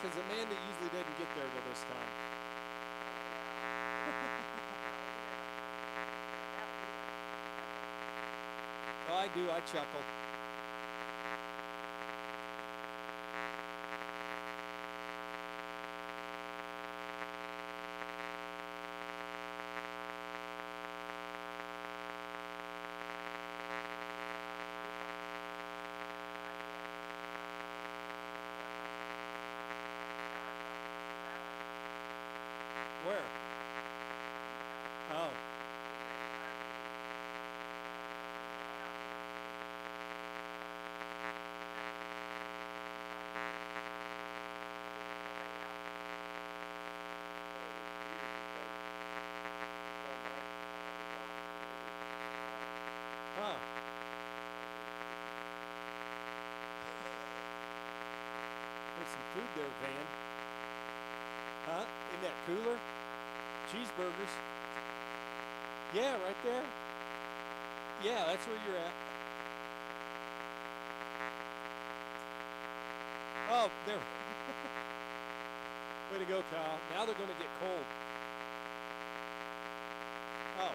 because Amanda usually doesn't get there till this time. Oh, I do. I chuckle. Where? Oh. Huh. There's some food there, Van. Huh? In that cooler? Cheeseburgers. Yeah, right there. Yeah, that's where you're at. Oh, there. Way to go, Kyle. Now they're going to get cold. Oh.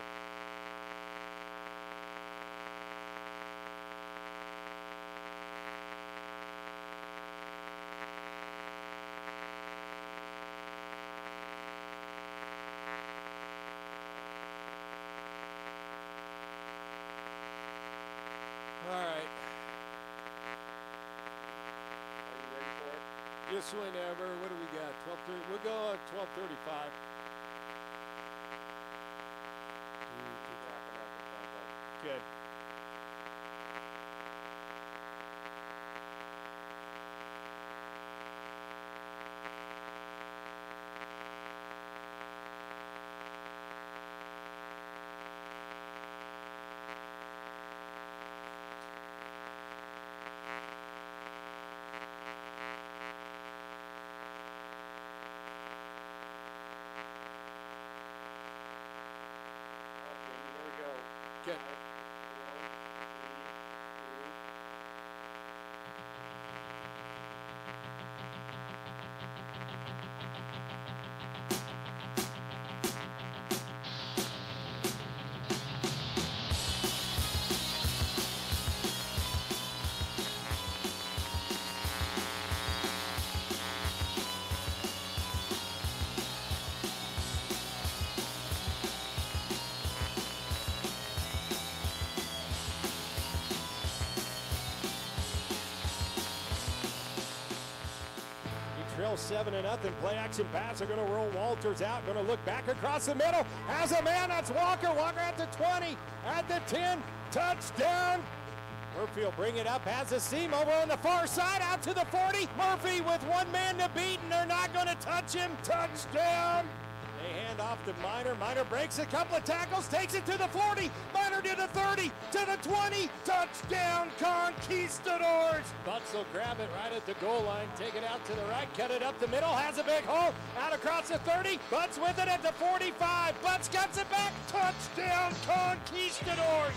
All right. Are you ready for it? Just whenever. What do we got? 12:30. We'll go at 12:35. Good. Okay. 5, 4, 3, 2. Trail 7-0. Play action pass. They're going to roll Walters out. Going to look back across the middle. Has a man. That's Walker. Walker at the 20. At the 10. Touchdown. Murphy will bring it up. Has a seam over on the far side. Out to the 40. Murphy with one man to beat, and they're not going to touch him. Touchdown. They hand off to Minor. Minor breaks a couple of tackles. Takes it to the 40. Minor to the 30. To the 20. Touchdown, Conquistadors. Butts will grab it right at the goal line. Take it out to the right. Cut it up the middle. Has a big hole. Out across the 30. Butts with it at the 45. Butts cuts it back. Touchdown, Conquistadors.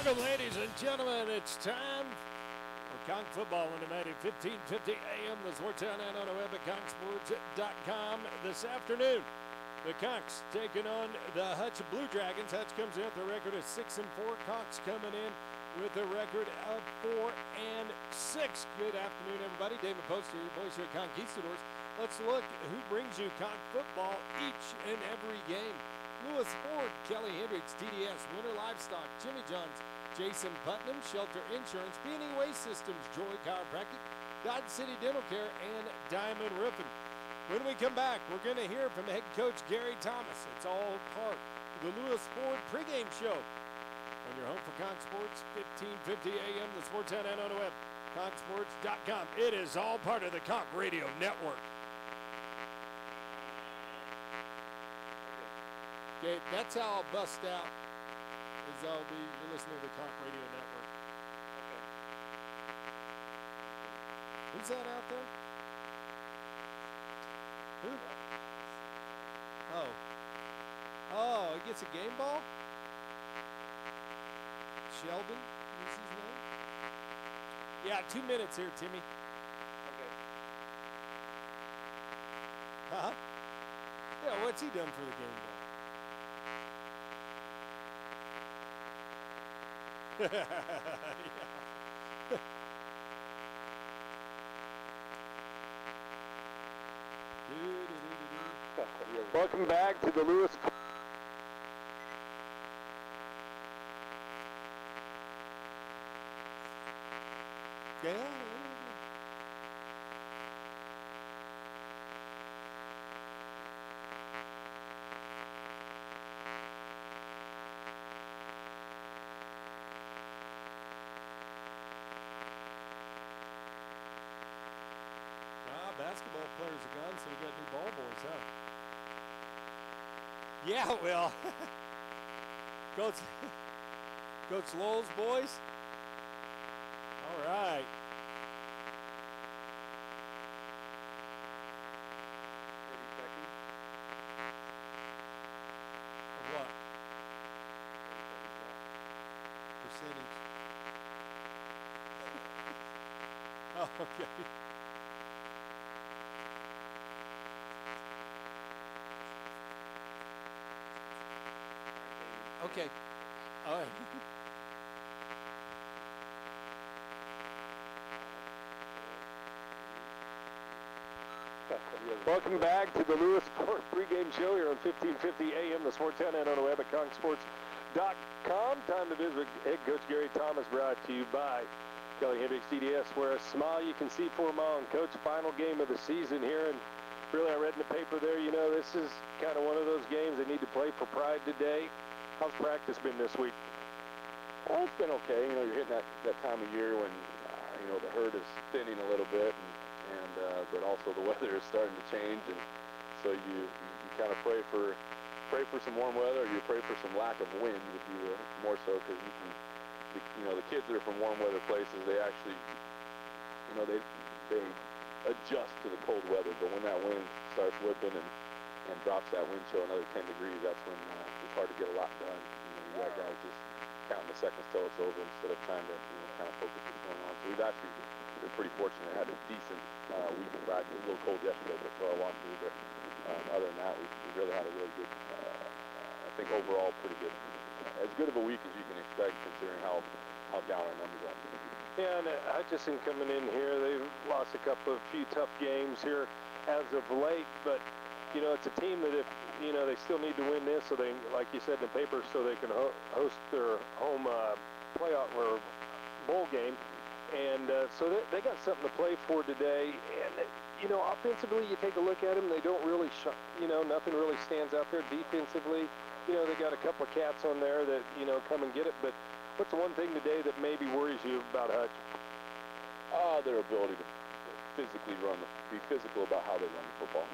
Welcome, ladies and gentlemen. It's time for Conch Football on the Mighty 1550 AM, the Sports Town, and on the web at conchsports.com this afternoon. The Conchs taking on the Hutch Blue Dragons. Hutch comes in with a record of 6-4. Conchs coming in with a record of 4-6. Good afternoon, everybody. David Poster, your voice here at Conquistadors. Let's look who brings you Conch Football each and every game. Lewis Ford, Kelly Hendricks, TDS, Winter Livestock, Jimmy John's, Jason Putnam, Shelter Insurance, B&E Waste Systems, Joy Chiropractic, Dodge City Dental Care, and Diamond Roofing. When we come back, we're going to hear from head coach Gary Thomas. It's all part of the Lewis Ford pregame show on your home for Conch Sports, 1550 AM, the Sportsnet, and on the web, conchsports.com. It is all part of the Conch Radio Network. Okay, that's how I'll bust out, is you're listening to the Conch Radio Network. Who's that out there? Who? Oh, he gets a game ball? Sheldon is his name? Yeah, 2 minutes here, Timmy. Okay. Huh? Yeah, what's he done for the game ball? Yeah. Welcome back to the Lewis. Yeah. Basketball players are gone, so we got new ball boys, huh? Yeah, well, Coach Lowell's boys. All right. 30 seconds. Of what? Percentage. Oh, okay. Okay. All right. Welcome back to the Lewis Ford pregame show here on 1550 AM, the Sportsnet, and on the web at conchsports.com. Time to visit head coach Gary Thomas, brought to you by Kelly Hendricks CDS, where a smile you can see for a mile. And coach, final game of the season here, and really I read in the paper there, you know, this is kind of one of those games they need to play for pride today. How's practice been this week? Well, it's been okay. You know, you're hitting that time of year when, you know, the herd is thinning a little bit, but also the weather is starting to change, and so you kind of pray for some warm weather, or you pray for some lack of wind would be more so, because the kids that are from warm weather places, they actually, you know, they adjust to the cold weather, but when that wind starts whipping and drops that wind chill another 10 degrees, that's when it's hard to get a lot done. You got guys just counting the seconds till it's over instead of trying to kind of focus what's going on. So we've actually been pretty fortunate. Had a decent week of practice. A little cold yesterday, but for our walkthrough. But other than that, we really had a really good, I think overall pretty good, as good of a week as you can expect considering how down our numbers are. Yeah, and Hutchinson coming in here, they've lost a few tough games here as of late, but you know, it's a team that if, you know, they still need to win this, so they, like you said in the paper, so they can host their home playoff or bowl game. And so they got something to play for today. And, you know, offensively, you take a look at them, they don't really, nothing really stands out there. Defensively, you know, they got a couple of cats on there that, you know, come and get it. But what's the one thing today that maybe worries you about Hutch? Their ability to physically be physical about how they run the football.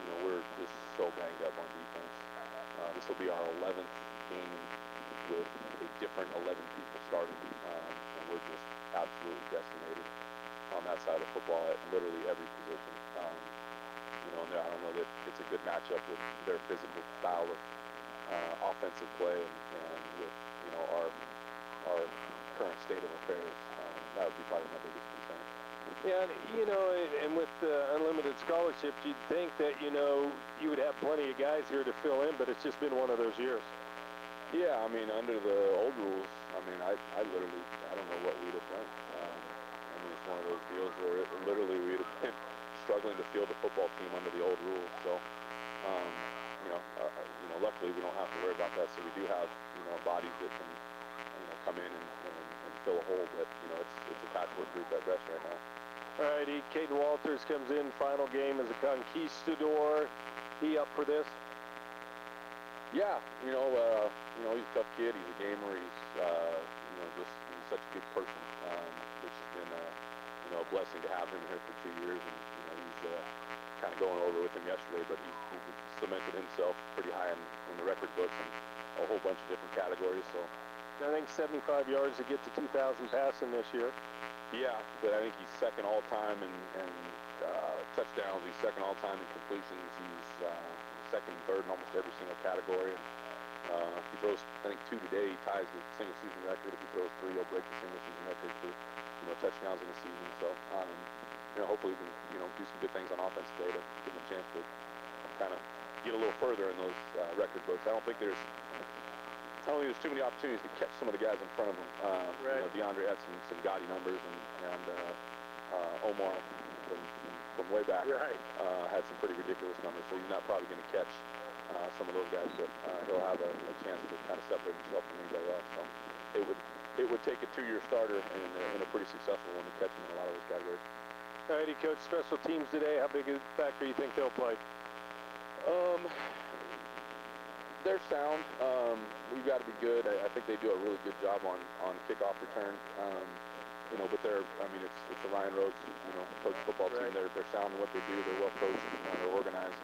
You know, we're just so banged up on defense. This will be our 11th game with a different 11 people starting, and we're just absolutely decimated on that side of football at literally every position. You know, and I don't know that it's a good matchup with their physical style of offensive play and with, you know, our current state of affairs. That would be probably my biggest concern. Yeah, you know, and with unlimited scholarships, you'd think that, you know, you would have plenty of guys here to fill in, but it's just been one of those years. Yeah, I mean, under the old rules, I mean, I literally, I don't know what we'd have done. I mean, it's one of those deals where literally we'd have been struggling to field a football team under the old rules. So, you know, luckily we don't have to worry about that. So we do have, you know, bodies that can, you know, come in and fill a hole. But, you know, it's a patchwork group at best right now. Alrighty, Caden Walters comes in, final game as a conquistador. He up for this? Yeah, he's a tough kid. He's a gamer. He's, he's such a good person, which has been, a blessing to have him here for 2 years. And, he's kind of going over with him yesterday, but he's cemented himself pretty high in the record books in a whole bunch of different categories. So I think 75 yards to get to 2,000 passing this year. Yeah, but I think he's second all-time in touchdowns. He's second all-time in completions. He's second and third in almost every single category. And if he throws, I think, 2 today, he ties the single-season record. If he throws 3, he'll break the single-season record for touchdowns in a season. So hopefully we can do some good things on offense today to give him a chance to kind of get a little further in those record books. I don't think there's too many opportunities to catch some of the guys in front of him. Right. DeAndre had some gaudy numbers, and Omar from way back had some pretty ridiculous numbers. So he's not probably going to catch some of those guys, but he'll have a chance to kind of separate himself from anybody else. So it would take a 2-year starter and a pretty successful one to catch him in a lot of those categories. Alrighty, Coach, special teams today, how big a factor you think they'll play? They're sound. We've got to be good. I think they do a really good job on kickoff return. But it's the Ryan Rhodes, coach football team. Right. They're sound in what they do. They're well coached. They're organized.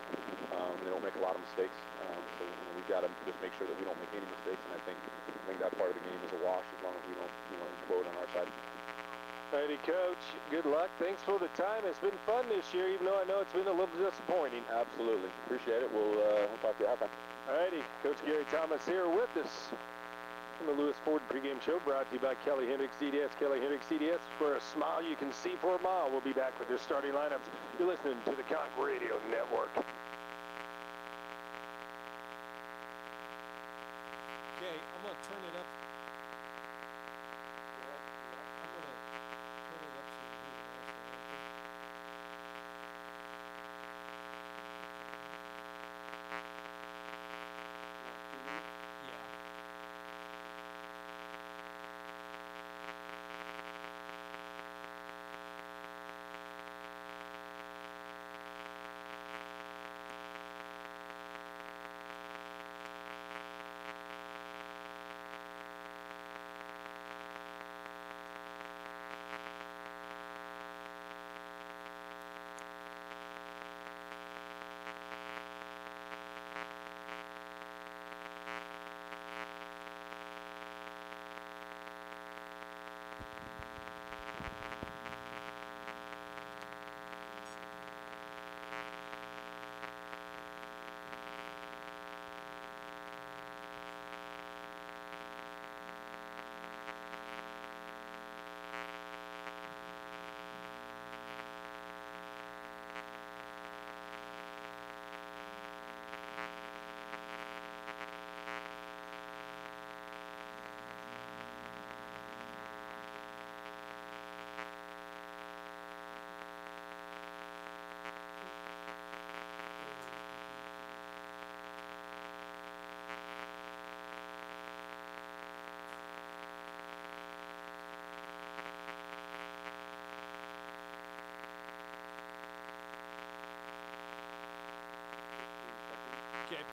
They don't make a lot of mistakes. So we've got to just make sure that we don't make any mistakes. And I think that part of the game is a wash as long as we don't, implode on our side. Alrighty, Coach. Good luck. Thanks for the time. It's been fun this year, even though I know it's been a little disappointing. Absolutely. Appreciate it. We'll talk to you at halftime. Alrighty, Coach Gary Thomas here with us on the Lewis Ford pregame show, brought to you by Kelly Hendricks CDS. Kelly Hendricks CDS, for a smile you can see for a mile. We'll be back with your starting lineups. You're listening to the Conch Radio Network. Okay, I'm going to turn it up. I'm going to turn it up so you can hear the national anthem. Yeah. Okay.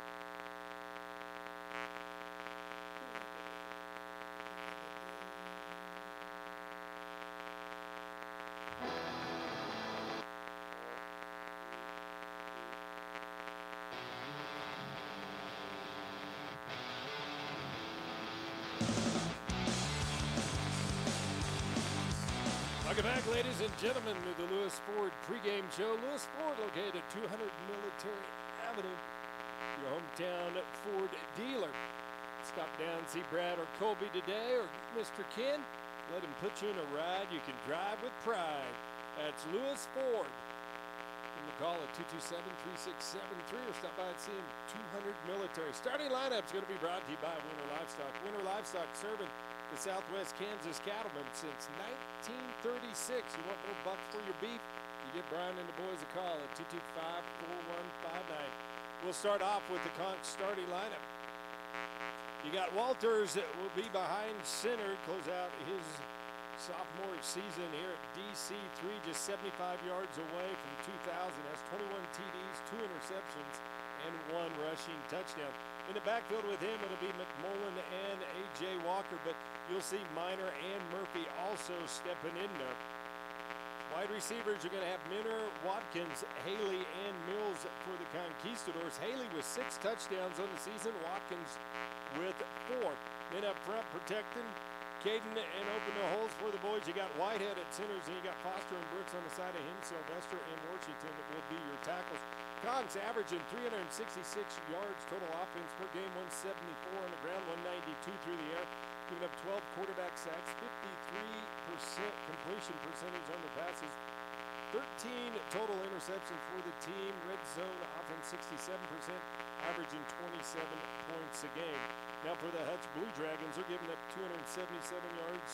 Welcome back, ladies and gentlemen, to the Lewis Ford pregame show. Lewis Ford, located at 200 Military Avenue, your hometown Ford dealer. Stop down, see Brad or Colby today, or Mr. Ken. Let him put you in a ride you can drive with pride. That's Lewis Ford. You can call at 227-3673 or stop by and see him 200 Military. Starting lineup's going to be brought to you by Winter Livestock. Winter Livestock serving the Southwest Kansas cattlemen since 1936. You want more bucks for your beef? You give Brian and the boys a call at 225-4159. We'll start off with the Conch starting lineup. You got Walters that will be behind center, close out his sophomore season here at DC3, just 75 yards away from 2,000. Has 21 TDs, 2 interceptions, and 1 rushing touchdown. In the backfield with him, it'll be McMullen and A.J. Walker, but you'll see Minor and Murphy also stepping in there. Wide receivers are going to have Minner, Watkins, Haley, and Mills for the Conquistadors. Haley with 6 touchdowns on the season, Watkins with 4. Then up front protecting Caden and open the holes for the boys. You got Whitehead at centers, and you got Foster and Brooks on the side of him. Sylvester and Washington that will be your tackles. Cogs averaging 366 yards total offense per game, 174 on the ground, 192 through the air. Giving up 12 quarterback sacks, 53% completion percentage on the passes, 13 total interceptions for the team. Red zone offense 67%, averaging 27 points a game. Now for the Hutch Blue Dragons, they're giving up 277 yards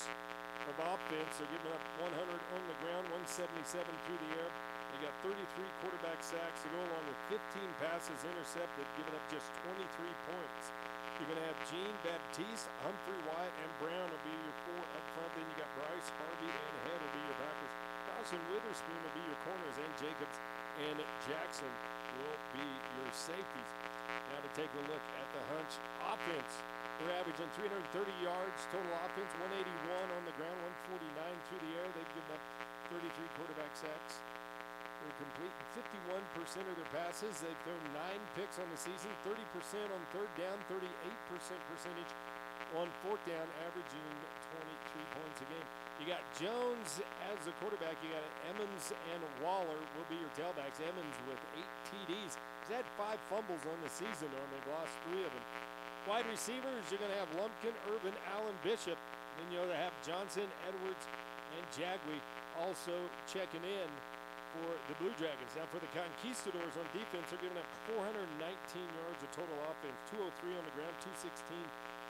of offense. They're giving up 100 on the ground, 177 through the air. They got 33 quarterback sacks to go along with 15 passes intercepted, giving up just 23 points. You're going to have Gene Baptiste, Humphrey, Wyatt, and Brown will be your 4 up front. Then you got Bryce, Harvey, and Head will be your backers. Dawson Witherspoon will be your corners, and Jacobs and Jackson will be your safeties. Now to take a look at the Hunch offense. They're averaging 330 yards total offense, 181 on the ground, 149 through the air. They've given up 33 quarterback sacks. They're completing 51% of their passes. They've thrown 9 picks on the season, 30% on third down, 38% percentage on fourth down, averaging 23 points a game. You got Jones as the quarterback. You got Emmons and Waller will be your tailbacks. Emmons with 8 TDs. He's had 5 fumbles on the season, and they've lost 3 of them. Wide receivers, you're going to have Lumpkin, Urban, Allen, Bishop. Then you'll have Johnson, Edwards, and Jagwe also checking in for the Blue Dragons. Now for the Conquistadors on defense, they're giving up 419 yards of total offense, 203 on the ground, 216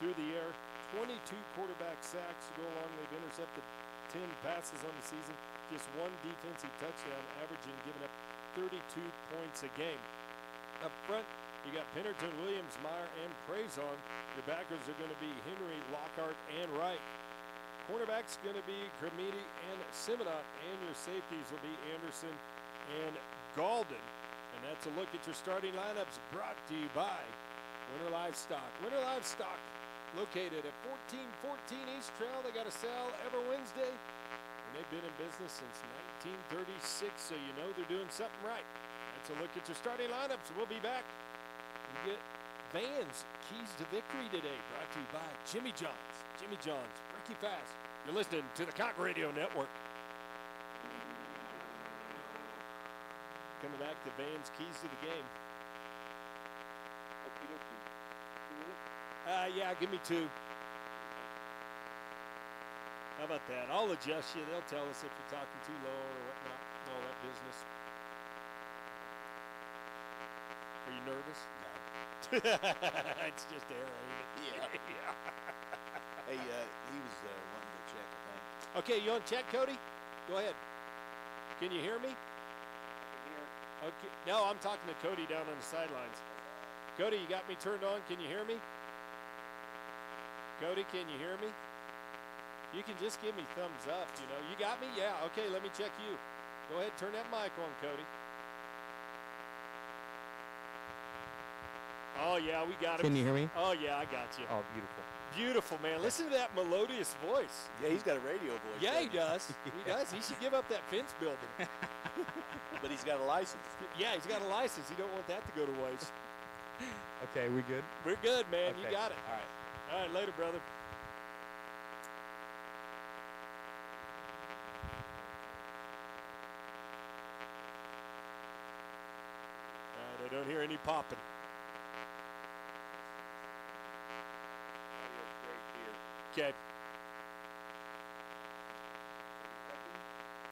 through the air, 22 quarterback sacks to go along. They've intercepted 10 passes on the season, just 1 defensive touchdown, averaging giving up 32 points a game. Up front, you got Pennerton, Williams, Meyer, and Prazon. Your backers are going to be Henry, Lockhart, and Wright. Cornerback's going to be Cremiti and Simonot, and your safeties will be Anderson and Galden. And that's a look at your starting lineups brought to you by Winter Livestock. Winter Livestock, located at 1414 East Trail. They got a sale every Wednesday, and they've been in business since 1936, so you know they're doing something right. That's a look at your starting lineups. We'll be back. We get Vans Keys to Victory today, brought to you by Jimmy John's. Jimmy John's, Ricky Fast. You're listening to the Cock Radio Network. Coming back to Vans Keys to the game. Yeah, give me 2. How about that? I'll adjust you. They'll tell us if you're talking too low or whatnot, and all that business. Are you nervous? No. It's just air, ain't it? Yeah. Hey, he was wanting to check, I think. Okay, you want to check, Cody? Go ahead. Can you hear me? I can hear. Okay. No, I'm talking to Cody down on the sidelines. Cody, you got me turned on. Can you hear me? Cody, can you hear me? You can just give me thumbs up, you know. You got me? Yeah. Okay, let me check you. Go ahead, turn that mic on, Cody. Oh, yeah, we got him. Can you hear me? Oh, yeah, I got you. Oh, beautiful. Beautiful, man. Listen to that melodious voice. Yeah, he's got a radio voice. Yeah, he doesn't does. He does. He should give up that fence building. But he's got a license. Yeah, he's got a license. He don't want that to go to waste. Okay, we good? We're good, man. Okay. You got it. All right. All right, later, brother. I don't hear any popping. Okay.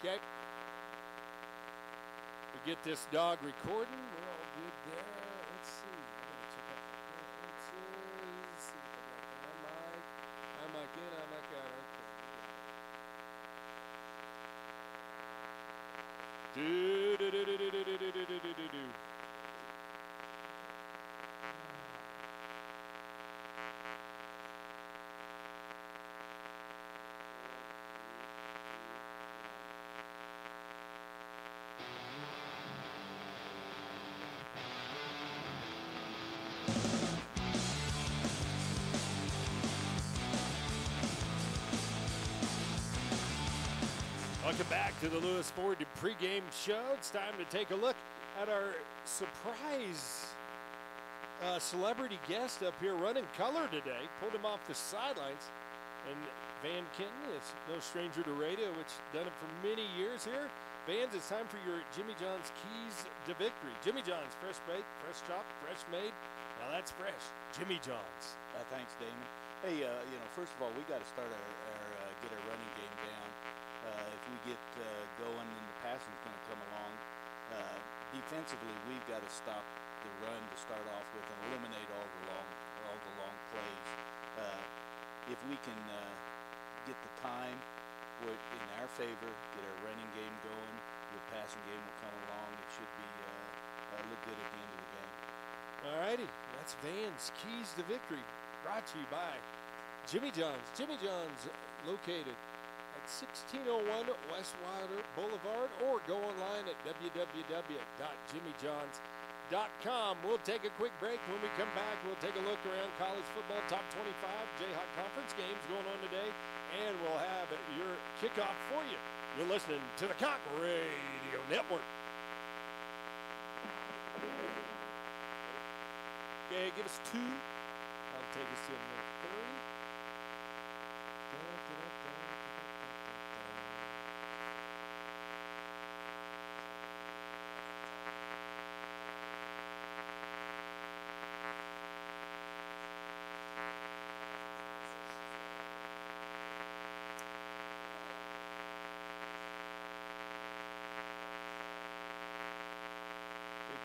Okay. We get this dog recording. We're all good there. Let's see. I'm going to check out the preferences. See if I got the mic in, mic out. Okay. Welcome back to the Lewis Ford pregame show. It's time to take a look at our surprise celebrity guest up here running color today. Pulled him off the sidelines. And Van Kenton is no stranger to radio, which done it for many years here. Vans, it's time for your Jimmy John's Keys to Victory. Jimmy John's, fresh baked, fresh chopped, fresh made. Now that's fresh. Jimmy John's. Thanks, Damon. Hey, first of all, we got to start get our running game down. If we get going, then the passing's going to come along. Defensively, we've got to stop the run to start off with and eliminate all the long plays. If we can get the time in our favor, get our running game going, the passing game will come along. It should be look good at the end of the game. All righty, that's Van's Keys to Victory, brought to you by Jimmy John's. Jimmy John's located at 1601 West Wilder Boulevard, or go online at www.jimmyjohns.com. We'll take a quick break. When we come back, we'll take a look around college football top 25 Jayhawk Conference games going on today, and we'll have your kickoff for you. You're listening to the Cock Radio Network. Okay, give us 2. I'll take us to a minute 30.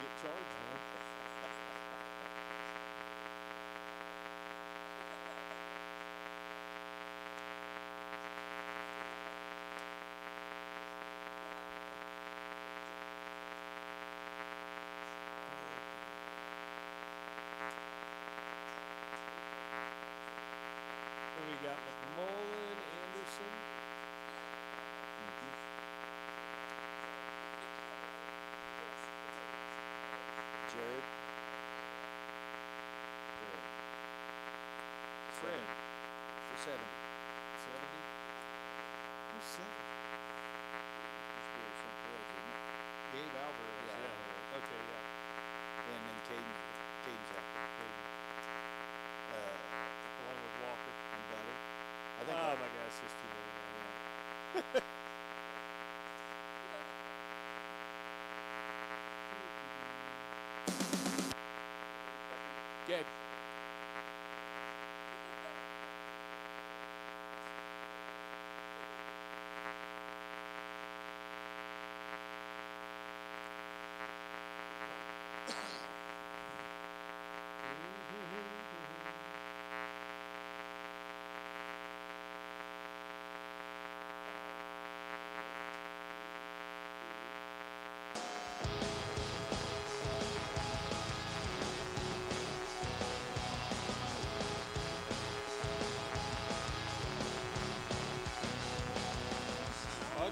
Get charged, man. We got McMullen, Anderson. Jared. Fred. For 70. 70. Who's 70? Gabe Alvarez. Yeah. Okay, yeah. And then Caden's after. Along with Walker. And Butter. I Oh think my gosh, it's just too many. Gabe.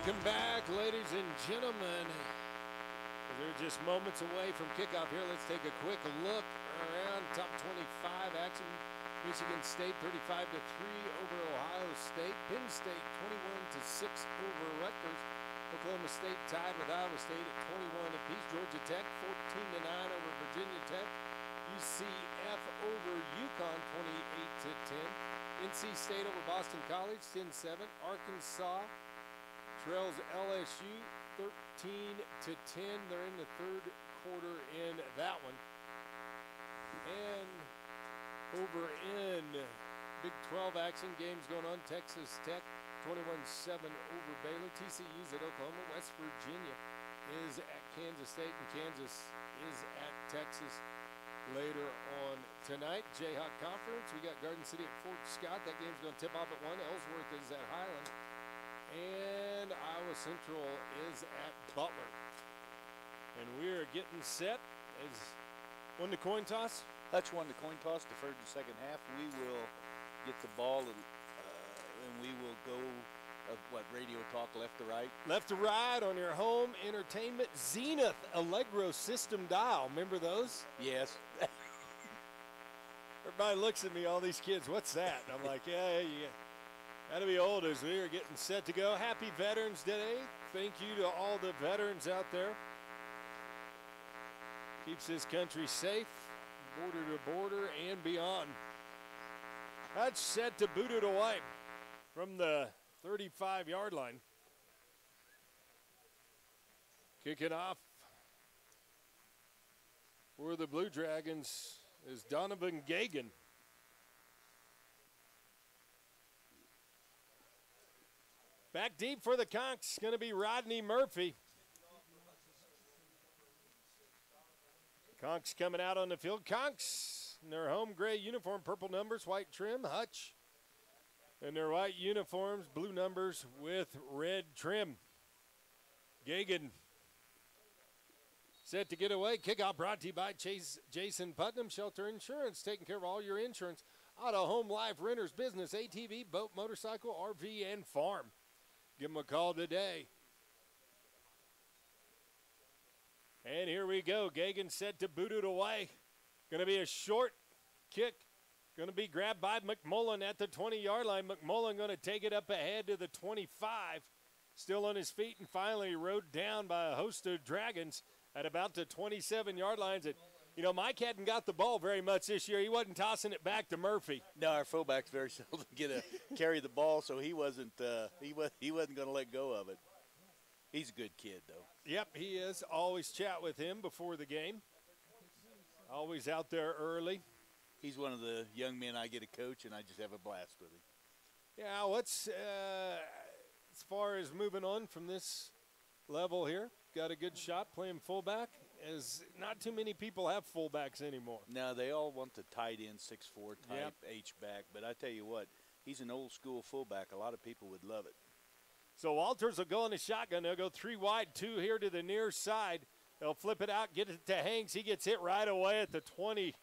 Welcome back, ladies and gentlemen. They're just moments away from kickoff here. Let's take a quick look around top 25 action. Michigan State 35-3 over Ohio State. Penn State 21-6 over Rutgers. Oklahoma State tied with Iowa State at 21 apiece. Georgia Tech 14-9 over Virginia Tech. UCF over UConn 28-10. NC State over Boston College 10-7. Arkansas trails LSU 13-10. They're in the third quarter in that one. And over in Big 12 action, games going on. Texas Tech 21-7 over Baylor. TCU's at Oklahoma. West Virginia is at Kansas State, and Kansas is at Texas later on tonight. Jayhawk Conference, we got Garden City at Fort Scott. That game's going to tip off at 1. Ellsworth is at Highland. And Iowa Central is at Butler. And we're getting set. As won the coin toss. Hutch won the coin toss, deferred the second half. We will get the ball and we will go, radio talk, left to right? Left to right on your home entertainment Zenith Allegro system dial. Remember those? Yes. Everybody looks at me, all these kids, what's that? And I'm like, yeah. That'll be old as we are getting set to go. Happy Veterans Day. Thank you to all the veterans out there. Keeps this country safe, border to border and beyond. That's set to boot it away from the 35-yard line. Kicking off for the Blue Dragons is Donovan Gagan. Back deep for the Conks, going to be Rodney Murphy. Conks coming out on the field. Conks in their home gray uniform, purple numbers, white trim. Hutch in their white uniforms, blue numbers with red trim. Gagan set to get away. Kickoff brought to you by Jason Putnam, Shelter Insurance, taking care of all your insurance. Auto, home, life, renters, business, ATV, boat, motorcycle, RV, and farm. Give them a call today. And here we go. Gagan set to boot it away. Going to be a short kick. Going to be grabbed by McMullen at the 20-yard line. McMullen going to take it up ahead to the 25. Still on his feet and finally rode down by a host of Dragons at about the 27-yard lines. And, you know, Mike hadn't got the ball very much this year. He wasn't tossing it back to Murphy. No, our fullbacks very seldom carry the ball, so he wasn't going to let go of it. He's a good kid, though. Yep, he is. Always chat with him before the game. Always out there early. He's one of the young men I get to coach, and I just have a blast with him. Yeah, what's as far as moving on from this level here, got a good shot playing fullback, as not too many people have fullbacks anymore. No, they all want the tight end 6'4" type H-back, but I tell you what, he's an old-school fullback. A lot of people would love it. So Walters will go in the shotgun. They'll go 3 wide, 2 here to the near side. They'll flip it out, get it to Hanks. He gets hit right away at the 20.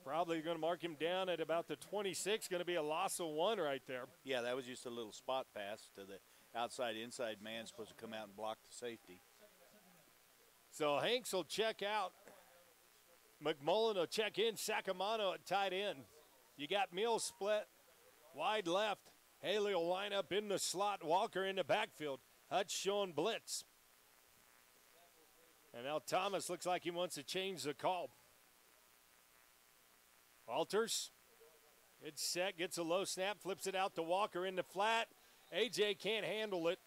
Probably going to mark him down at about the 26. Going to be a loss of 1 right there. Yeah, that was just a little spot pass to the outside-inside man supposed to come out and block the safety. So Hanks will check out. McMullen will check in. Sacamano at tight end. You got Mills split wide left. Haley will line up in the slot. Walker in the backfield. Hutch showing blitz. And now Thomas looks like he wants to change the call. Walters, it's set, gets a low snap, flips it out to Walker in the flat. AJ can't handle it.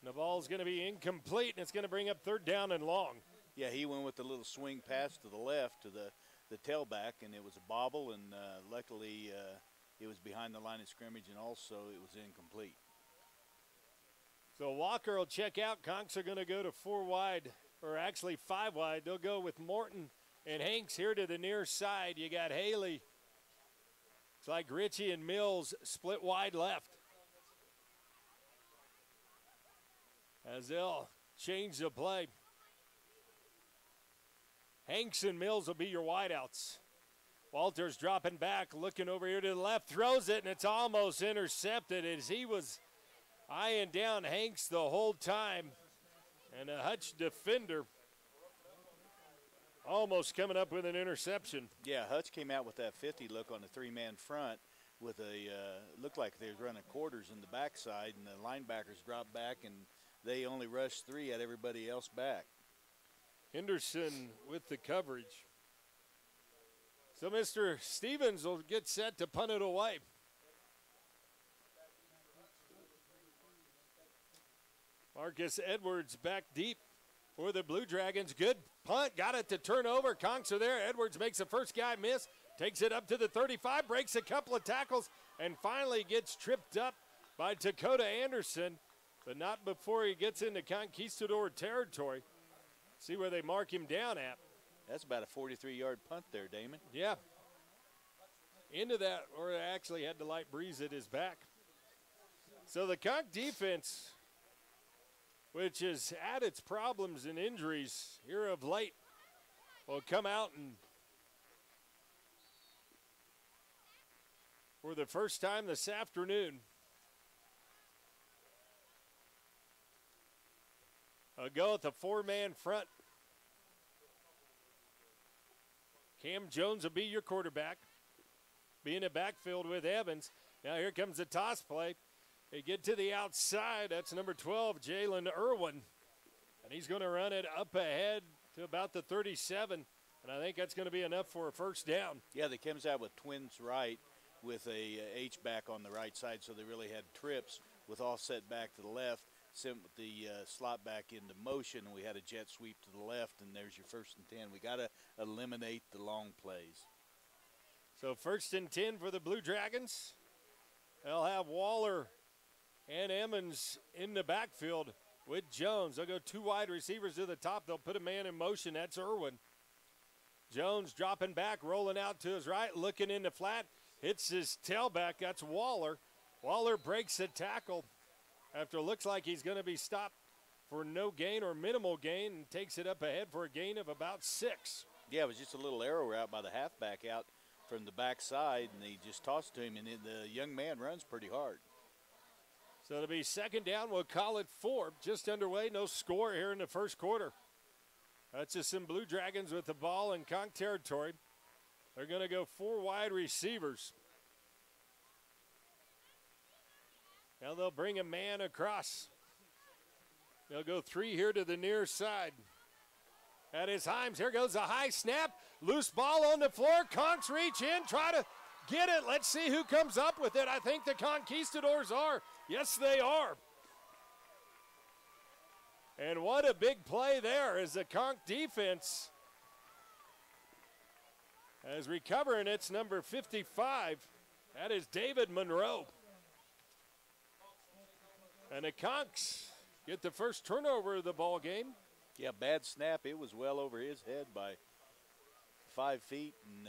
The ball's going to be incomplete, and it's going to bring up 3rd down and long. Yeah, he went with a little swing pass to the left to the tailback, and it was a bobble, and luckily it was behind the line of scrimmage, and also it was incomplete. So Walker will check out. Conks are going to go to 4 wide, or actually 5 wide. They'll go with Morton and Hanks here to the near side. You got Haley. It's like Ritchie and Mills split wide left. As they'll change the play. Hanks and Mills will be your wideouts. Walters dropping back, looking over here to the left, throws it, and it's almost intercepted as he was eyeing down Hanks the whole time. And a Hutch defender almost coming up with an interception. Yeah, Hutch came out with that 50 look on the 3-man front with looked like they were running quarters in the backside, and the linebackers dropped back, and they only rushed 3, had everybody else back. Henderson with the coverage. So Mr. Stevens will get set to punt it away. Marcus Edwards back deep for the Blue Dragons. Good punt, got it to turn over. Conks are there. Edwards makes the first guy miss, takes it up to the 35, breaks a couple of tackles, and finally gets tripped up by Dakota Anderson, but not before he gets into conquistador territory. See where they mark him down at. That's about a 43-yard punt there, Damon. Yeah. Into that, or actually had the light breeze at his back. So the Conk defense, which has had its problems and injuries here of late, will come out and for the first time this afternoon, a go at the 4-man front. Cam Jones will be your quarterback. Be in the backfield with Evans. Now here comes the toss play. They get to the outside. That's number 12, Jalen Irwin. And he's going to run it up ahead to about the 37. And I think that's going to be enough for a first down. Yeah, they comes out with twins right with a H-back on the right side, so they really had trips with offset back to the left, sent the slot back into motion, and we had a jet sweep to the left, and there's your 1st and 10. We got to eliminate the long plays. So 1st and 10 for the Blue Dragons. They'll have Waller and Emmons in the backfield with Jones. They'll go 2 wide receivers to the top. They'll put a man in motion. That's Irwin. Jones dropping back, rolling out to his right, looking in the flat. Hits his tailback. That's Waller. Waller breaks the tackle after it looks like he's going to be stopped for no gain or minimal gain, and takes it up ahead for a gain of about 6. Yeah, it was just a little arrow route by the halfback out from the backside, and he just tossed to him, and the young man runs pretty hard. So it'll be 2nd down. We'll call it 4. Just underway. No score here in the 1st quarter. That's just some Blue Dragons with the ball in conk territory. They're going to go 4 wide receivers. Now they'll bring a man across. They'll go 3 here to the near side. That is Himes. Here goes a high snap. Loose ball on the floor. Conks reach in, try to get it. Let's see who comes up with it. I think the Conquistadors are. Yes, they are. And what a big play there as the Conk defense is recovering. It's number 55. That is David Monroe. And the Conks get the first turnover of the ball game. Yeah, bad snap. It was well over his head by 5 feet, and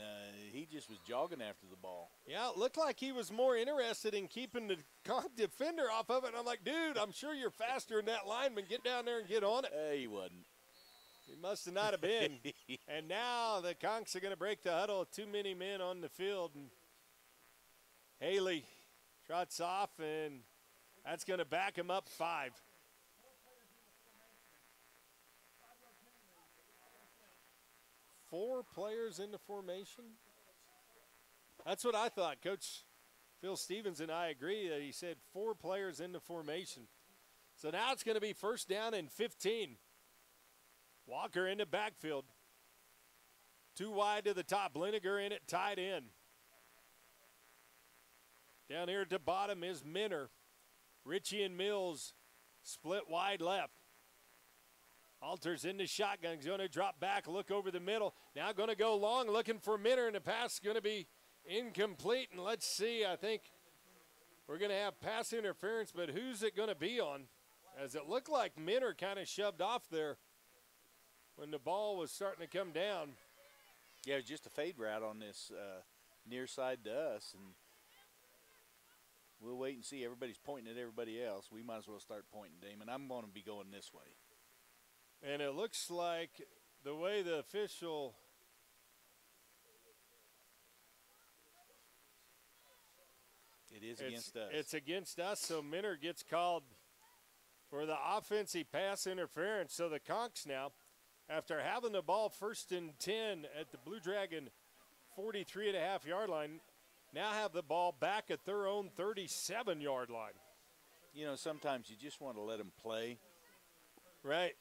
he just was jogging after the ball. Yeah, it looked like he was more interested in keeping the Conk defender off of it. And I'm like, dude, I'm sure you're faster than that lineman. Get down there and get on it. He wasn't. He must have not have been. And now the Conks are going to break the huddle. Too many men on the field. And Haley trots off, and that's going to back him up 5. Four players in the formation? That's what I thought. Coach Phil Stevens and I agree that he said 4 players in the formation. So now it's going to be 1st down and 15. Walker in the backfield. 2 wide to the top. Liniger in it, tied in. Down here at the bottom is Minner. Ritchie and Mills split wide left. Alters in the shotgun. He's going to drop back, look over the middle. Now going to go long, looking for Minner, and the pass is going to be incomplete. And let's see, I think we're going to have pass interference, but who's it going to be on? As it looked like Minner kind of shoved off there when the ball was starting to come down. Yeah, it was just a fade route on this near side to us, and we'll wait and see. Everybody's pointing at everybody else. We might as well start pointing, Damon. I'm going to be going this way. And it looks like the way the official it is against us. It's against us, so Minner gets called for the offensive pass interference. So the Conks now, after having the ball 1st and 10 at the Blue Dragon 43.5-yard line, now have the ball back at their own 37-yard line. You know, sometimes you just want to let them play. Right.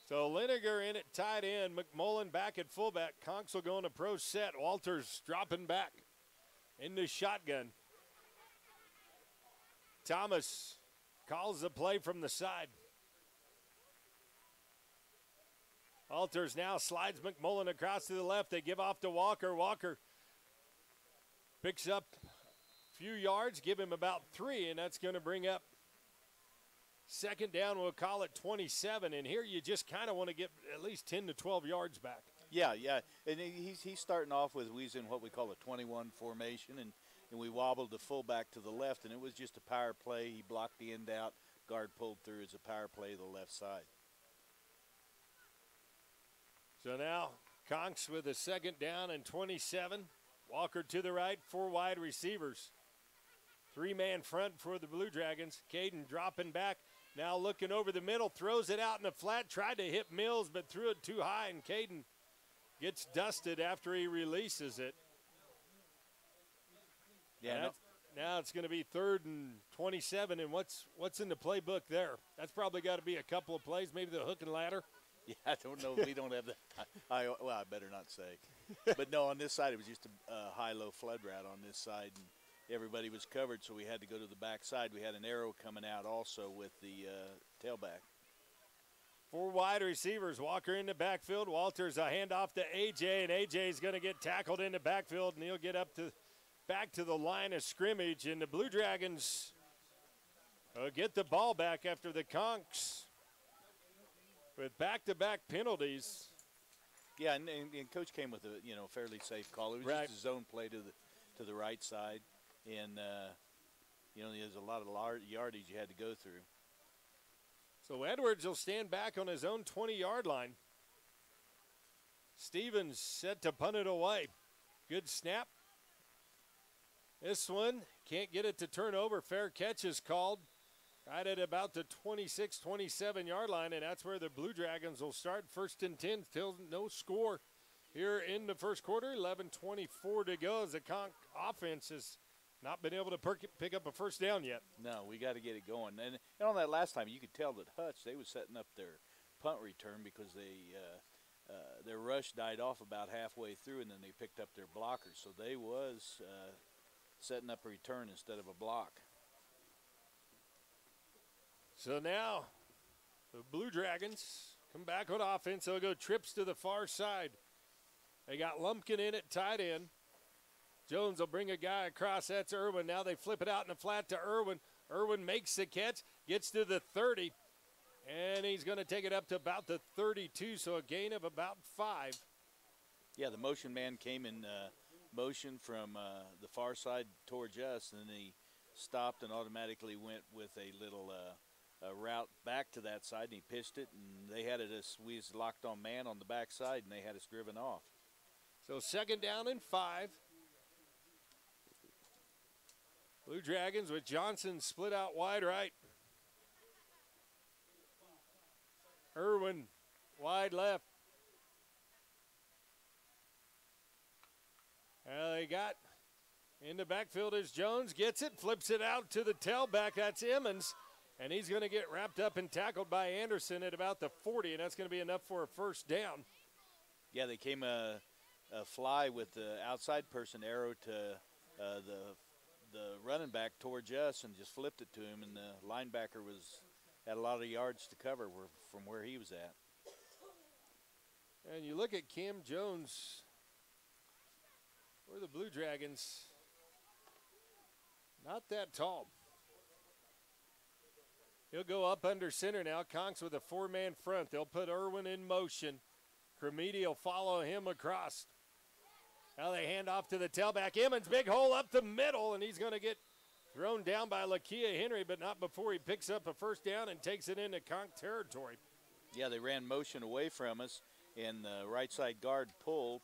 So Liniger in it, tight end. McMullen back at fullback. Conks will go in a pro set. Walters dropping back in the shotgun. Thomas calls the play from the side. Walters now slides McMullen across to the left. They give off to Walker. Walker picks up a few yards, give him about 3, and that's going to bring up 2nd down. We'll call it 27, and here you just kind of want to get at least 10 to 12 yards back. Yeah, and he's starting off with using what we call a 21 formation, and we wobbled the fullback to the left, and it was just a power play. He blocked the end out. Guard pulled through. It's a power play to the left side. So now Conks with a 2nd down and 27. Walker to the right, 4 wide receivers. 3-man front for the Blue Dragons. Caden dropping back, now looking over the middle, throws it out in the flat, tried to hit Mills, but threw it too high, and Caden gets dusted after he releases it. Yeah. Now it's going to be 3rd and 27, and what's in the playbook there? That's probably got to be a couple of plays, maybe the hook and ladder. Yeah, I don't know. We don't have that. I better not say. But no, on this side, it was just a high-low flood route on this side, and everybody was covered, so we had to go to the back side. We had an arrow coming out also with the tailback. 4 wide receivers. Walker in the backfield. Walters a handoff to A.J., and A.J. is going to get tackled in the backfield, and he'll get back to the line of scrimmage, and the Blue Dragons get the ball back after the Conks with back-to-back penalties. Yeah, and Coach came with a fairly safe call. It was just a zone play to the right side, and there's a lot of yardage you had to go through. So Edwards will stand back on his own 20-yard line. Stevens set to punt it away. Good snap. This one can't get it to turn over. Fair catch is called right at about the 26, 27-yard line, and that's where the Blue Dragons will start. 1st and 10, still no score here in the first quarter. 11:24 to go as the Conk offense has not been able to pick up a first down yet. No, we got to get it going. And on that last time, you could tell that Hutch, they was setting up their punt return because their rush died off about halfway through, and then they picked up their blockers. So they was setting up a return instead of a block. So now the Blue Dragons come back on offense. They'll go trips to the far side. They got Lumpkin in at tight end. Jones will bring a guy across. That's Irwin. Now they flip it out in the flat to Irwin. Irwin makes the catch, gets to the 30, and he's going to take it up to about the 32, so a gain of about 5. Yeah, the motion man came in motion from the far side towards us, and then he stopped and automatically went with a little route back to that side, and he pitched it, and they had we was locked on man on the back side, and they had us driven off. So 2nd down and 5. Blue Dragons with Johnson split out wide right. Irwin wide left. They got in the backfield is Jones, gets it, flips it out to the tailback. That's Emmons, and he's going to get wrapped up and tackled by Anderson at about the 40, and that's going to be enough for a first down. Yeah, they came a fly with the outside person arrow to the running back towards us and just flipped it to him, and the linebacker had a lot of yards to cover from where he was at. And you look at Cam Jones for the Blue Dragons, not that tall. He'll go up under center now. Conks with a 4-man front. They'll put Irwin in motion. Cremedi will follow him across. Now they hand off to the tailback. Emmons, big hole up the middle, and he's going to get thrown down by Lakia Henry, but not before he picks up a first down and takes it into Conk territory. Yeah, they ran motion away from us, and the right side guard pulled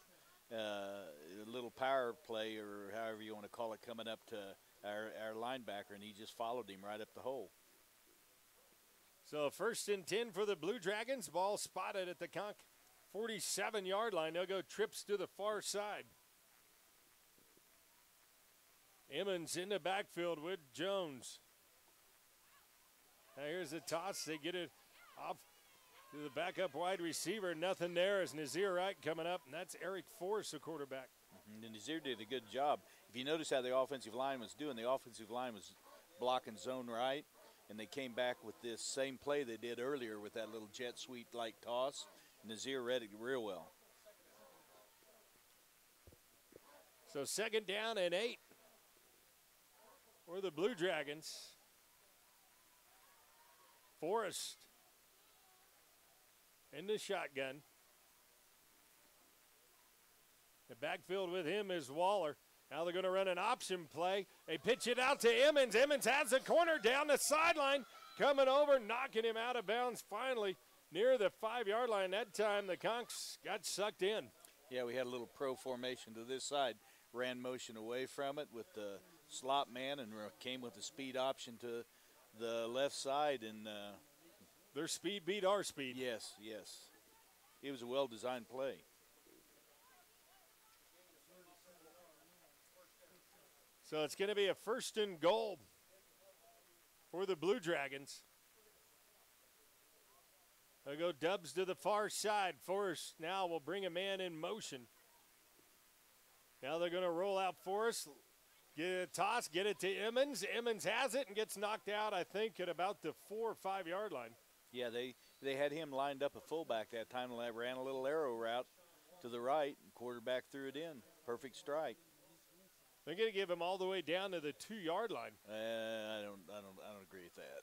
a little power play, or however you want to call it, coming up to our linebacker, and he just followed him right up the hole. So 1st and 10 for the Blue Dragons. Ball spotted at the Conk 47-yard line. They'll go trips to the far side. Emmons in the backfield with Jones. Now here's the toss. They get it off to the backup wide receiver. Nothing there is Nazir Wright coming up, and that's Eric Forrest, the quarterback. And Nazir did a good job. If you notice how the offensive line was doing, the offensive line was blocking zone right, and they came back with this same play they did earlier with that little jet sweep-like toss. Nazir read it real well. So 2nd down and 8 for the Blue Dragons. Forrest in the shotgun. The backfield with him is Waller. Now they're going to run an option play. They pitch it out to Emmons. Emmons has the corner down the sideline. Coming over, knocking him out of bounds finally near the 5-yard line. That time the Conks got sucked in. Yeah, we had a little pro formation to this side. Ran motion away from it with the slot man and came with the speed option to the left side. And their speed beat our speed. Yes, yes. It was a well-designed play. So it's going to be a 1st and goal for the Blue Dragons. They'll go Dubs to the far side. Forrest now will bring a man in motion. Now they're going to roll out Forrest. Get a toss, get it to Emmons. Emmons has it and gets knocked out, I think, at about the 4 or 5 yard line. Yeah, they had him lined up a fullback that time and ran a little arrow route to the right, and quarterback threw it in. Perfect strike. They're going to give him all the way down to the 2 yard line. I don't agree with that.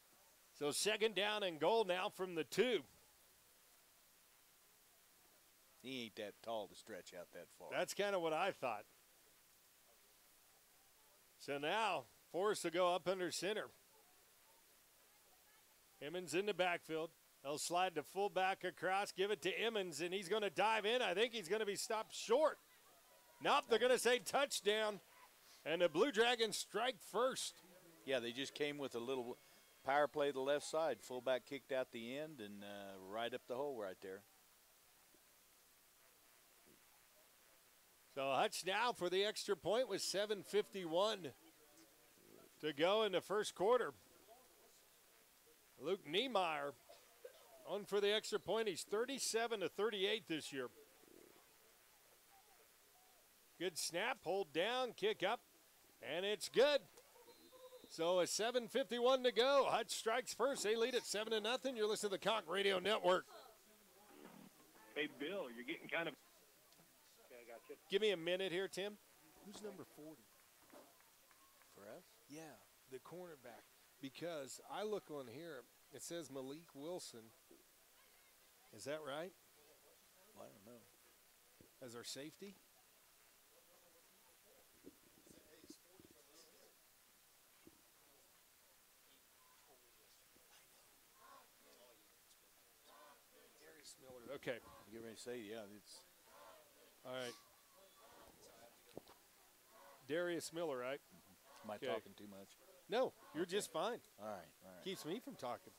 So 2nd down and goal now from the 2. He ain't that tall to stretch out that far. That's kind of what I thought. So now, Forrest will go up under center. Emmons in the backfield. They'll slide the fullback across, give it to Emmons, and he's going to dive in. I think he's going to be stopped short. Nope, they're going to say touchdown, and the Blue Dragons strike first. Yeah, they just came with a little power play to the left side. Fullback kicked out the end and right up the hole right there. So Hutch now for the extra point with 7:51 to go in the first quarter. Luke Niemeyer on for the extra point. He's 37-38 this year. Good snap, hold down, kick up, and it's good. So a 7:51 to go. Hutch strikes first. They lead at 7-0. You're listening to the Conch Radio Network. Hey, Bill, you're getting kind of. Give me a minute here, Tim. Who's number 40? For us? Yeah, the cornerback. Because I look on here, it says Malik Wilson. Is that right? Well, I don't know. As our safety? Darius Miller. Okay. I'm getting ready to say, yeah, it's. All right. Darius Miller, right? Am I talking too much? No, you're just fine. All right. Keeps me from talking.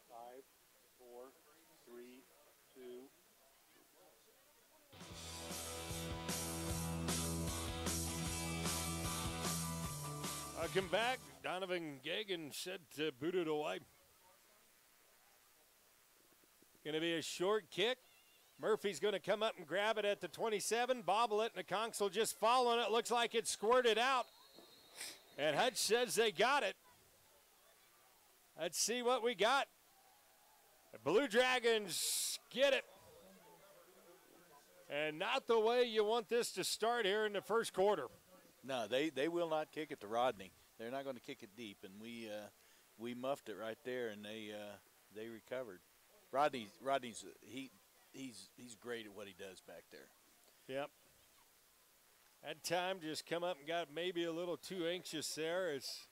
Five, 4, 3, 2. Come back. Donovan Gagan said to boot it away. Going to be a short kick. Murphy's going to come up and grab it at the 27, bobble it, and the Conchs will just fall on it. Looks like it squirted out. And Hutch says they got it. Let's see what we got. The Blue Dragons get it. And not the way you want this to start here in the first quarter. No, they will not kick it to Rodney. They're not going to kick it deep, and we muffed it right there, and they recovered. Rodney's he's great at what he does back there. Yep. That time just come up and got maybe a little too anxious there. It's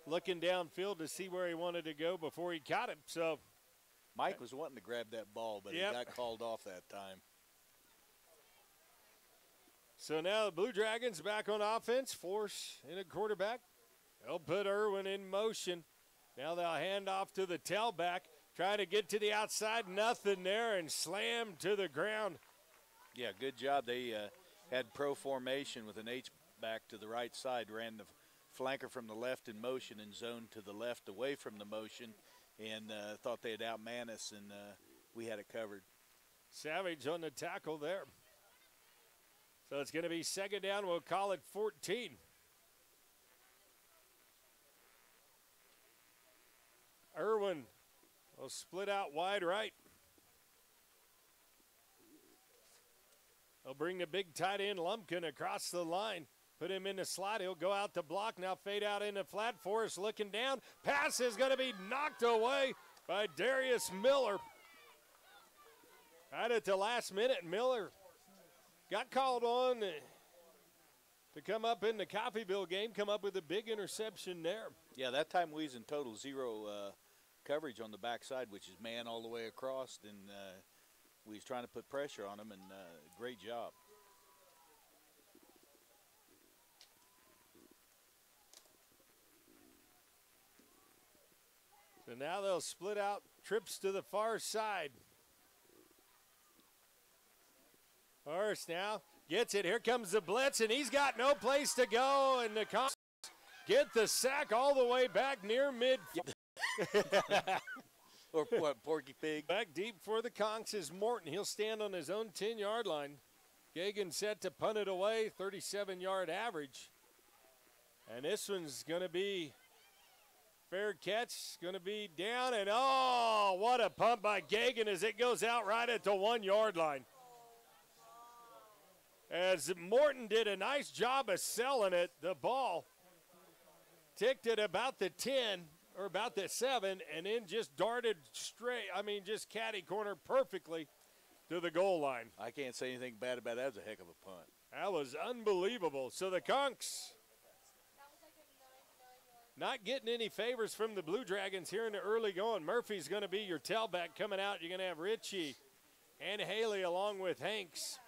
looking downfield to see where he wanted to go before he caught it. So Mike was wanting to grab that ball, but he got called off that time. So now the Blue Dragons back on offense. Force in a quarterback. They'll put Irwin in motion. Now they'll hand off to the tailback. Trying to get to the outside. Nothing there and slammed to the ground. Yeah, good job. They had pro formation with an H-back to the right side. Ran the flanker from the left in motion and zoned to the left away from the motion. And thought they'd outman us, and we had it covered. Savage on the tackle there. So it's going to be second down. We'll call it 14. Irwin will split out wide right. They'll bring the big tight end Lumpkin across the line. Put him in the slot. He'll go out to block. Now fade out into flat. Forrest looking down. Pass is going to be knocked away by Darius Miller. Right at the last minute, Miller got called on to come up in the Coffeyville game, come up with a big interception there. Yeah, that time we was in total zero coverage on the backside, which is man all the way across, and we was trying to put pressure on him, and great job. So now they'll split out trips to the far side. Horst now gets it. Here comes the blitz, and he's got no place to go. And the Conks get the sack all the way back near mid. Or what, Porky Pig? Back deep for the Conks is Morton. He'll stand on his own 10-yard line. Gagan set to punt it away, 37-yard average. And this one's going to be fair catch, going to be down. And, oh, what a punt by Gagan as it goes out right at the 1-yard line. As Morton did a nice job of selling it, the ball ticked at about the 10 or about the 7 and then just darted straight, just catty corner perfectly to the goal line. I can't say anything bad about that. That was a heck of a punt. That was unbelievable. So the Conks not getting any favors from the Blue Dragons here in the early going. Murphy's going to be your tailback coming out. You're going to have Ritchie and Haley along with Hanks.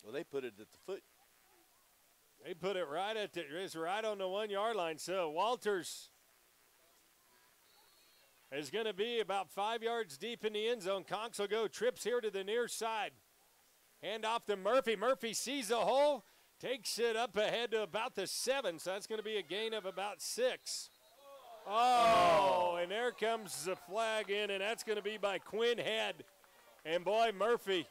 Well, they put it at the foot. They put it right at it's right on the 1-yard line. So Walters is going to be about 5 yards deep in the end zone. Conks will go trips here to the near side. Hand off to Murphy. Murphy sees the hole, takes it up ahead to about the 7. So that's going to be a gain of about 6. Oh, and there comes the flag in, and that's going to be by Quinn Head. And boy, Murphy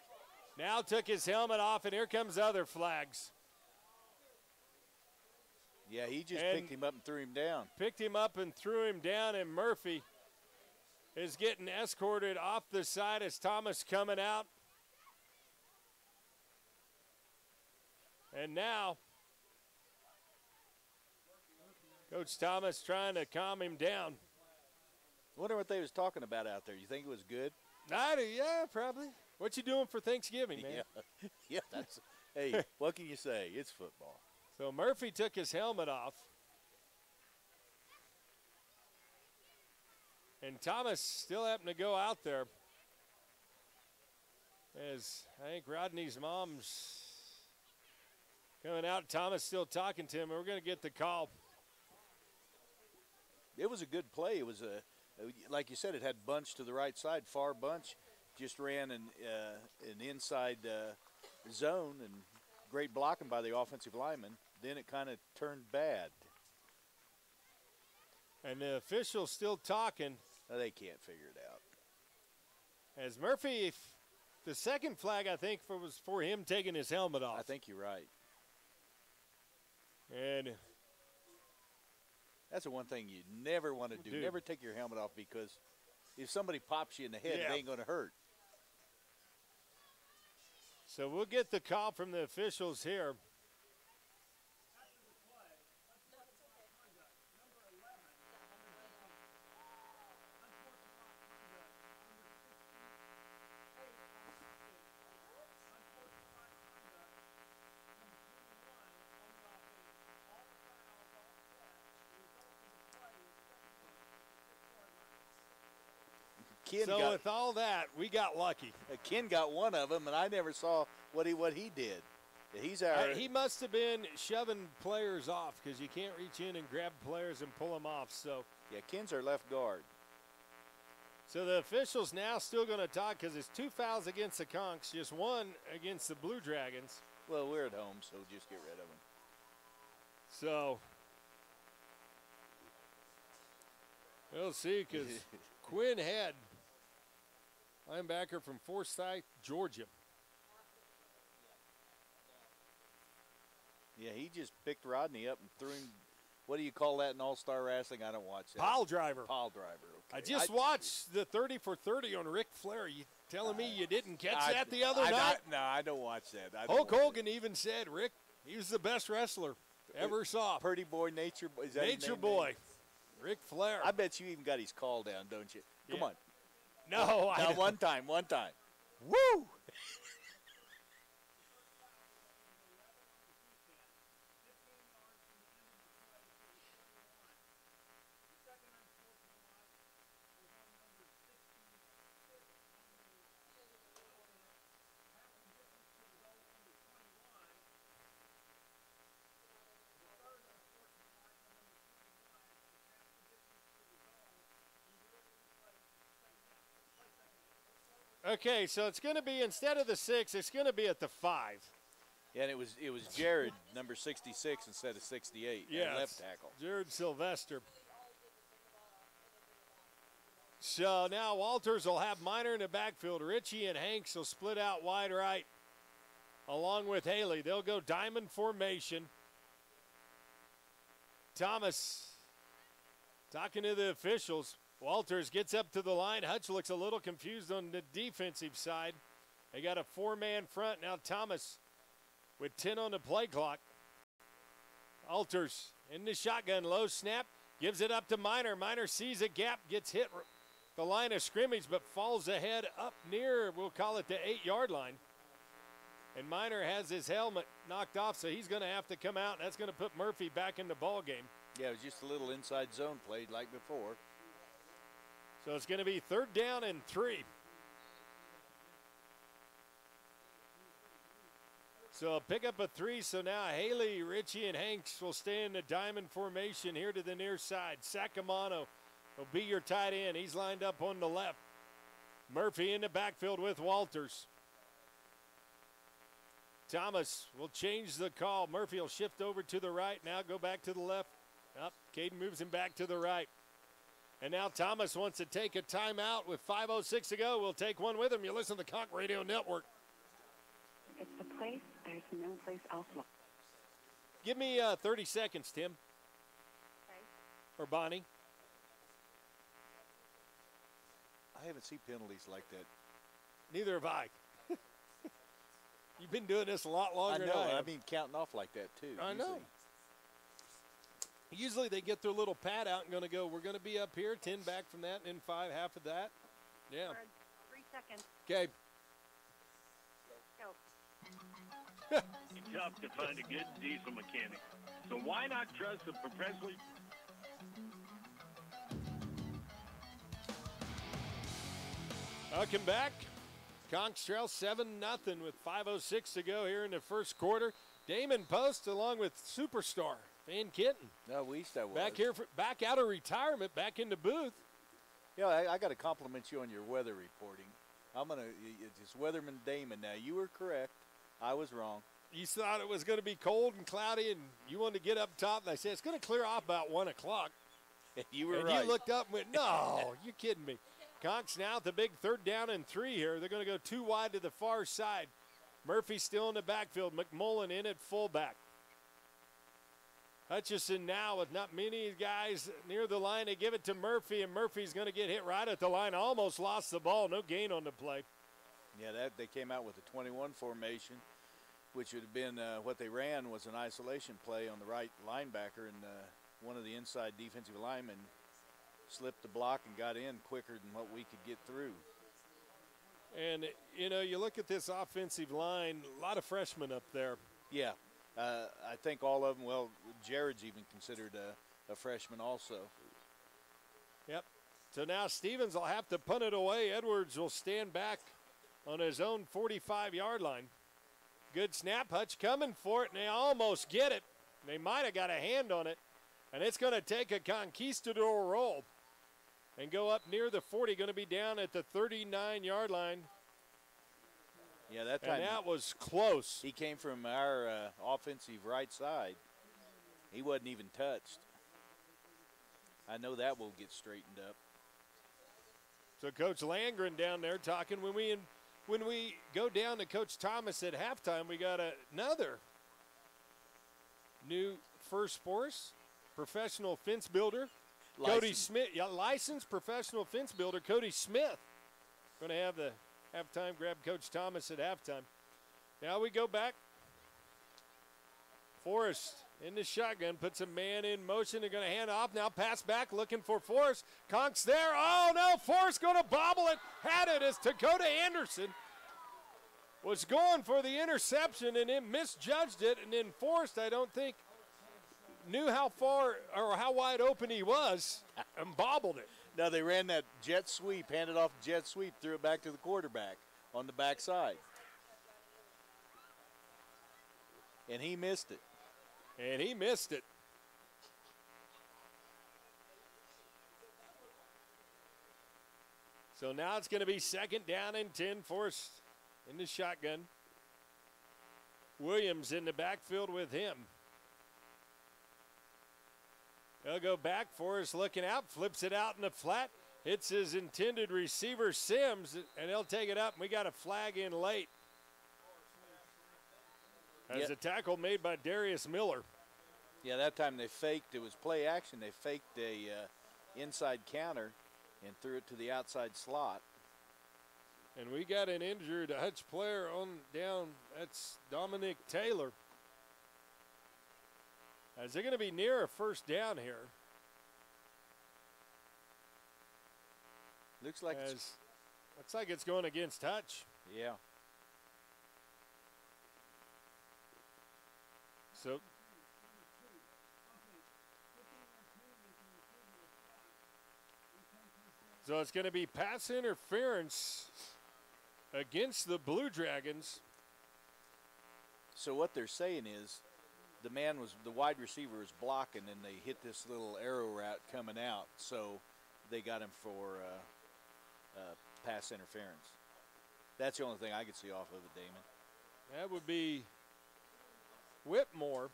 now took his helmet off, and here comes other flags. Yeah, he just picked him up and threw him down. Picked him up and threw him down, and Murphy is getting escorted off the side as Thomas coming out. And now, Coach Thomas trying to calm him down. Wonder what they was talking about out there. You think it was good? Yeah, probably. What you doing for Thanksgiving, man? Yeah, that's. Hey, what can you say? It's football. So Murphy took his helmet off. And Thomas still happened to go out there. As I think Rodney's mom's coming out. Thomas still talking to him. We're going to get the call. It was a good play. It was like you said, it had bunch to the right side, far bunch. Just ran an inside zone and great blocking by the offensive lineman. Then it kind of turned bad. And the official's still talking. They can't figure it out. As Murphy, the second flag, I think, was for him taking his helmet off. I think you're right. And that's the one thing you never want to do. Never take your helmet off, because if somebody pops you in the head, it ain't going to hurt. So we'll get the call from the officials here. So with all that, we got lucky. Ken got one of them, and I never saw what he did. He must have been shoving players off, because you can't reach in and grab players and pull them off. So yeah, Ken's our left guard. So the officials now still going to talk, because it's 2 fouls against the Conks, just 1 against the Blue Dragons. Well, we're at home, so just get rid of them. So we'll see, because Quinn Head, linebacker from Forsyth, Georgia. Yeah, he just picked Rodney up and threw him. What do you call that in all-star wrestling? I don't watch that. Pile driver. Pile driver, okay. I just watched the 30 for 30 on Ric Flair. You telling me you didn't catch that the other night? No, I don't watch that. Hulk Hogan even said, Rick, he was the best wrestler ever saw. Pretty Boy, Nature Boy. Is that Nature Boy. Ric Flair. I bet you even got his call down, don't you? Come on. No, I don't. One time. Woo! Okay, so it's going to be, instead of the 6, it's going to be at the 5. Yeah, and it was Jared, number 66 instead of 68. Yeah, left tackle. Jared Sylvester. So now Walters will have Minor in the backfield. Ritchie and Hanks will split out wide right along with Haley. They'll go diamond formation. Thomas talking to the officials. Walters gets up to the line. Hutch looks a little confused on the defensive side. They got a 4-man front. Now Thomas with 10 on the play clock. Walters in the shotgun. Low snap. Gives it up to Minor. Minor sees a gap. Gets hit the line of scrimmage, but falls ahead up near, we'll call it the 8-yard line. And Minor has his helmet knocked off, so he's going to have to come out. That's going to put Murphy back in the ball game. Yeah, it was just a little inside zone played like before. So it's going to be 3rd down and 3. So a pick up a 3. So now Haley, Ritchie, and Hanks will stay in the diamond formation here to the near side. Sacamano will be your tight end. He's lined up on the left. Murphy in the backfield with Walters. Thomas will change the call. Murphy will shift over to the right. Now go back to the left. Up. Caden moves him back to the right. And now Thomas wants to take a timeout with 5:06 to go. We'll take one with him. You listen to the Conch Radio Network. It's the place. There's no place else. Give me 30 seconds, Tim. Okay. Or Bonnie. I haven't seen penalties like that. Neither have I. You've been doing this a lot longer I know. than I have. I mean, counting off like that, too. I know. Usually they get their little pad out and going to go, we're going to be up here, 10 back from that, and then 5, half of that. Yeah. 3 seconds. Okay. Go. It's tough to find a good diesel mechanic. So why not trust a professionally? Welcome back. Conch trail 7-0 with 5:06 to go here in the first quarter. Damon Post along with superstar Van Kitten. No, we used to was. Back here, back out of retirement, back in the booth. Yeah, I got to compliment you on your weather reporting. It's Weatherman Damon. Now, you were correct. I was wrong. You thought it was going to be cold and cloudy, and you wanted to get up top, and I said, it's going to clear off about 1 o'clock. And you were and right. You looked up and went, no, you're kidding me. Conch now at the big 3rd down and 3 here. They're going to go 2 wide to the far side. Murphy still in the backfield. McMullen in at fullback. Hutchinson now with not many guys near the line. They give it to Murphy, and Murphy's going to get hit right at the line. Almost lost the ball. No gain on the play. Yeah, they came out with a 21 formation, which would have been what they ran was an isolation play on the right linebacker, and one of the inside defensive linemen slipped the block and got in quicker than what we could get through. And, you know, you look at this offensive line, a lot of freshmen up there. Yeah, I think all of them, well, Jared's even considered a freshman also. Yep. So now Stevens will have to punt it away. Edwards will stand back on his own 45-yard line. Good snap. Hutch coming for it, and they almost get it. They might have got a hand on it, and it's going to take a conquistador roll and go up near the 40, going to be down at the 39-yard line. Yeah, that time. And that was close. He came from our offensive right side. He wasn't even touched. I know that will get straightened up. So Coach Landgren down there talking. When we go down to Coach Thomas at halftime, we got another new first force professional fence builder. Cody Smith, licensed professional fence builder, Cody Smith. Going to have the halftime grab Coach Thomas at halftime. Now we go back. Forrest in the shotgun, puts a man in motion. They're going to hand off. Now pass back, looking for Forrest. Conch's there. Oh, no, Forrest going to bobble it. Had it as Dakota Anderson was going for the interception and then misjudged it. And then Forrest, I don't think, knew how far or how wide open he was and bobbled it. No, they ran that jet sweep, handed off jet sweep, threw it back to the quarterback on the backside. And he missed it. And he missed it. So now it's going to be 2nd down and 10, Forrest in the shotgun. Williams in the backfield with him. They'll go back. Forrest looking out, flips it out in the flat, hits his intended receiver, Sims, and they'll take it up. We got a flag in late. As a tackle made by Darius Miller. Yeah, that time they faked. It was play action. They faked a inside counter and threw it to the outside slot. And we got an injured Hutch player on down. That's Dominic Taylor. As they're going to be near a 1st down here. Looks like it's going against Hutch. Yeah. So it's going to be pass interference against the Blue Dragons. So what they're saying is the wide receiver was blocking, and they hit this little arrow route coming out, so they got him for pass interference. That's the only thing I could see off of it, Damon. That would be Whitmore.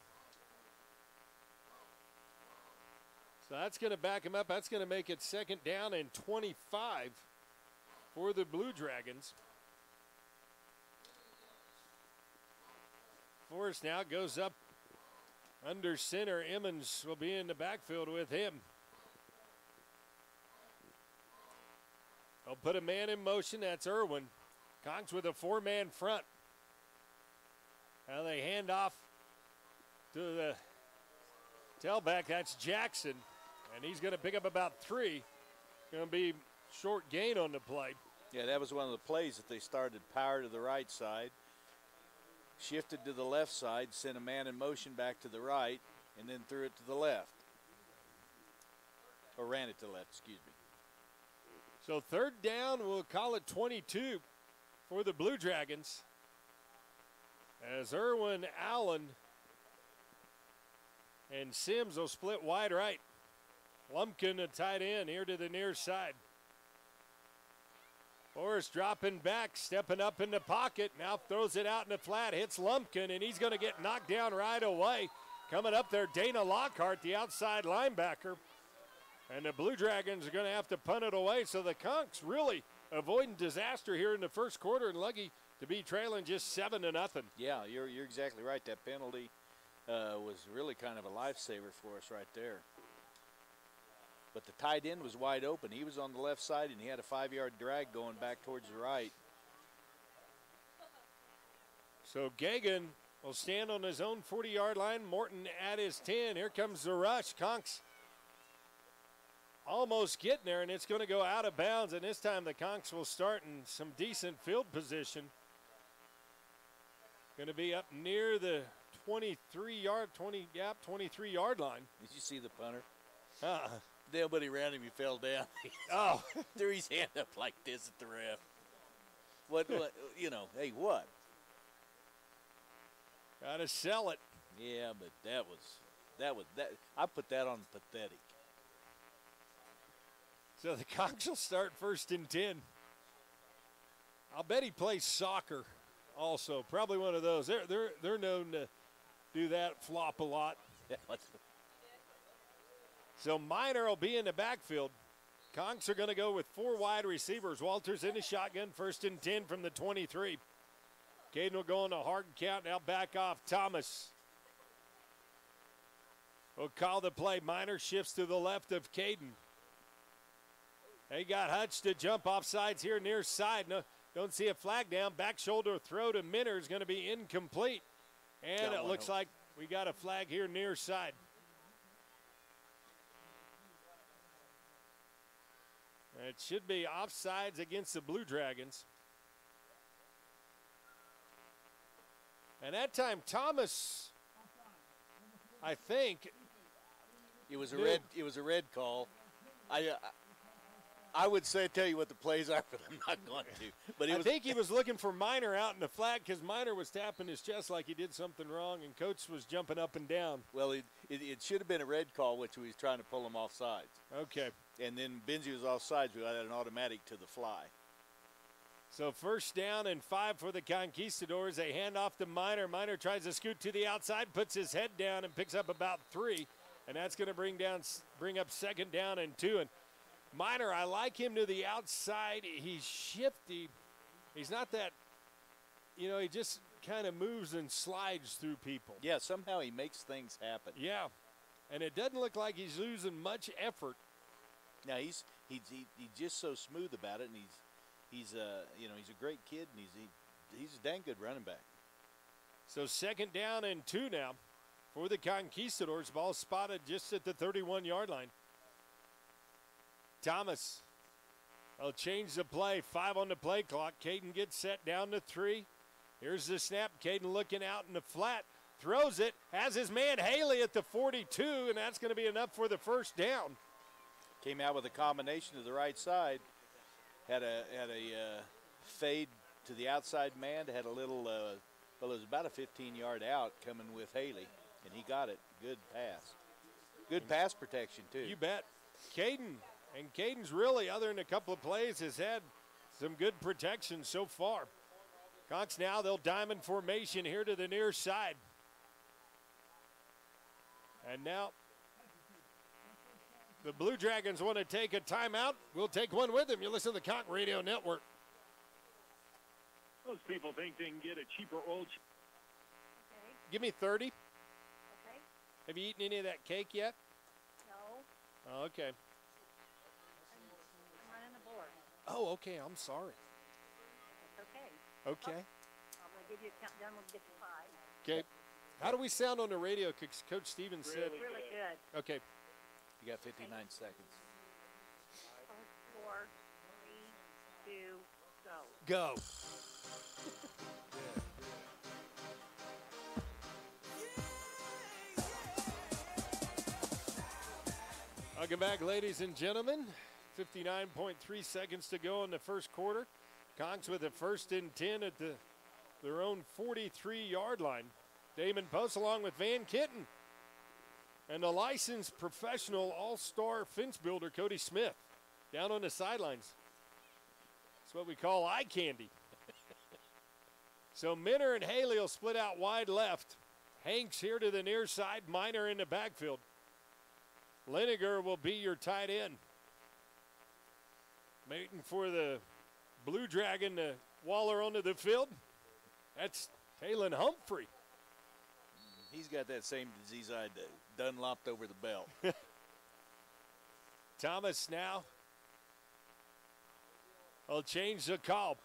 So that's going to back him up. That's going to make it 2nd down and 25 for the Blue Dragons. Forrest now goes up under center. Emmons will be in the backfield with him. They'll put a man in motion. That's Irwin. Conks with a 4-man front. Now they hand off to the tailback. That's Jackson. And he's going to pick up about 3. Going to be short gain on the play. Yeah, that was one of the plays that they started power to the right side, shifted to the left side, sent a man in motion back to the right, and then threw it to the left. Or ran it to the left, excuse me. So 3rd down, we'll call it 22 for the Blue Dragons. As Irwin Allen and Sims will split wide right. Lumpkin, a tight end, here to the near side. Forrest dropping back, stepping up in the pocket. Now throws it out in the flat, hits Lumpkin, and he's going to get knocked down right away. Coming up there, Dana Lockhart, the outside linebacker. And the Blue Dragons are going to have to punt it away. So the Conks really avoiding disaster here in the 1st quarter, and lucky to be trailing just 7-0. Yeah, you're exactly right. That penalty was really kind of a lifesaver for us right there. But the tight end was wide open. He was on the left side, and he had a 5-yard drag going back towards the right. So Gagan will stand on his own 40-yard line. Morton at his 10. Here comes the rush. Conks almost getting there, and it's going to go out of bounds. And this time the Conks will start in some decent field position. Going to be up near the 23-yard line. Did you see the punter? Uh-uh. Nobody around him, he fell down. Oh. Threw his hand up like this at the ref. What hey, what? Gotta sell it. Yeah, but that I put that on pathetic. So the Conks will start 1st and 10. I'll bet he plays soccer also. Probably one of those. They're known to do that, flop a lot. Yeah, so Minor will be in the backfield. Conks are going to go with 4 wide receivers. Walters in the shotgun, 1st and 10 from the 23. Caden will go on a hard count. Now back off Thomas. We'll call the play. Minor shifts to the left of Caden. They got Hutch to jump off sides here near side. No, don't see a flag down. Back shoulder throw to Minner is going to be incomplete. And it looks like we got a flag here near side. It should be offsides against the Blue Dragons. And that time, Thomas, I think, it was a red call. I would say tell you what the plays are, but I'm not going to. But I think he was looking for Minor out in the flat because Minor was tapping his chest like he did something wrong, and Coach was jumping up and down. Well, it should have been a red call, which he was trying to pull him off sides. Okay. And then Benzie was offsides. We got an automatic to the fly. So first down and 5 for the Conquistadors. They hand off to Miner. Miner tries to scoot to the outside, puts his head down, and picks up about 3. And that's going to bring up second down and 2. And Miner, I like him to the outside. He's shifty. He's not that, he just kind of moves and slides through people. Yeah, somehow he makes things happen. Yeah, and it doesn't look like he's losing much effort. Now he's just so smooth about it, and he's a great kid, and he's a dang good running back. So second down and 2 now for the Conquistadors. Ball spotted just at the 31-yard line. Thomas will change the play. 5 on the play clock. Caden gets set down to 3. Here's the snap. Caden looking out in the flat. Throws it. Has his man Haley at the 42, and that's going to be enough for the first down. Came out with a combination to the right side. Had a fade to the outside man. Had a little, it was about a 15-yard out coming with Haley, and he got it. Good pass. Good pass protection, too. You bet. Caden's really, other than a couple of plays, has had some good protection so far. Conks now, they'll diamond formation here to the near side. And now the Blue Dragons want to take a timeout. We'll take one with them. You listen to the Conk Radio Network. Most people think they can get a cheaper oil. Okay. Give me 30. Okay. Have you eaten any of that cake yet? No. Oh, okay. I'm running the board. Oh, okay. I'm sorry. It's okay. Okay. I'm going to give you a countdown. We'll get to 5. Okay. How do we sound on the radio? Coach Stevens said. Really good. Okay. You got 59 seconds. 4, 3, 2, go. Go. Welcome back, ladies and gentlemen. 59.3 seconds to go in the first quarter. Conks with a 1st and 10 at their own 43-yard line. Damon Post along with Van Kitten and a licensed professional all-star fence builder, Cody Smith, down on the sidelines. That's what we call eye candy. So Minner and Haley will split out wide left. Hanks here to the near side, Miner in the backfield. Liniger will be your tight end. Waiting for the Blue Dragon to waller onto the field. That's Talon Humphrey. He's got that same disease I do, Dunlopped over the belt. Thomas now will change the call.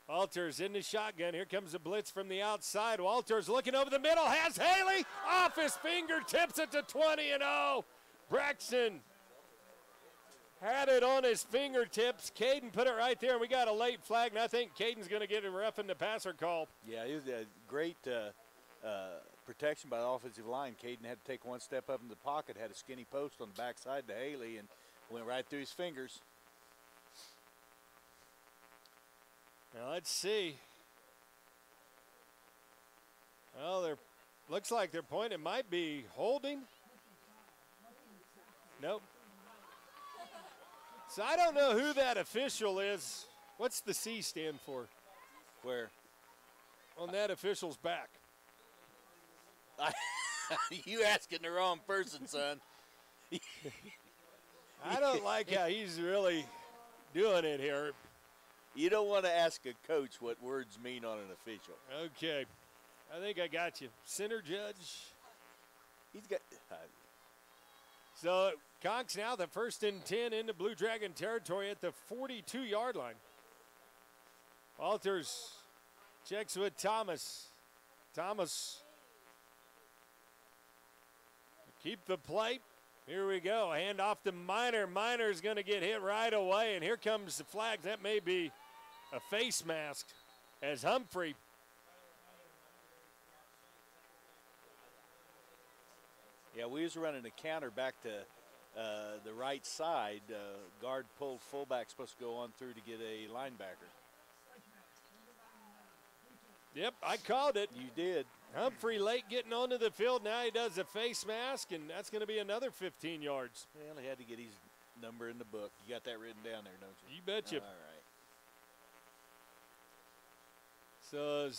Walters in the shotgun. Here comes the blitz from the outside. Walters looking over the middle. Has Haley off his fingertips at the 20 and 0. Braxton had it on his fingertips. Caden put it right there, and we got a late flag, and I think Caden's going to get a ref in the passer call. Yeah, it was a great protection by the offensive line. Caden had to take one step up in the pocket, had a skinny post on the backside to Haley, and went right through his fingers. Now let's see. Well, looks like their point, it might be holding. Nope. So I don't know who that official is. What's the C stand for? Where? On that official's back. You asking the wrong person, son. I don't like how he's really doing it here. You don't want to ask a coach what words mean on an official. Okay. I think I got you. Center judge. He's got. So Conks now the 1st and 10 into Blue Dragon territory at the 42-yard line. Walters checks with Thomas. Thomas. Keep the plate. Here we go. Hand off to Miner. Miner's going to get hit right away. And here comes the flag. That may be a face mask as Humphrey. Yeah, we was running a counter back to the right side. Guard pulled fullback, supposed to go on through to get a linebacker. Yep, I called it. You did. Humphrey late getting onto the field. Now he does a face mask, and that's going to be another 15 yards. Well, he had to get his number in the book. You got that written down there, don't you? You betcha. All right. So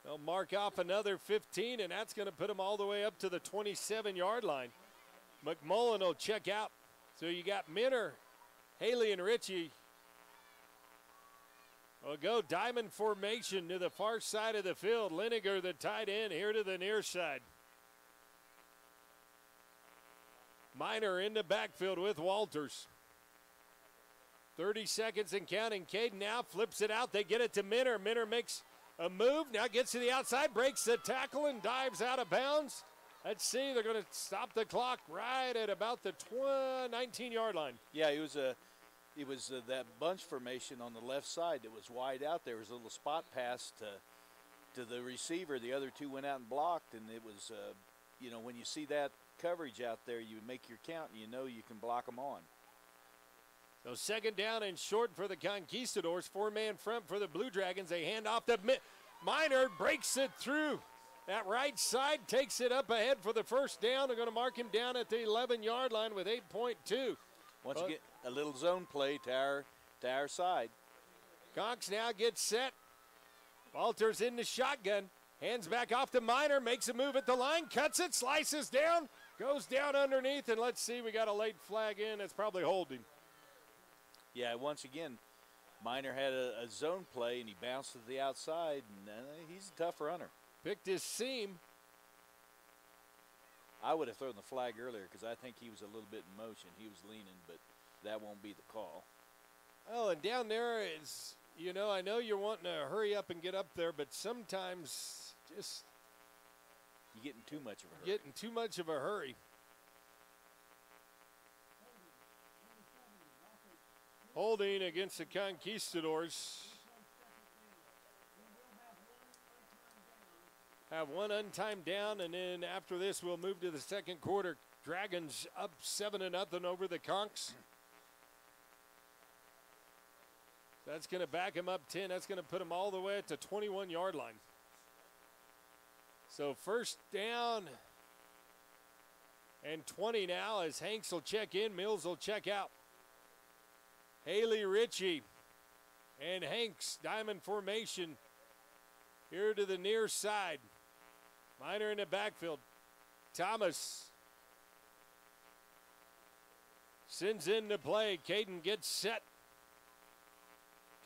they'll mark off another 15, and that's going to put them all the way up to the 27-yard line. McMullen will check out. So you got Minner, Haley, and Ritchie. Will go diamond formation to the far side of the field. Liniger, the tight end, here to the near side. Miner in the backfield with Walters. 30 seconds and counting. Caden now flips it out. They get it to Minner. Minner makes a move. Now gets to the outside, breaks the tackle, and dives out of bounds. Let's see. They're going to stop the clock right at about the 19-yard line. Yeah, it was that bunch formation on the left side that was wide out. There was a little spot pass to the receiver. The other two went out and blocked, and it was, when you see that coverage out there, you make your count, and you know you can block them on. So second down and short for the Conquistadors. Four-man front for the Blue Dragons. They hand off to Miner, breaks it through that right side, takes it up ahead for the first down. They're going to mark him down at the 11-yard line with 8.2. Once again, a little zone play to our side. Conks now gets set. Walters in the shotgun. Hands back off to Miner, makes a move at the line, cuts it, slices down, goes down underneath, and let's see, we got a late flag in. It's probably holding. Yeah, once again, Miner had a zone play, and he bounced to the outside, and he's a tough runner. Picked his seam. I would have thrown the flag earlier because I think he was a little bit in motion. He was leaning, but that won't be the call. Oh, and down there is, I know you're wanting to hurry up and get up there, but sometimes just you're getting too much of a hurry. Holding against the Conquistadors. Have one untimed down, and then after this, we'll move to the second quarter. Dragons up 7-0 over the Conks. That's going to back him up 10. That's going to put him all the way at the 21-yard line. So first down and 20 now as Hanks will check in, Mills will check out. Haley, Ritchie, and Hanks, diamond formation here to the near side. Miner in the backfield. Thomas sends in the play. Caden gets set.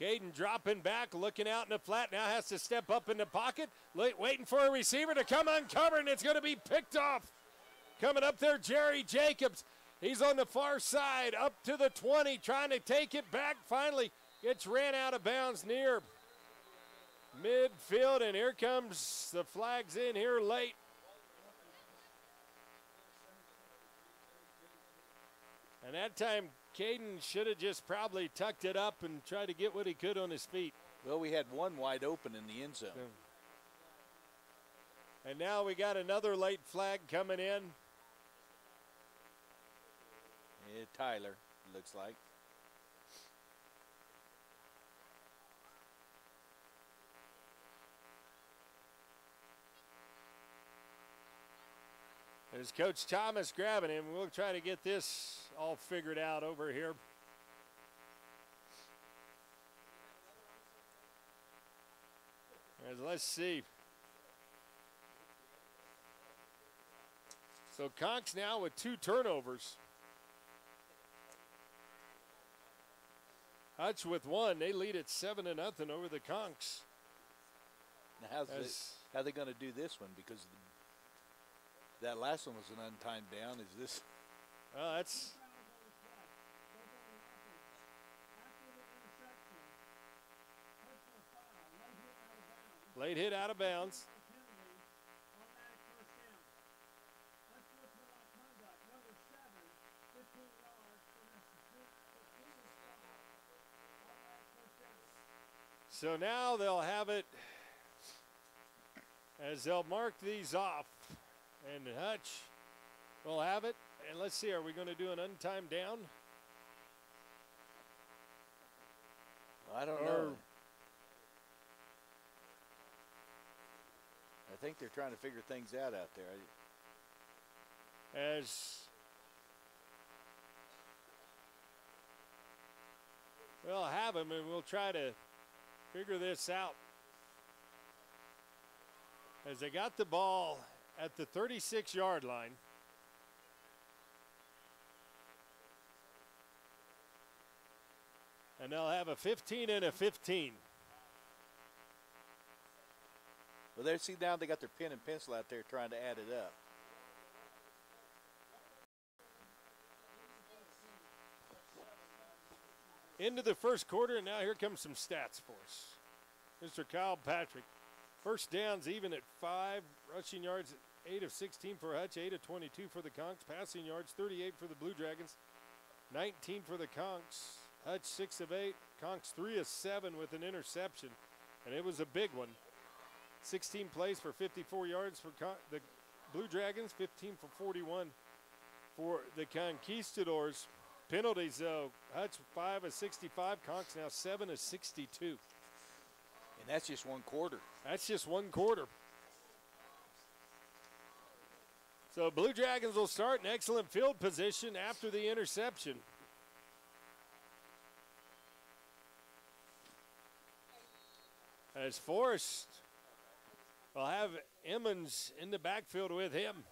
Caden dropping back, looking out in the flat, now has to step up in the pocket, waiting for a receiver to come uncovered, and it's going to be picked off. Coming up there, Jerry Jacobs. He's on the far side, up to the 20, trying to take it back. Finally gets ran out of bounds near midfield, and here comes the flags in here late. And that time, Caden should have just probably tucked it up and tried to get what he could on his feet. Well, we had one wide open in the end zone. And now we got another late flag coming in. Yeah, Tyler, looks like. There's Coach Thomas grabbing him. We'll try to get this all figured out over here. Let's see. So Conks now with 2 turnovers. Hutch with 1. They lead at 7-0 over the Conks. Now how are they going to do this one? Because that last one was an untimed down. Is this? That's. Late hit out of bounds. So now they'll have it as they'll mark these off. And Hutch will have it. And let's see, are we going to do an untimed down? I don't know. I think they're trying to figure things out there. As we'll have him, and we'll try to figure this out. As they got the ball at the 36-yard line. And they'll have a 15 and a 15. Well, there, see, now they got their pen and pencil out there trying to add it up. Into the first quarter, and now here comes some stats for us. Mr. Kyle Patrick. First downs even at 5. Rushing yards at 8 of 16 for Hutch, 8 of 22 for the Conks. Passing yards, 38 for the Blue Dragons, 19 for the Conks. Hutch 6 of 8. Conks 3 of 7 with an interception, and it was a big one. 16 plays for 54 yards for the Blue Dragons, 15 for 41 for the Conquistadors. Penalties, though, Hutch 5 of 65, Conks now 7 of 62. And that's just one quarter. That's just one quarter. So Blue Dragons will start in excellent field position after the interception. As Forrest will have Emmons in the backfield with him.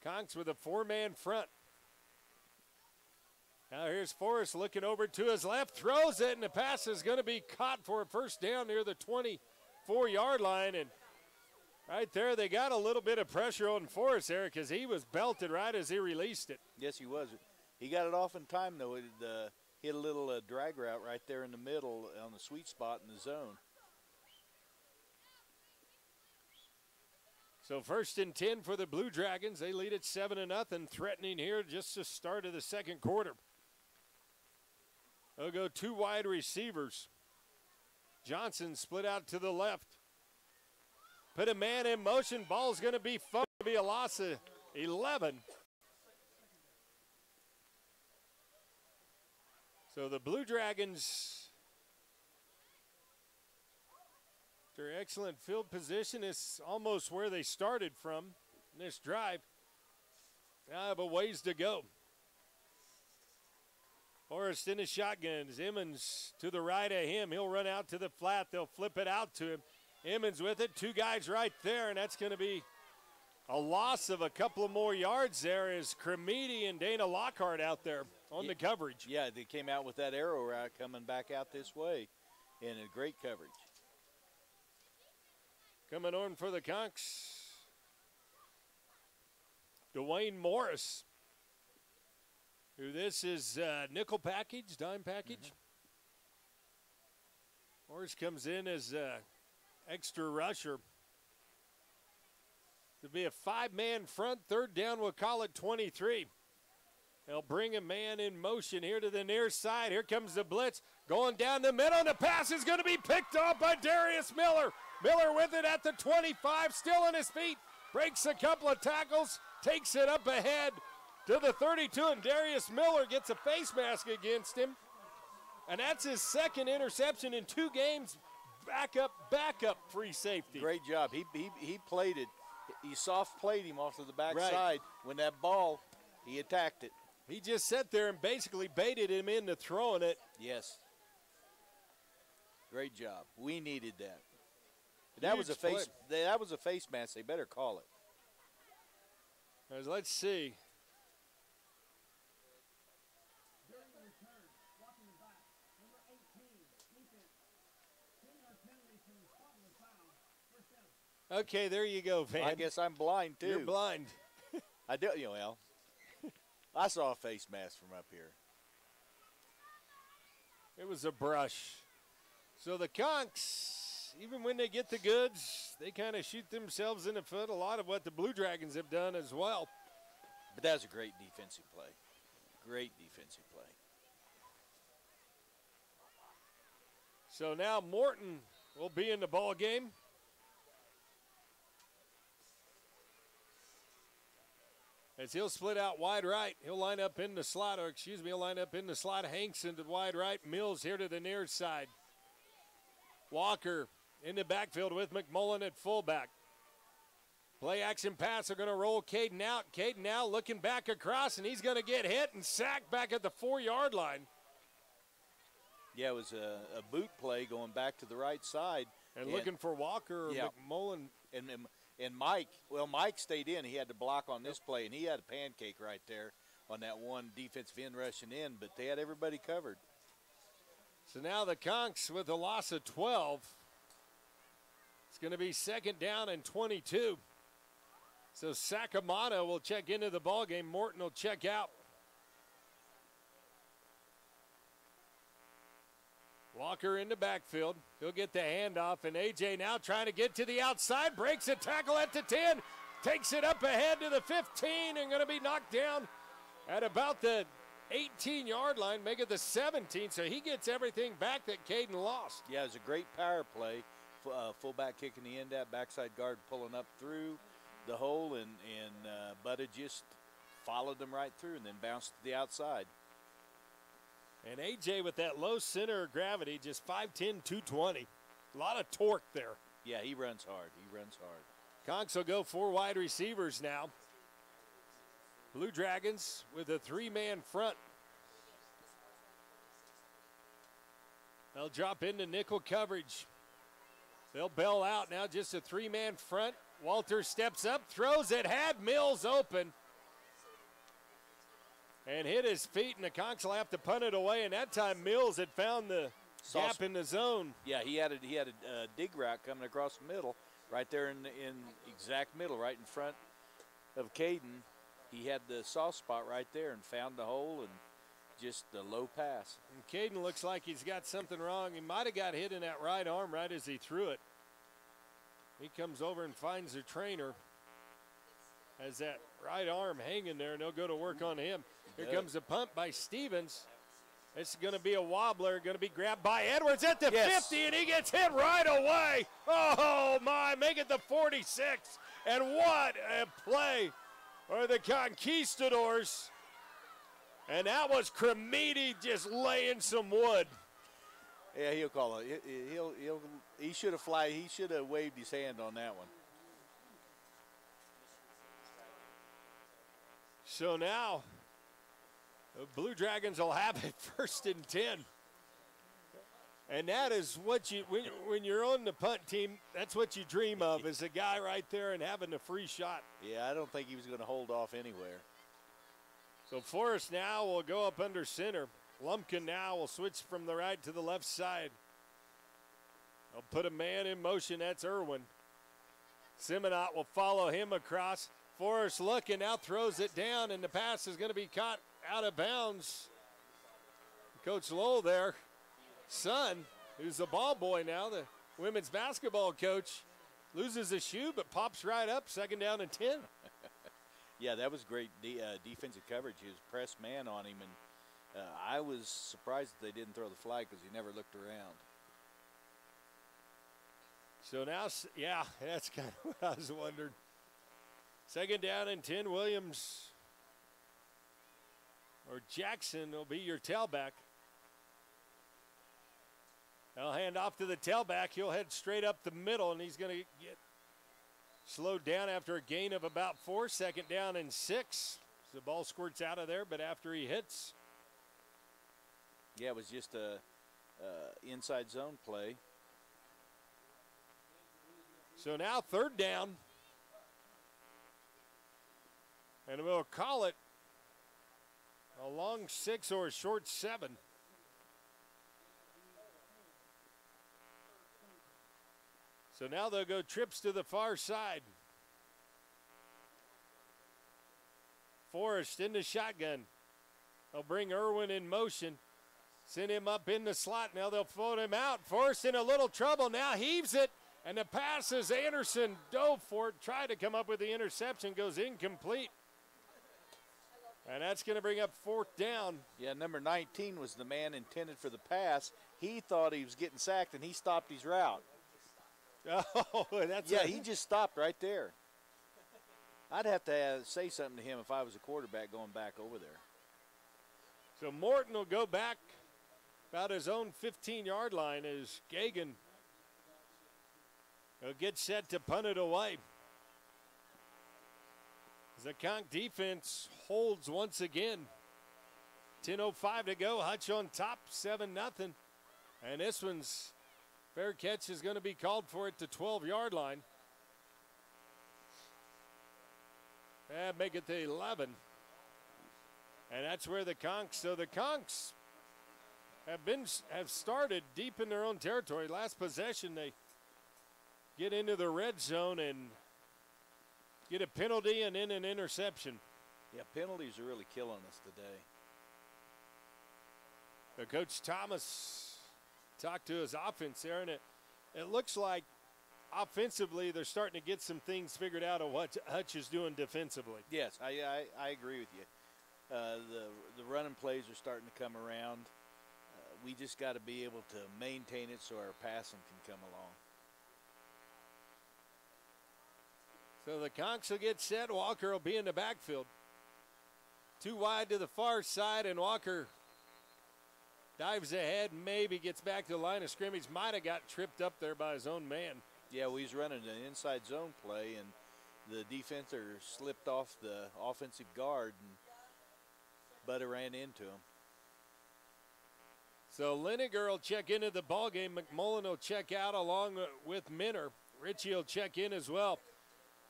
Conks with a 4-man front. Now here's Forrest looking over to his left, throws it, and the pass is going to be caught for a first down near the 24-yard line. And right there, they got a little bit of pressure on Forrest there because he was belted right as he released it. Yes, he was. He got it off in time, though. It hit a little drag route right there in the middle on the sweet spot in the zone. So 1st and 10 for the Blue Dragons. They lead it 7-0, threatening here just the start of the second quarter. They'll go 2 wide receivers. Johnson split out to the left. Put a man in motion. Ball's going to be fun. It'll be a loss of 11. So the Blue Dragons, their excellent field position is almost where they started from in this drive. Now have a ways to go. Forrest in the shotgun. Emmons to the right of him. He'll run out to the flat. They'll flip it out to him. Emmons with it. 2 guys right there, and that's going to be a loss of a couple of more yards there as Cremedy and Dana Lockhart out there on the coverage. Yeah, they came out with that arrow route coming back out this way in a great coverage. Coming on for the Conks, Dwayne Morris, who this is nickel package, dime package. Morris comes in as extra rusher. To be a 5-man front, 3rd down, we'll call it 23. They'll bring a man in motion here to the near side. Here comes the blitz going down the middle, and the pass is going to be picked off by Darius Miller. Miller with it at the 25, still on his feet, breaks a couple of tackles, takes it up ahead to the 32, and Darius Miller gets a face mask against him. And that's his 2nd interception in 2 games. Backup free safety. Great job. He played it. He soft played him off to the backside. When that ball, he attacked it. He just sat there and basically baited him into throwing it. Yes. Great job. We needed that. That was a face. That was a face mask. They better call it. Let's see. Okay, there you go, Van. I guess I'm blind too. You're blind. I do. You know, well, I saw a face mask from up here. It was a brush. So the Conks, even when they get the goods, they kind of shoot themselves in the foot. A lot of what the Blue Dragons have done as well. But that was a great defensive play. Great defensive play. So now Morton will be in the ball game. as he'll split out wide right. He'll line up in the slot, or excuse me, he'll line up in the slot. Hutchinson to wide right. Mills here to the near side. Walker in the backfield with McMullen at fullback. Play action pass. They're going to roll Caden out. Caden now looking back across, and he's going to get hit and sacked back at the 4-yard line. Yeah, it was a boot play going back to the right side. And looking for Walker or McMullen. And Mike, well, Mike stayed in. He had to block on this play, and he had a pancake right there on that one defensive end rushing in, but they had everybody covered. So now the Conks with a loss of 12. It's going to be 2nd down and 22. So Sacamano will check into the ballgame. Morton will check out. Walker in the backfield. He'll get the handoff, and A.J. now trying to get to the outside. Breaks a tackle at the 10. Takes it up ahead to the 15 and going to be knocked down at about the 18-yard line, make it the 17. So he gets everything back that Caden lost. Yeah, it was a great power play. Fullback kicking the end at, backside guard pulling up through the hole, and Butta just followed them right through and then bounced to the outside. And A.J. with that low center of gravity, just 5'10", 220. A lot of torque there. Yeah, he runs hard. He runs hard. Conks will go 4 wide receivers now. Blue Dragons with a 3-man front. They'll drop into nickel coverage. They'll bail out now, just a 3-man front. Walter steps up, throws it, had Mills open. And hit his feet, and the Conks will have to punt it away. And that time Mills had found the gap in the zone. Yeah, he had a dig route coming across the middle, right there in exact middle, right in front of Caden. He had the soft spot right there and found the hole and just the low pass. And Caden looks like he's got something wrong. He might have got hit in that right arm right as he threw it. He comes over and finds the trainer. Has that right arm hanging there, and they'll go to work on him. Here comes a punt by Stevens. It's going to be a wobbler, going to be grabbed by Edwards at the 50, and he gets hit right away. Oh, my, make it the 46. And what a play for the Conquistadors. And that was Cremiti just laying some wood. Yeah, he'll call it. He should have He should have waved his hand on that one. So now, the Blue Dragons will have it 1st and 10. And that is what you, when you're on the punt team, that's what you dream of, is a guy right there and having a free shot. Yeah, I don't think he was going to hold off anywhere. So Forrest now will go up under center. Lumpkin now will switch from the right to the left side. They'll put a man in motion, that's Irwin. Simonot will follow him across. Forrest looking, now throws it down, and the pass is going to be caught out of bounds. Coach Lowell there, son, who's the ball boy now, the women's basketball coach, loses a shoe but pops right up, 2nd down and 10. Yeah, that was great defensive coverage. He was pressed man on him, and I was surprised that they didn't throw the flag because he never looked around. So now, yeah, that's kind of what I was wondering. 2nd down and 10, Williams or Jackson will be your tailback. They'll hand off to the tailback. He'll head straight up the middle, and he's going to get slowed down after a gain of about 4. 2nd down and 6. The ball squirts out of there, but after he hits. Yeah, it was just a inside zone play. So now 3rd down. And we'll call it a long 6 or a short 7. So now they'll go trips to the far side. Forrest in the shotgun. They'll bring Irwin in motion. Send him up in the slot. Now they'll float him out. Forrest in a little trouble. Now heaves it. And the pass is Anderson dove for it. Tried to come up with the interception. Goes incomplete. And that's going to bring up 4th down. Yeah, number 19 was the man intended for the pass. He thought he was getting sacked, and he stopped his route. Oh, that's he just stopped right there. I'd have to say something to him if I was a quarterback going back over there. So Morton will go back about his own 15-yard line as Gagan will get set to punt it away. The Conk defense holds once again. 10:05 to go. Hutch on top, 7-0. And this one's fair catch is going to be called for at the 12-yard line. And make it the 11. And that's where the Conks, so the Conks have started deep in their own territory. Last possession, they get into the red zone and get a penalty and then an interception. Yeah, penalties are really killing us today. The Coach Thomas talked to his offense there, and it looks like offensively they're starting to get some things figured out of what Hutch is doing defensively. Yes, I agree with you. The running plays are starting to come around. We just got to be able to maintain it so our passing can come along. So the Conks will get set. Walker will be in the backfield. Too wide to the far side, and Walker dives ahead, maybe gets back to the line of scrimmage. Might have got tripped up there by his own man. Yeah, well, he's running an inside zone play, and the defender slipped off the offensive guard, and Butter ran into him. So Liniger will check into the ballgame. McMullen will check out along with Minner. Ritchie will check in as well.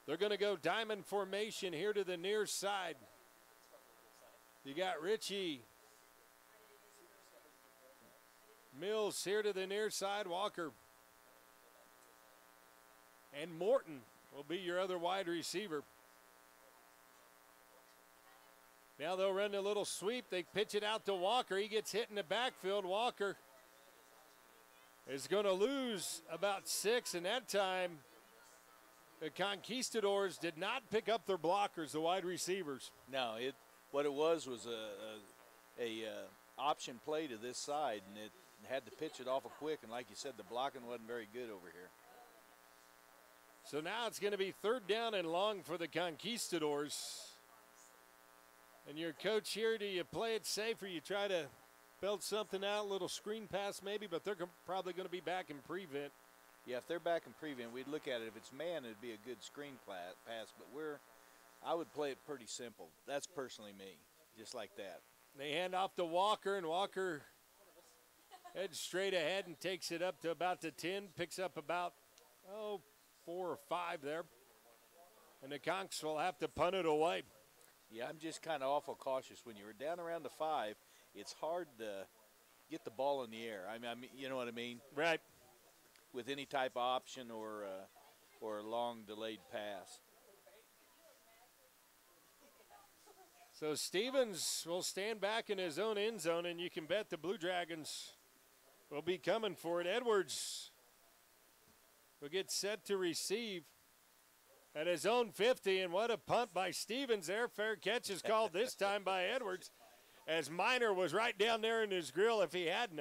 They're going to go diamond formation here to the near side. You got Ritchie, Mills here to the near side, Walker. And Morton will be your other wide receiver. Now they'll run a little sweep. They pitch it out to Walker. He gets hit in the backfield. Walker is going to lose about 6, and that time the Conquistadors did not pick up their blockers, the wide receivers. No, what it was a option play to this side, and it had to pitch it awful quick, and like you said, the blocking wasn't very good over here. So now it's going to be 3rd down and long for the Conquistadors. And your coach here, do you play it safe or you try to belt something out, a little screen pass maybe, but they're probably going to be back in prevent. Yeah, if they're back in prevent, we'd look at it. If it's man, it'd be a good screen pass, but I would play it pretty simple. That's personally me, just like that. They hand off to Walker, and Walker heads straight ahead and takes it up to about the 10, picks up about, 4 or 5 there. And the Conks will have to punt it away. Yeah, I'm just kind of awful cautious. When you're down around the 5, it's hard to get the ball in the air. I mean, you know what I mean? Right. With any type of option or a long delayed pass. So Stevens will stand back in his own end zone, and you can bet the Blue Dragons will be coming for it. Edwards will get set to receive at his own 50, and what a punt by Stevens there. Fair catch is called this time by Edwards, as Miner was right down there in his grill if he hadn't.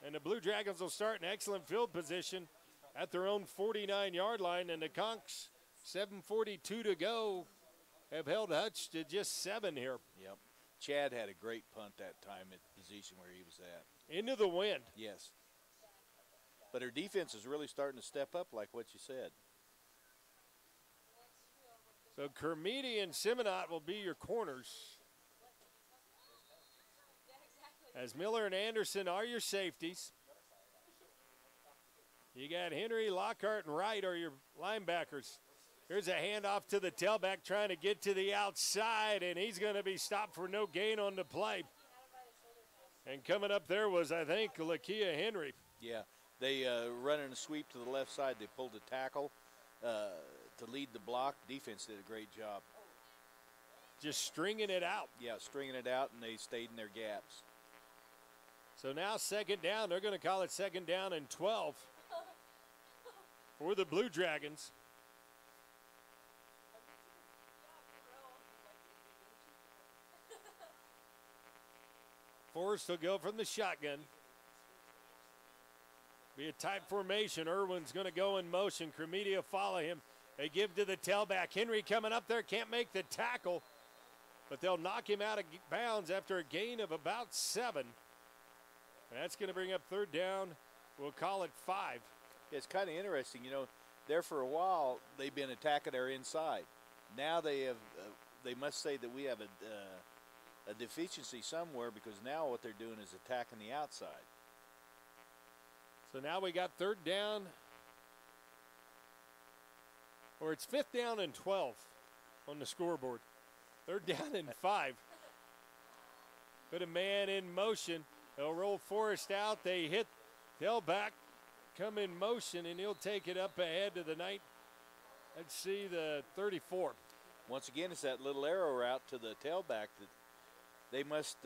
And the Blue Dragons will start in excellent field position at their own 49-yard line, and the Conks, 7:42 to go, have held Hutch to just 7 here. Yep. Chad had a great punt that time at the position where he was at. Into the wind. Yes. But her defense is really starting to step up like what you said. So Kermiti and Simonot will be your corners, as Miller and Anderson are your safeties. You got Henry, Lockhart, and Wright are your linebackers. Here's a handoff to the tailback trying to get to the outside, and he's going to be stopped for no gain on the play. And coming up there was, I think, Lakia Henry. Yeah, they running a sweep to the left side. They pulled a tackle to lead the block. Defense did a great job. Just stringing it out. Yeah, stringing it out, and they stayed in their gaps. So now 2nd down. They're going to call it 2nd down and 12 for the Blue Dragons. Forrest will go from the shotgun. Be a tight formation. Irwin's going to go in motion. Kermiti will follow him. They give to the tailback. Henry coming up there, can't make the tackle, but they'll knock him out of bounds after a gain of about 7. And that's going to bring up third down. We'll call it 5. It's kind of interesting, you know. There for a while, they've been attacking our inside. Now they have. They must say that we have a deficiency somewhere, because now what they're doing is attacking the outside. So now we got third down, or it's 5th down and 12 on the scoreboard. Third down and 5. Put a man in motion. They'll roll Forrest out. They hit tailback, come in motion, and he'll take it up ahead to the night. Let's see, the 34. Once again, it's that little arrow route to the tailback that they must,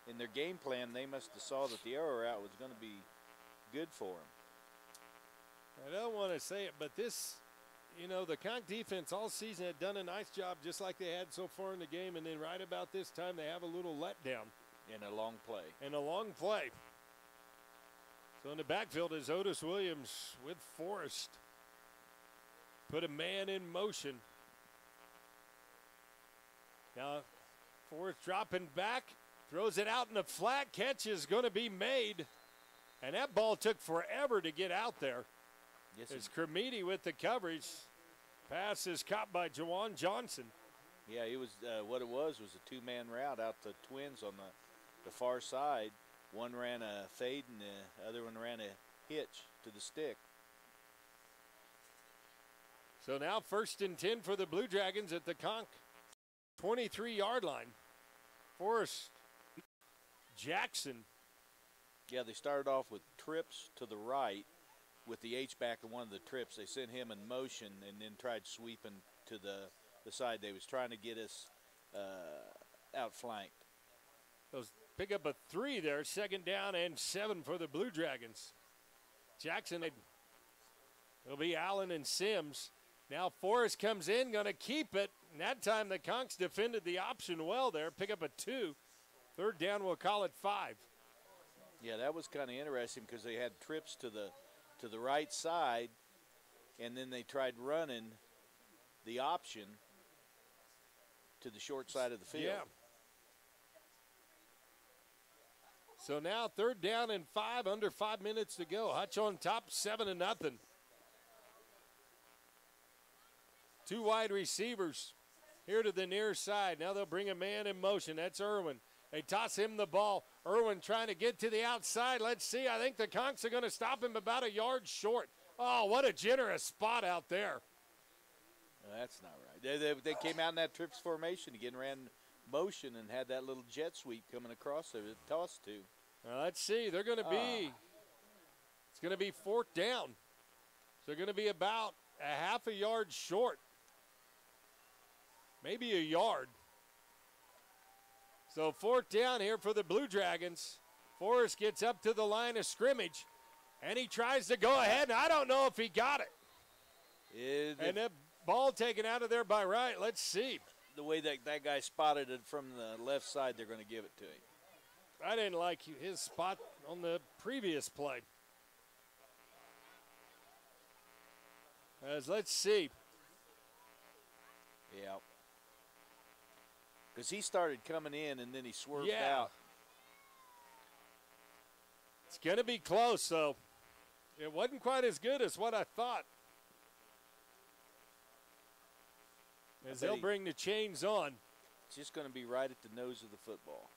in their game plan, they must have saw that the arrow route was going to be good for them. I don't want to say it, but this, you know, the Conk defense all season had done a nice job, just like they had so far in the game, and then right about this time they have a little letdown. In a long play. In a long play. So in the backfield is Otis Williams with Forrest. Put a man in motion. Now Forrest dropping back, throws it out in the flat. Catch is going to be made. And that ball took forever to get out there. Yes, it's Cremedi with the coverage. Pass is caught by Jawan Johnson. Yeah, it was what it was a two-man route out to Twins on the far side. One ran a fade and the other one ran a hitch to the stick. So now 1st and 10 for the Blue Dragons at the Conk 23-yard line. Forrest Jackson. Yeah, they started off with trips to the right with the H-back in one of the trips. They sent him in motion and then tried sweeping to the side. They was trying to get us outflanked. Those pick up a 3 there, 2nd down and 7 for the Blue Dragons. Jackson, it'll be Allen and Sims. Now Forrest comes in, going to keep it. And that time the Conks defended the option well there. Pick up a 2. 3rd down, we'll call it 5. Yeah, that was kind of interesting because they had trips to the right side, and then they tried running the option to the short side of the field. Yeah. So now 3rd down and 5, under 5 minutes to go. Hutch on top, 7-0. 2 wide receivers here to the near side. Now they'll bring a man in motion. That's Irwin. They toss him the ball. Irwin trying to get to the outside. Let's see. I think the Conks are going to stop him about a yard short. Oh, what a generous spot out there. No, that's not right. They came out in that trips formation again, ran motion, and had that little jet sweep coming across there to toss to. Now let's see. They're going to be, it's going to be 4th down. So they're going to be about a half a yard short. Maybe a yard. So 4th down here for the Blue Dragons. Forrest gets up to the line of scrimmage, and he tries to go ahead, and I don't know if he got it. And the ball taken out of there by Wright. Let's see. The way that guy spotted it from the left side, they're going to give it to him. I didn't like his spot on the previous play. Let's see. Yeah. Because he started coming in and then he swerved out. It's going to be close, so it wasn't quite as good as what I thought. As they'll bring the chains on. It's just going to be right at the nose of the football.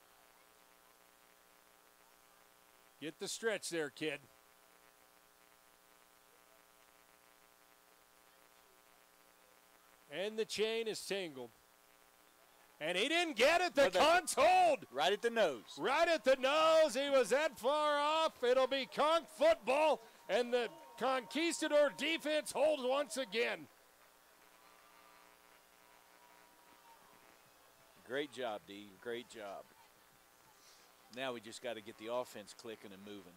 Get the stretch there, kid. And the chain is tangled. And he didn't get it. The Conks hold. Right at the nose. Right at the nose. He was that far off. It'll be Conk football. And the Conquistador defense holds once again. Great job, D. Great job. Now we just got to get the offense clicking and moving.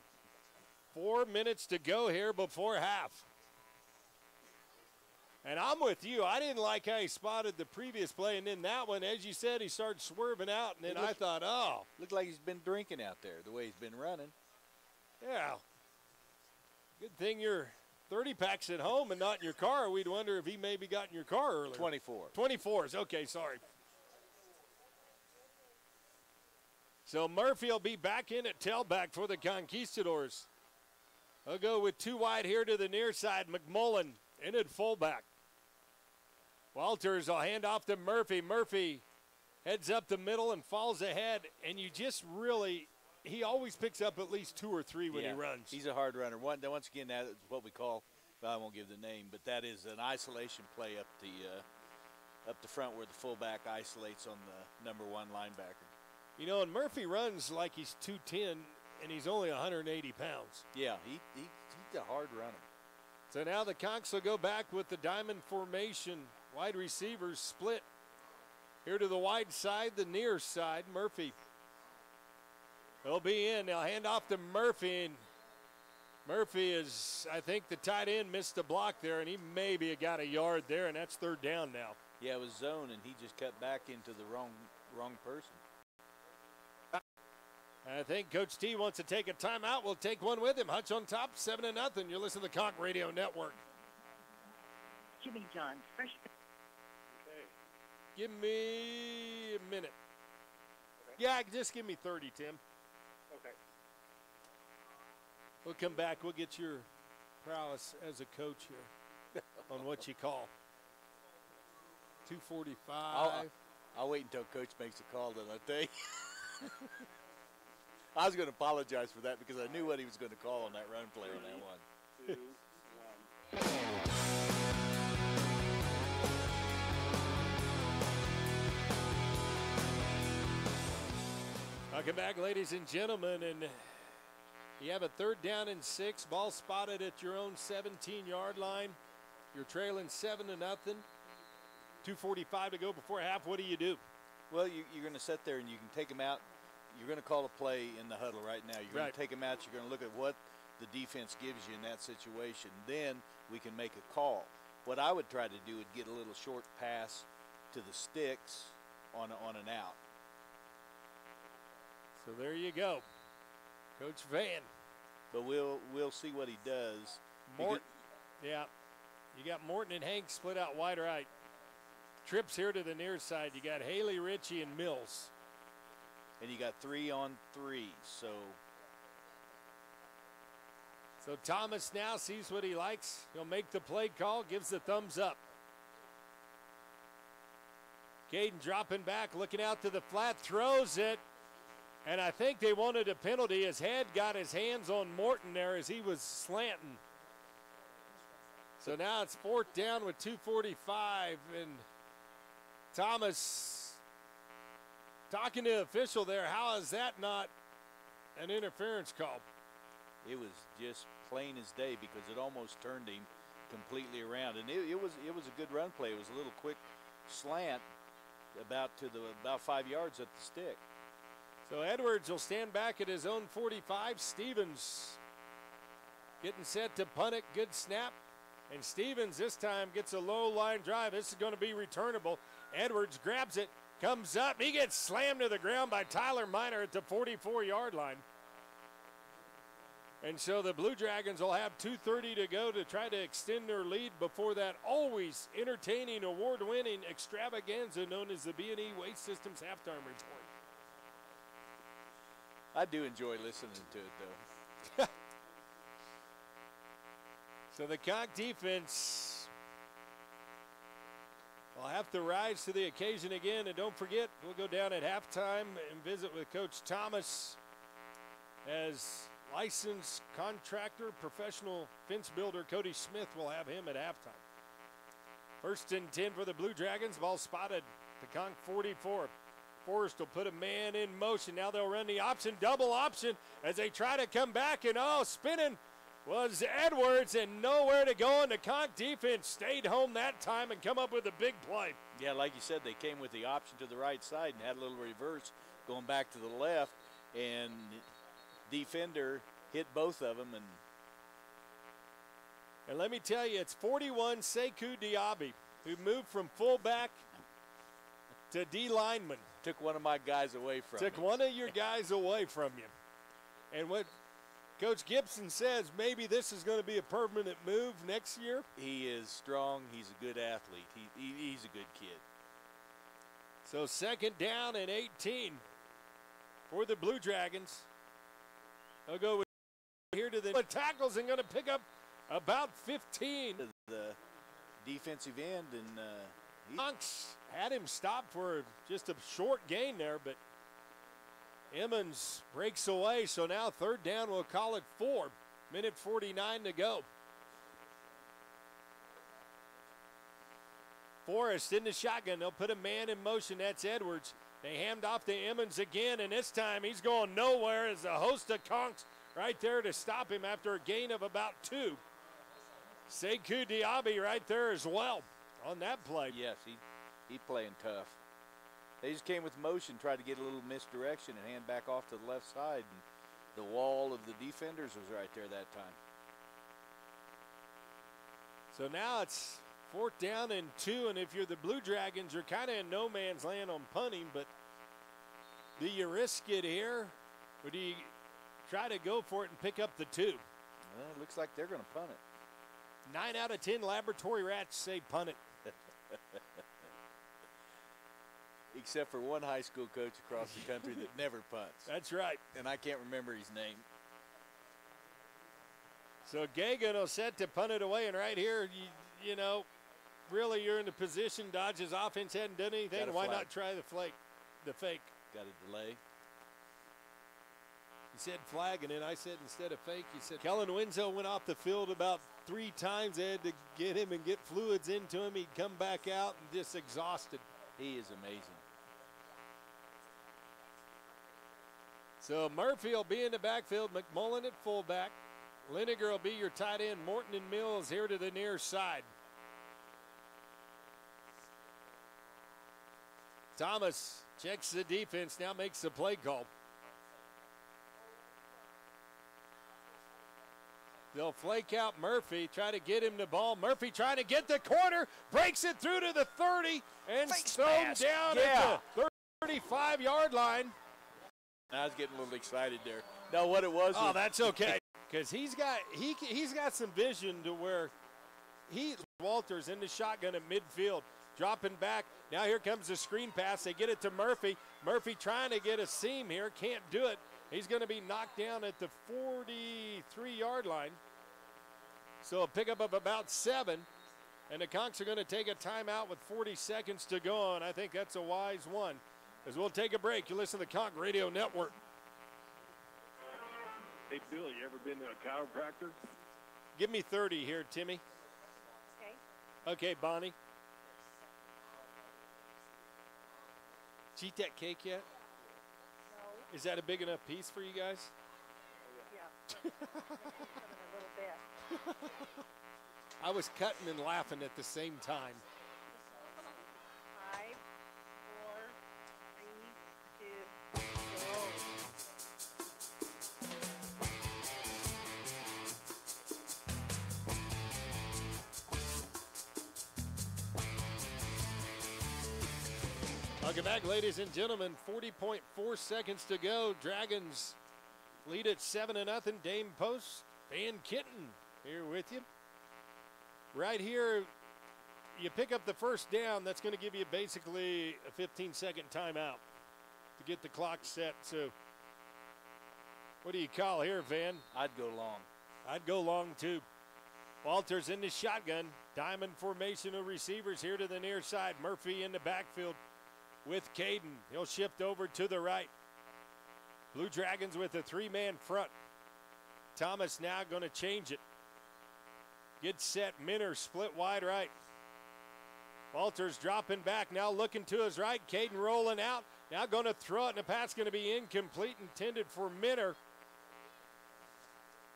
4 minutes to go here before half. And I'm with you. I didn't like how he spotted the previous play, and then that one, as you said, he started swerving out, and then I thought, oh. Looked like he's been drinking out there, the way he's been running. Yeah. Good thing you're 30 packs at home and not in your car, we'd wonder if he maybe got in your car earlier. 24. 24s, okay, sorry. So Murphy will be back in at tailback for the Conquistadors. They'll go with 2 wide here to the near side. McMullen in at fullback. Walters will hand off to Murphy. Murphy heads up the middle and falls ahead, and you just really, he always picks up at least 2 or 3 when he runs. He's a hard runner. Once again, that is what we call, well, I won't give the name, but that is an isolation play up the front where the fullback isolates on the number 1 linebacker. You know, and Murphy runs like he's 210, and he's only 180 pounds. Yeah, he's a hard runner. So now the Conks will go back with the diamond formation. Wide receivers split. Here to the wide side, the near side, Murphy. He'll be in. They'll hand off to Murphy. And Murphy is, I think the tight end missed a block there, and he maybe got a yard there, and that's 3rd down now. Yeah, it was zone, and he just cut back into the wrong person. I think Coach T wants to take a timeout. We'll take one with him. Hutch on top, 7-0. You're listening to the Conk Radio Network. Jimmy John, fresh. Okay. Give me a minute. Okay. Yeah, just give me 30, Tim. Okay. We'll come back. We'll get your prowess as a coach here on what you call. 2:45. I'll wait until Coach makes a call, then I'll tell you. I was going to apologize for that because I knew what he was going to call on that run play on that one. 2, 1. Welcome back, ladies and gentlemen, and you have a 3rd down and 6. Ball spotted at your own 17-yard line. You're trailing 7-0. 2:45 to go before half. What do you do? Well, you're going to sit there and you can take them out. You're going to call a play in the huddle right now. You're going to take them out. You're going to look at what the defense gives you in that situation. Then we can make a call. What I would try to do would get a little short pass to the sticks on an out. So there you go, Coach Van. But we'll see what he does. Morton, yeah. You got Morton and Hank split out wide right. Trips here to the near side. You got Haley, Ritchie, and Mills. And you got 3 on 3, so Thomas now sees what he likes. He'll make the play call, gives the thumbs up. Caden dropping back, looking out to the flat, throws it. And I think they wanted a penalty. His head got his hands on Morton there as he was slanting. So now it's 4th down with 2:45, and Thomas talking to the official there. How is that not an interference call? It was just plain as day because it almost turned him completely around. And it was a good run play. It was a little quick slant about 5 yards at the stick. So Edwards will stand back at his own 45. Stevens getting set to punt it. Good snap. And Stevens this time gets a low line drive. This is going to be returnable. Edwards grabs it, comes up. He gets slammed to the ground by Tyler Miner at the 44-yard line. And so the Blue Dragons will have 2:30 to go to try to extend their lead before that always entertaining, award-winning extravaganza known as the B&E Waste Systems Halftime Report. I do enjoy listening to it, though. So the Conk defense will have to rise to the occasion again. And don't forget, we'll go down at halftime and visit with Coach Thomas as licensed contractor, professional fence builder Cody Smith will have him at halftime. 1st and 10 for the Blue Dragons. Ball spotted to Conk 44. Forrest will put a man in motion. Now they'll run the option, double option, as they try to come back. And spinning was Edwards, and nowhere to go. And the Conk defense stayed home that time and come up with a big play. Yeah, like you said, they came with the option to the right side and had a little reverse going back to the left. And defender hit both of them. And let me tell you, it's 41 Sekou Diaby, who moved from fullback to D lineman. Took one of my guys away from Took one of your guys away from you. And what Coach Gibson says maybe this is going to be a permanent move next year. He is strong. He's a good athlete. He's a good kid. So 2nd down and 18 for the Blue Dragons. They'll go here to the tackles and going to pick up about 15. The defensive end, and Monks had him stopped for just a short gain there, but Emmons breaks away. So now 3rd down, we'll call it 4. Minute 49 to go. Forrest in the shotgun. They'll put a man in motion. That's Edwards. They hammed off to Emmons again, and this time he's going nowhere as a host of conks right there to stop him after a gain of about 2. Sekou Diaby right there as well on that play. Yes, he playing tough. They just came with motion, tried to get a little misdirection and hand back off to the left side, and the wall of the defenders was right there that time. So now it's 4th down and 2, and if you're the Blue Dragons, you're kind of in no man's land on punting, but do you risk it here, or do you try to go for it and pick up the 2? Well, it looks like they're going to punt it. 9 out of 10 laboratory rats say punt it. Except for one high school coach across the country that never punts. That's right. And I can't remember his name. So Gagan will set to punt it away, and right here, you know, really you're in the position. Dodge's offense hadn't done anything. Why not try the fake? Got a delay. He said flag, and then I said instead of fake, he said Kellen Winslow went off the field about 3 times. They had to get him and get fluids into him. He'd come back out and just exhausted. He is amazing. So Murphy will be in the backfield, McMullen at fullback. Liniger will be your tight end. Morton and Mills here to the near side. Thomas checks the defense, now makes the play call. They'll flake out Murphy, try to get him the ball. Murphy trying to get the corner, breaks it through to the 30, and thrown down at the 35-yard line. I was getting a little excited there. No, what it was. Oh, that's okay, because he's got some vision to where Walters in the shotgun at midfield, dropping back. Now here comes the screen pass. They get it to Murphy. Murphy trying to get a seam here, can't do it. He's going to be knocked down at the 43-yard line. So a pickup of about 7, and the Conks are going to take a timeout with 40 seconds to go, and I think that's a wise one. As we'll take a break, you listen to the Conk Radio Network. Hey, Bill, you ever been to a chiropractor? Give me 30 here, Timmy. Okay. Okay, Bonnie. Did you eat that cake yet? No. Is that a big enough piece for you guys? Yeah. A little bit. I was cutting and laughing at the same time. 5, 4, 3, 2, go. Welcome back, ladies and gentlemen. 40.4 seconds to go. Dragons lead at 7-0. Dame Post, Van Kitten here with you. Right here, you pick up the first down. That's going to give you basically a 15-second timeout to get the clock set. So what do you call here, Van? I'd go long. I'd go long, too. Walters in the shotgun. Diamond formation of receivers here to the near side. Murphy in the backfield with Caden. He'll shift over to the right. Blue Dragons with a 3-man front. Thomas now going to change it. Get set. Minner split wide right. Walters dropping back. Now looking to his right. Caden rolling out. Now going to throw it, and the pass going to be incomplete, intended for Minner.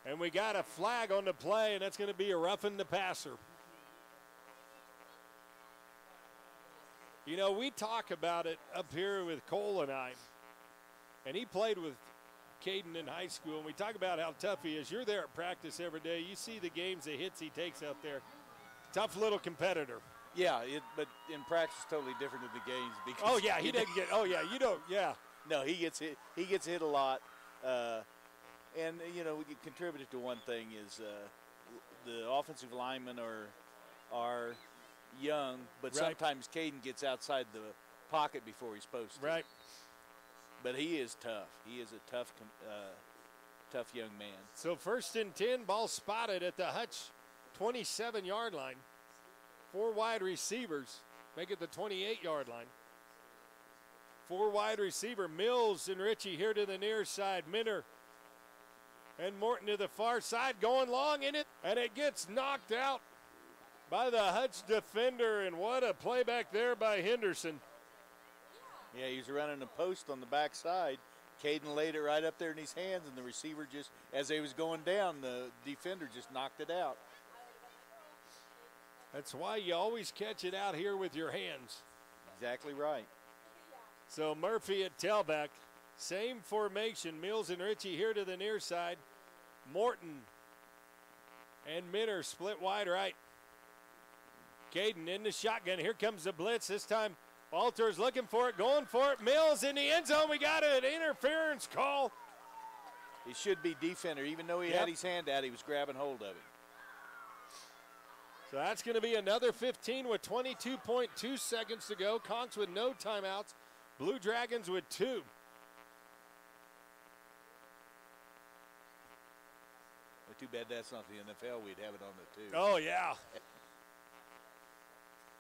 And we got a flag on the play, and that's going to be a roughing the passer. You know, we talk about it up here with Cole and I, and he played with Caden in high school, and we talk about how tough he is. You're there at practice every day. You see the games, the hits he takes out there. Tough little competitor. Yeah, but in practice, totally different than the games. Because oh, yeah, he doesn't get – oh, yeah, you don't – yeah. No, he gets hit a lot. And, you know, you contributed to one thing is the offensive linemen are young, but Right. sometimes Caden gets outside the pocket before he's supposed to. Right. But he is tough. He is a tough young man. So 1st and 10, ball spotted at the Hutch 27-yard line. 4 wide receivers make it the 28-yard line. 4 wide receiver, Mills and Ritchie here to the near side. Minner and Morton to the far side, going long in it, and it gets knocked out by the Hutch defender, and what a play back there by Henderson. Yeah, he was running a post on the backside. Caden laid it right up there in his hands, and the receiver just, as they was going down, the defender just knocked it out. That's why you always catch it out here with your hands. Exactly right. So Murphy at tailback, same formation. Mills and Ritchie here to the near side. Morton and Minner split wide right. Caden in the shotgun. Here comes the blitz. This time Walters looking for it, going for it. Mills in the end zone. We got an interference call. It should be defender. Even though he had his hand out, he was grabbing hold of it. So that's going to be another 15 with 22.2 seconds to go. Conks with no timeouts. Blue Dragons with 2. Well, too bad that's not the NFL. We'd have it on the 2. Oh, yeah.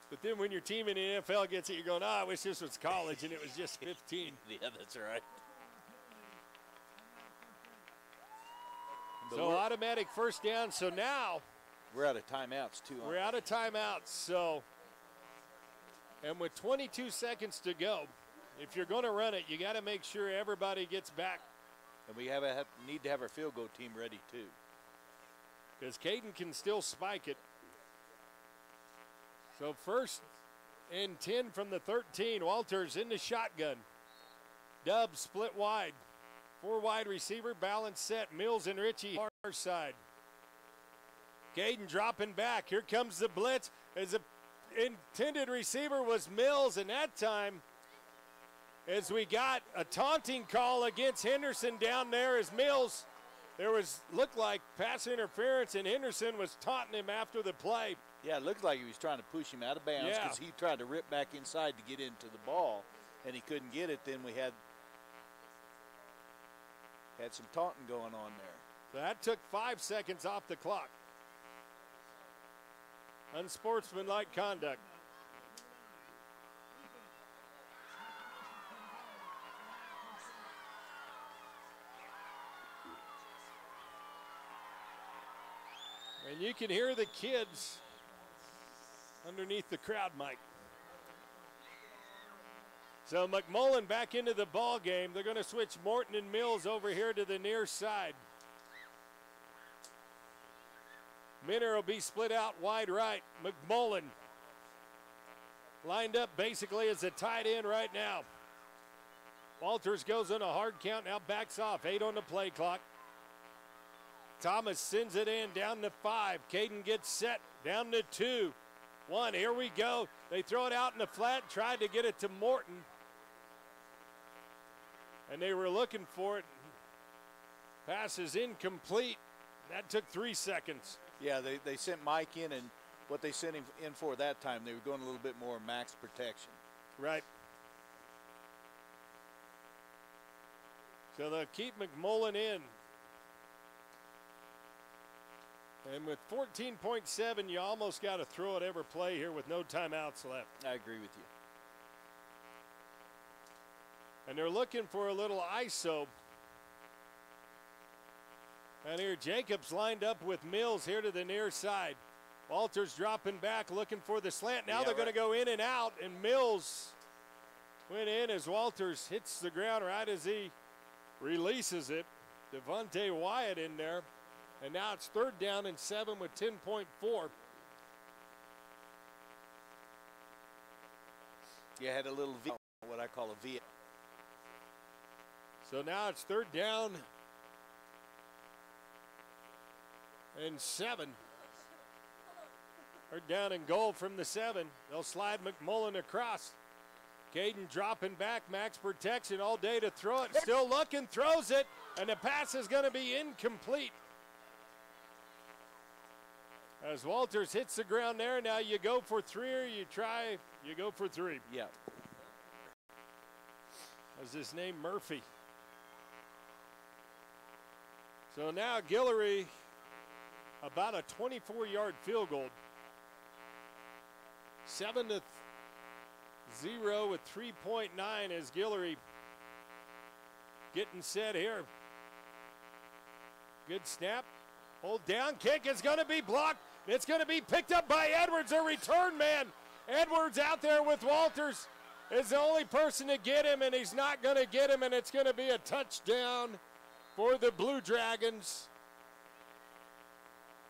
But then when your team in the NFL gets it, you're going, I wish this was college, and it was just 15. Yeah, that's right. So automatic first down. So now we're out of timeouts, too. We're out of timeouts. So, and with 22 seconds to go, if you're going to run it, you got to make sure everybody gets back. And we need to have our field goal team ready, too. Because Caden can still spike it. So 1st and 10 from the 13. Walters in the shotgun. Dubs split wide. 4 wide receiver, balance set. Mills and Ritchie far side. Caden dropping back. Here comes the blitz. As the intended receiver was Mills, and that time, as we got a taunting call against Henderson down there as Mills, there looked like pass interference, and Henderson was taunting him after the play. Yeah, it looked like he was trying to push him out of bounds because he tried to rip back inside to get into the ball, and he couldn't get it. Then we had some taunting going on there. So that took 5 seconds off the clock. Unsportsmanlike conduct. And you can hear the kids underneath the crowd mic. So McMullen back into the ball game. They're going to switch Morton and Mills over here to the near side. Minner will be split out wide right. McMullen lined up basically as a tight end right now. Walters goes on a hard count, now backs off. 8 on the play clock. Thomas sends it in, down to 5. Caden gets set, down to 2. 1, here we go. They throw it out in the flat, tried to get it to Morton. And they were looking for it. Pass is incomplete. That took 3 seconds. Yeah, they sent Mike in, and what they sent him in for that time, they were going a little bit more max protection. Right. So they'll keep McMullen in. And with 14.7, you almost got to throw it every play here with no timeouts left. I agree with you. And they're looking for a little ISO. And here Jacobs lined up with Mills here to the near side. Walters dropping back, looking for the slant. Now they're going to go in and out, and Mills went in as Walters hits the ground right as he releases it. Devontae Wyatt in there. And now it's 3rd down and 7 with 10.4. You had a little V, what I call a V. So now it's 3rd down and 7. 3rd down and goal from the 7. They'll slide McMullen across. Caden dropping back, max protection all day to throw it. Still looking, throws it, and the pass is going to be incomplete. As Walters hits the ground there, now you go for three or you go for three. Yeah. As his name Murphy. So now Guillory about a 24-yard field goal. 7-0 with 3.9 as Guillory getting set here. Good snap. Hold down, kick is going to be blocked. It's going to be picked up by Edwards, a return man. Edwards out there with Walters is the only person to get him, and he's not going to get him, and it's going to be a touchdown for the Blue Dragons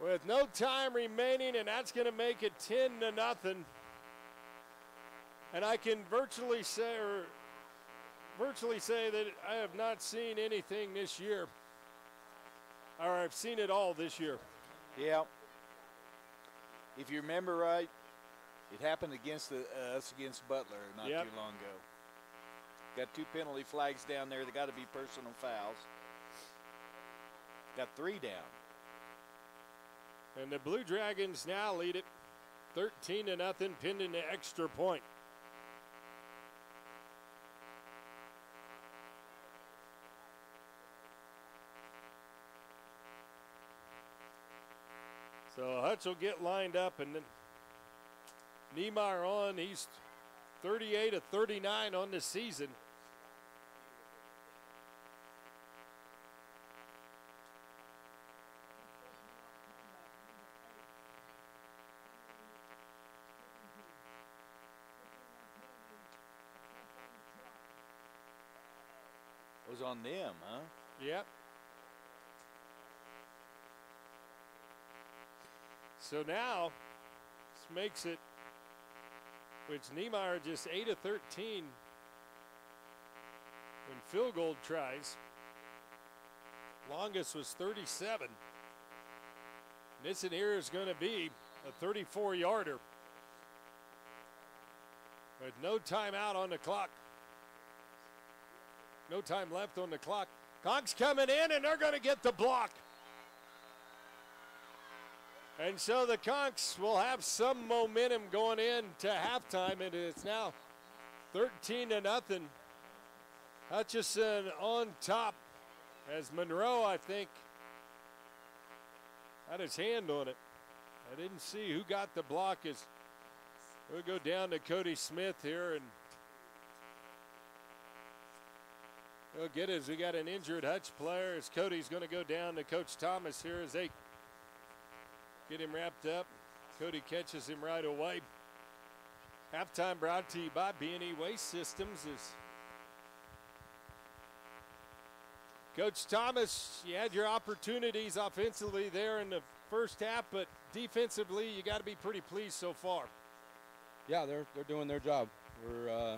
with no time remaining, and that's going to make it 10-0. And I can virtually say that I have not seen anything this year, or I've seen it all this year. Yeah. If you remember right, it happened against us against Butler not too long ago. Got 2 penalty flags down there. They got to be personal fouls. Got 3 down. And the Blue Dragons now lead it 13-0, pending the extra point. So Hutch will get lined up, and then Niemeyer on. He's 38 of 39 on the season. Was on them, huh? Yep. So now, this makes it, which Niemeyer just 8 of 13 when field goal tries. Longest was 37. This in here is going to be a 34-yarder with no timeout on the clock. No time left on the clock. Conks coming in, and they're going to get the block. And so the Conks will have some momentum going into halftime, and it's now 13-0. Hutchinson on top as Monroe, I think, had his hand on it. I didn't see who got the block. As we'll go down to Cody Smith here, and we'll get it as we got an injured Hutch player, as Cody's going to go down to Coach Thomas here as they get him wrapped up. Cody catches him right away. Halftime brought to you by B&E Waste Systems. As Coach Thomas, you had your opportunities offensively there in the first half, but defensively, you got to be pretty pleased so far. Yeah, they're doing their job. We're I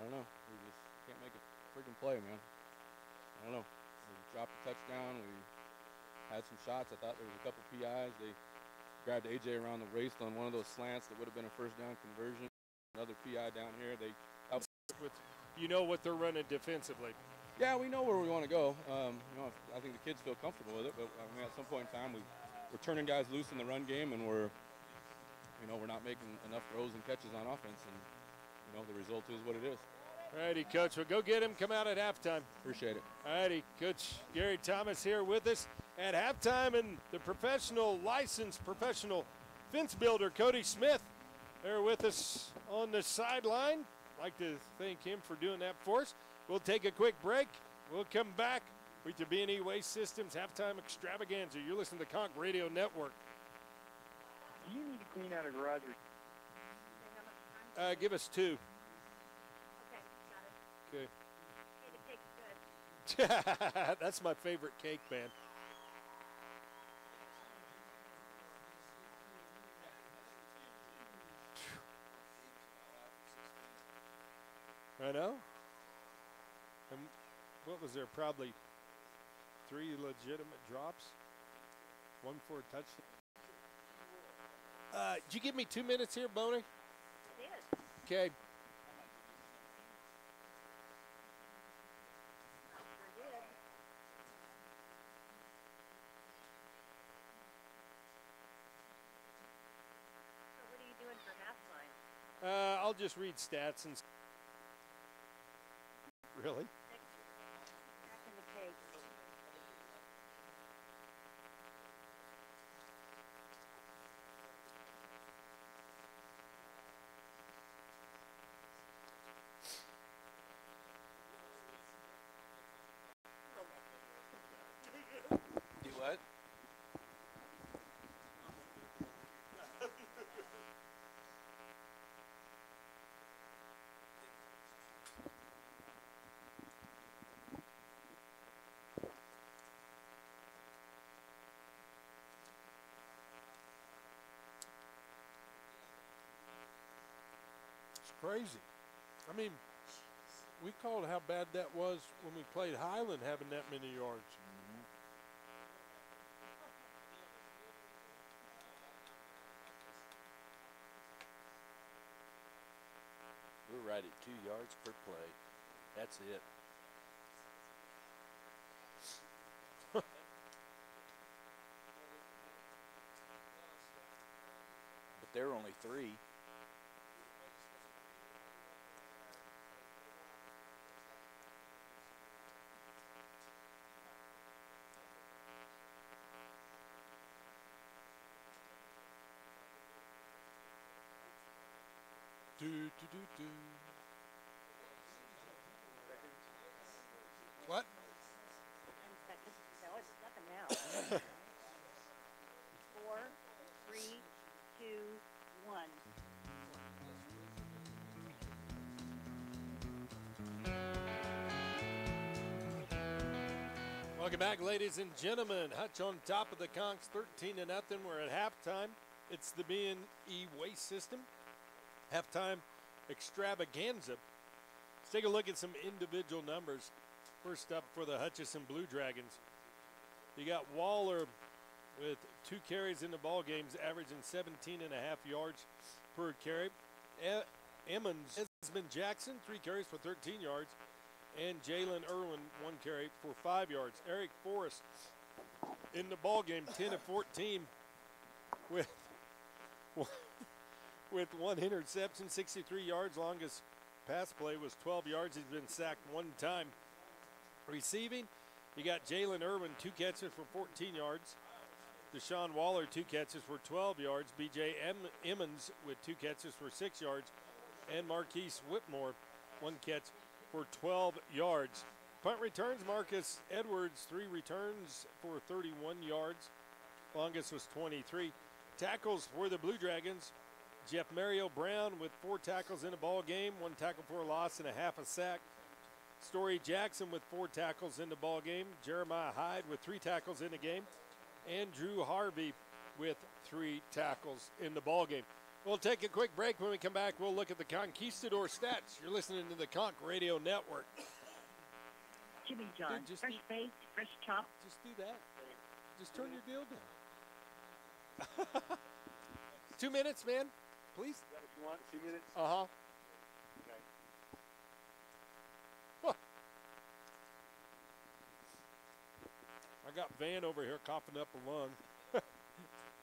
don't know. We just can't make a freaking play, man. I don't know. We dropped a touchdown. We had some shots. I thought there was a couple PIs. They grabbed AJ around the waist on one of those slants that would have been a first down conversion. Another PI down here. You know what they're running defensively. Yeah, we know where we want to go. I think the kids feel comfortable with it, but I mean, at some point in time, we're turning guys loose in the run game, and we're not making enough throws and catches on offense, and the result is what it is. All righty, Coach. Well, go get him. Come out at halftime. Appreciate it. All righty, Coach Gary Thomas here with us at halftime, and the licensed professional fence builder, Cody Smith, there with us on the sideline. I'd like to thank him for doing that for us. We'll take a quick break. We'll come back with your B&E Waste Systems halftime extravaganza. You're listening to Conk Radio Network. Do you need to clean out a garage? Give us 2. Okay, Okay. got it. The cake's good. That's my favorite cake, man. I know. And what was there? Probably 3 legitimate drops. 1 for a touchdown. Did you give me 2 minutes here, Boney? Did. Okay. I'll just read stats and. Really? Back in the cake. Do what? It's crazy. I mean, we called how bad that was when we played Highland having that many yards. We're right at 2 yards per play. That's it. But they're only 3. Do, do, do, do. What? 10 seconds. No, it's nothing now. 4, 3, 2, 1. Welcome back, ladies and gentlemen. Hutch on top of the Conks, 13-0. We're at halftime. It's the B&E Waste System halftime extravaganza. Let's take a look at some individual numbers. First up for the Hutchinson Blue Dragons, you got Waller with 2 carries in the ball games, averaging 17.5 yards per carry. Emmons, Desmond Jackson, 3 carries for 13 yards. And Jalen Irwin, 1 carry for 5 yards. Eric Forrest in the ball game, 10 of 14 with 1 interception, 63 yards. Longest pass play was 12 yards. He's been sacked 1 time. Receiving, you got Jalen Irwin, 2 catches for 14 yards. Deshaun Waller, 2 catches for 12 yards. B.J. Emmons with 2 catches for 6 yards. And Marquise Whitmore, 1 catch for 12 yards. Punt returns, Marcus Edwards, 3 returns for 31 yards. Longest was 23. Tackles for the Blue Dragons, Jeff Mario Brown with 4 tackles in a ball game, 1 tackle for a loss and a half a sack. Story Jackson with 4 tackles in the ball game. Jeremiah Hyde with 3 tackles in the game. And Drew Harvey with 3 tackles in the ball game. We'll take a quick break. When we come back, we'll look at the Conquistador stats. You're listening to the Conch Radio Network. Jimmy John, Dude, fresh baked, fresh chopped. Just do that. Just turn your deal down. 2 minutes, man, please. Is that what you want? 2 minutes? Uh-huh. Okay. Huh. I got Van over here coughing up a lung.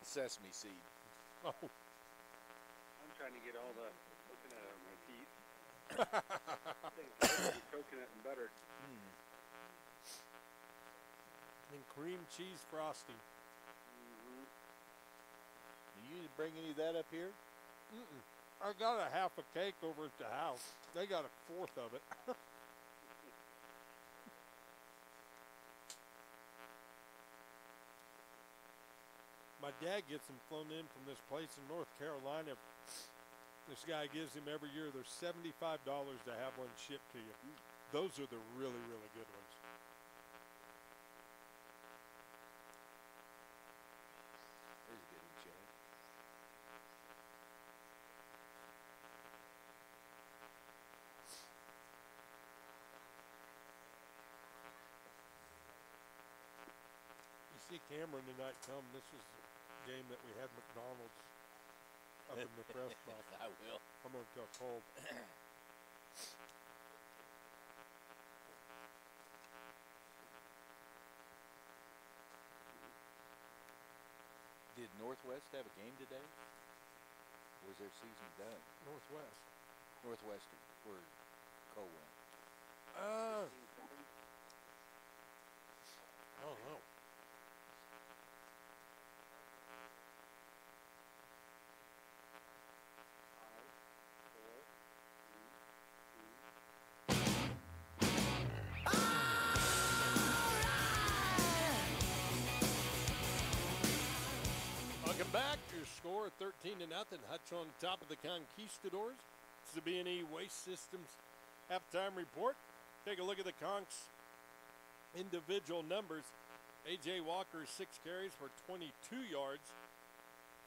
Sesame seed. Oh. I'm trying to get all the coconut out of my teeth. Coconut and butter. And cream cheese frosting. Do you bring any of that up here? I got a half a cake over at the house. They got a 4th of it. My dad gets them flown in from this place in North Carolina. This guy gives him every year. They're $75 to have one shipped to you. Those are the really, really good ones. There's a good one, Chad. You see Cameron tonight come. This is the game that we had McDonald's up in the press box. I will. I'm going to tell Cole. Did Northwest have a game today? Or was their season done? Northwest. Northwestern, where Cole went? I don't know. Welcome back. Your score 13-0. Hutch on top of the Conquistadors. This is the B&E Waste Systems halftime report. Take a look at the Conks individual numbers. A.J. Walker, 6 carries for 22 yards,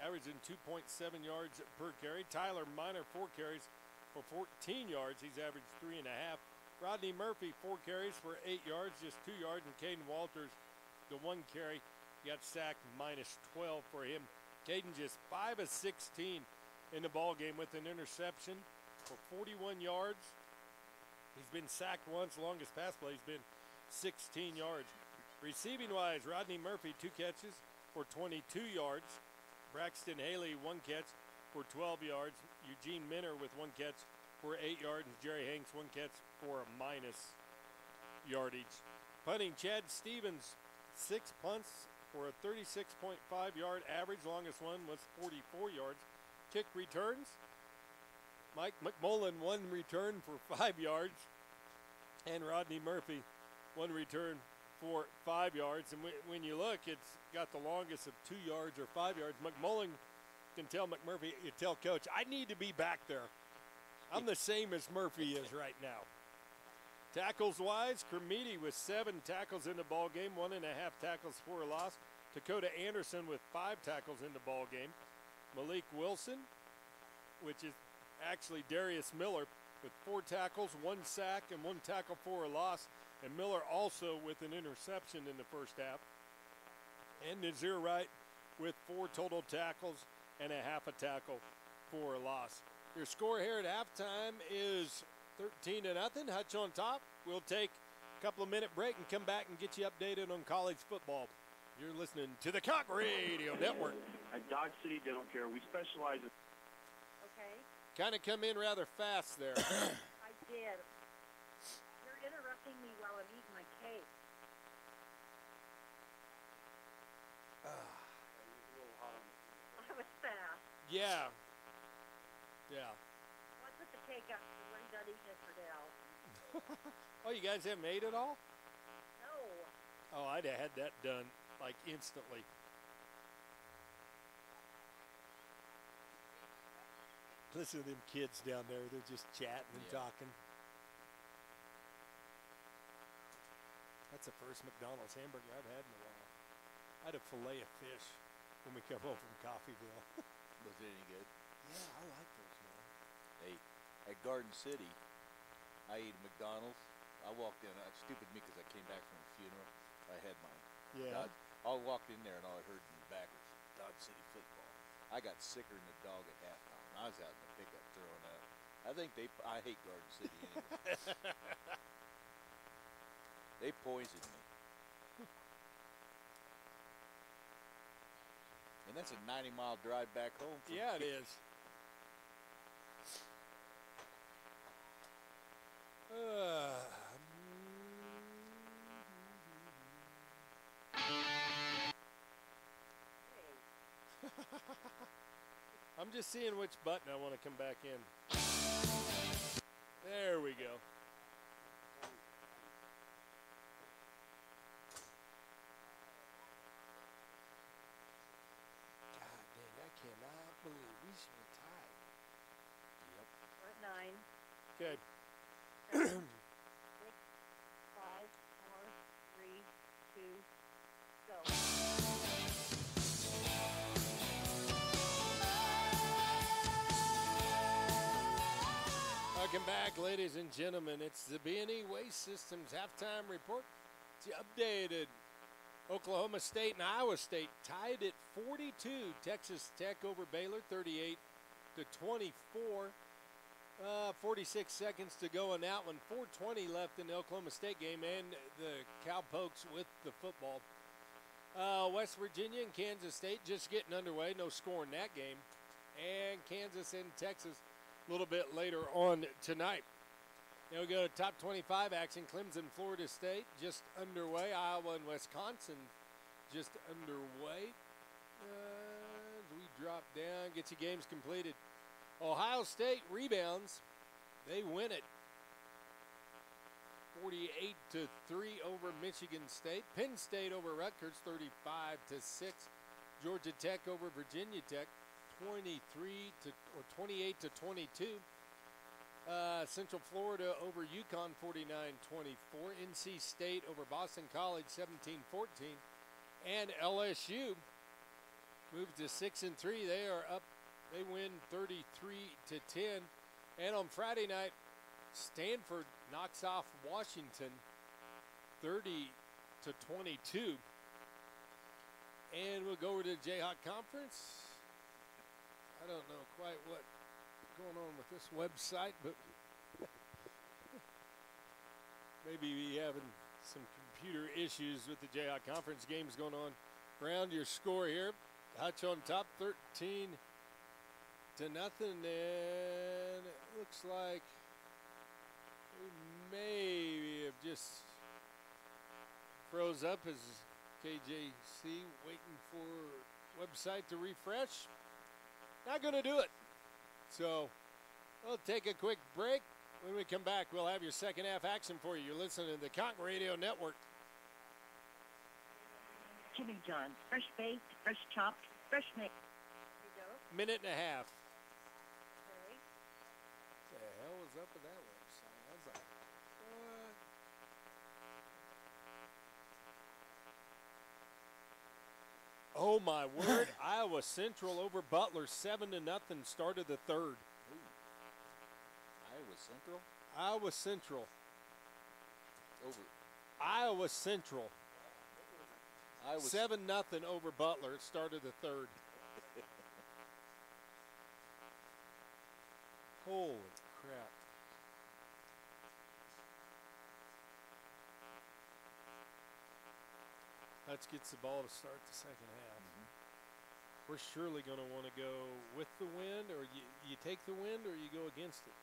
averaging 2.7 yards per carry. Tyler Miner, 4 carries for 14 yards. He's averaged 3.5. Rodney Murphy, 4 carries for 8 yards, just 2 yards. And Caden Walters, the 1 carry, got sacked, -12 for him. Caden just 5 of 16 in the ball game with an interception for 41 yards. He's been sacked once. Longest pass play has been 16 yards. Receiving-wise, Rodney Murphy, 2 catches for 22 yards. Braxton Haley, 1 catch for 12 yards. Eugene Minner with 1 catch for 8 yards. And Jerry Hanks, 1 catch for a minus yardage. Punting, Chad Stevens, 6 punts for a 36.5-yard average. Longest one was 44 yards. Kick returns, Mike McMullen, 1 return for 5 yards. And Rodney Murphy, 1 return for 5 yards. And when you look, it's got the longest of 2 yards or 5 yards. McMullen can tell McMurphy, you tell coach, I need to be back there. I'm the same as Murphy is right now. Tackles-wise, Kermiti with 7 tackles in the ball game, 1.5 tackles for a loss. Dakota Anderson with 5 tackles in the ball game. Malik Wilson, which is actually Darius Miller, with 4 tackles, 1 sack, and 1 tackle for a loss. And Miller also with an interception in the first half. And Nazir Wright with 4 total tackles and a half a tackle for a loss. Your score here at halftime is 13-0. Hutch on top. We'll take a couple of minute break and come back and get you updated on college football. You're listening to the Conk Radio Network. At Dodge City Dental Care, we specialize in... Okay, Kind of come in rather fast there. I did. You're interrupting me while I'm eating my cake. I was fast. Yeah. Yeah. Well, I put the cake up so we're done eating it for now. Oh, you guys haven't made it all? No. Oh, I'd have had that done like instantly. Listen to them kids down there. They're just chatting and talking. That's the first McDonald's hamburger I've had in a while. I had a fillet of fish when we come home from Coffeyville. Was it any good? Yeah, I like those, man. Hey, at Garden City, I ate McDonald's. I walked in. Stupid me because I came back from a funeral. I had mine. Yeah. I walked in there and all I heard in the back was Dodge City Football. I got sicker than a dog at halftime. I was out in the pickup throwing up. I hate Garden City anyway. They poisoned me. And that's a 90-mile drive back home. Yeah, it is. I'm just seeing which button I want to come back in. There we go. God dang, I cannot believe we should be tied. Yep. We're at 9. Okay. 6, 5, 4, 3, 2, go. Welcome back, ladies and gentlemen. It's the B&E Waste Systems halftime report. It's the updated Oklahoma State and Iowa State tied at 42. Texas Tech over Baylor, 38-24. 46 seconds to go in that one. 4:20 left in the Oklahoma State game, and the Cowpokes with the football. West Virginia and Kansas State just getting underway. No score in that game. And Kansas and Texas a little bit later on tonight. Now we go to top 25 action. Clemson, Florida State, just underway. Iowa and Wisconsin, just underway. As we drop down, get your games completed. Ohio State rebounds. They win it 48-3 over Michigan State. Penn State over Rutgers 35-6. Georgia Tech over Virginia Tech 28-22. Central Florida over UConn 49-24. NC State over Boston College 17-14. And LSU moves to 6-3. They are up. They win 33-10. And on Friday night, Stanford knocks off Washington 30-22. And we'll go over to the Jayhawk Conference. I don't know quite what's going on with this website, but maybe we having some computer issues with the Jayhawk Conference games going on. Round your score here. Hutch on top, 13-0, and it looks like we maybe have just froze up as KJC waiting for website to refresh. Not going to do it. So we'll take a quick break. When we come back, we'll have your second half action for you. You're listening to the Conch Radio Network. Jimmy John, fresh baked, fresh chopped, fresh made. Minute and a half. Okay. What the hell was up with that website? I was like, what? Oh my word! Iowa Central over Butler, 7-0. Started the third. Iowa Central? Iowa Central. Over. Iowa Central. 7-0 over Butler. It started the third. Holy crap. Hutch gets the ball to start the second half. We're surely going to want to go with the wind, or you take the wind, or you go against it.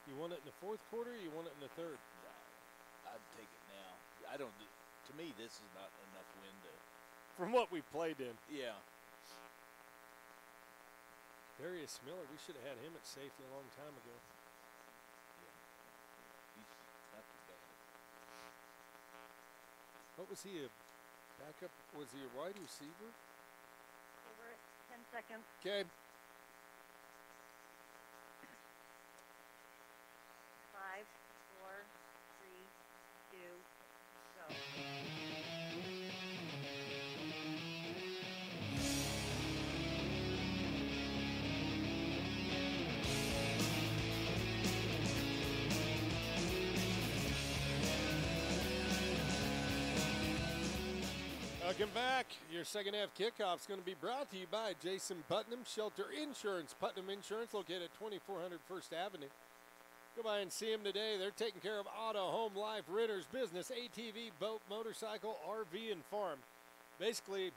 You want it in the fourth quarter, or you want it in the third? No, I'd take it now. I don't. To me, this is not enough wind to. From what we played in. Yeah. Darius Miller, we should have had him at safety a long time ago. Yeah. He's not too bad. What was he, a backup? Was he a wide receiver? Over it, 10 seconds. Okay. 5, 4, 3, 2, go. Welcome back. Your second half kickoff is going to be brought to you by Jason Putnam Shelter Insurance. Putnam Insurance, located at 2400 First Avenue. Go by and see them today. They're taking care of auto, home, life, renters, business, ATV, boat, motorcycle, RV, and farm. Basically,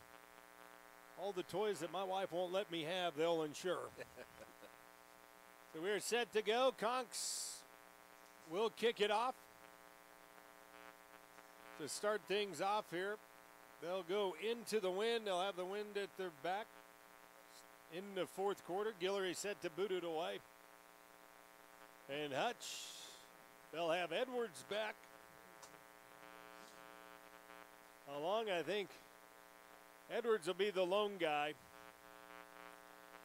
all the toys that my wife won't let me have, they'll insure. So we're set to go. Conks will kick it off. To start things off here, they'll go into the wind. They'll have the wind at their back in the fourth quarter. Guillory set to boot it away. And Hutch, they'll have Edwards back. Along, I think, Edwards will be the lone guy.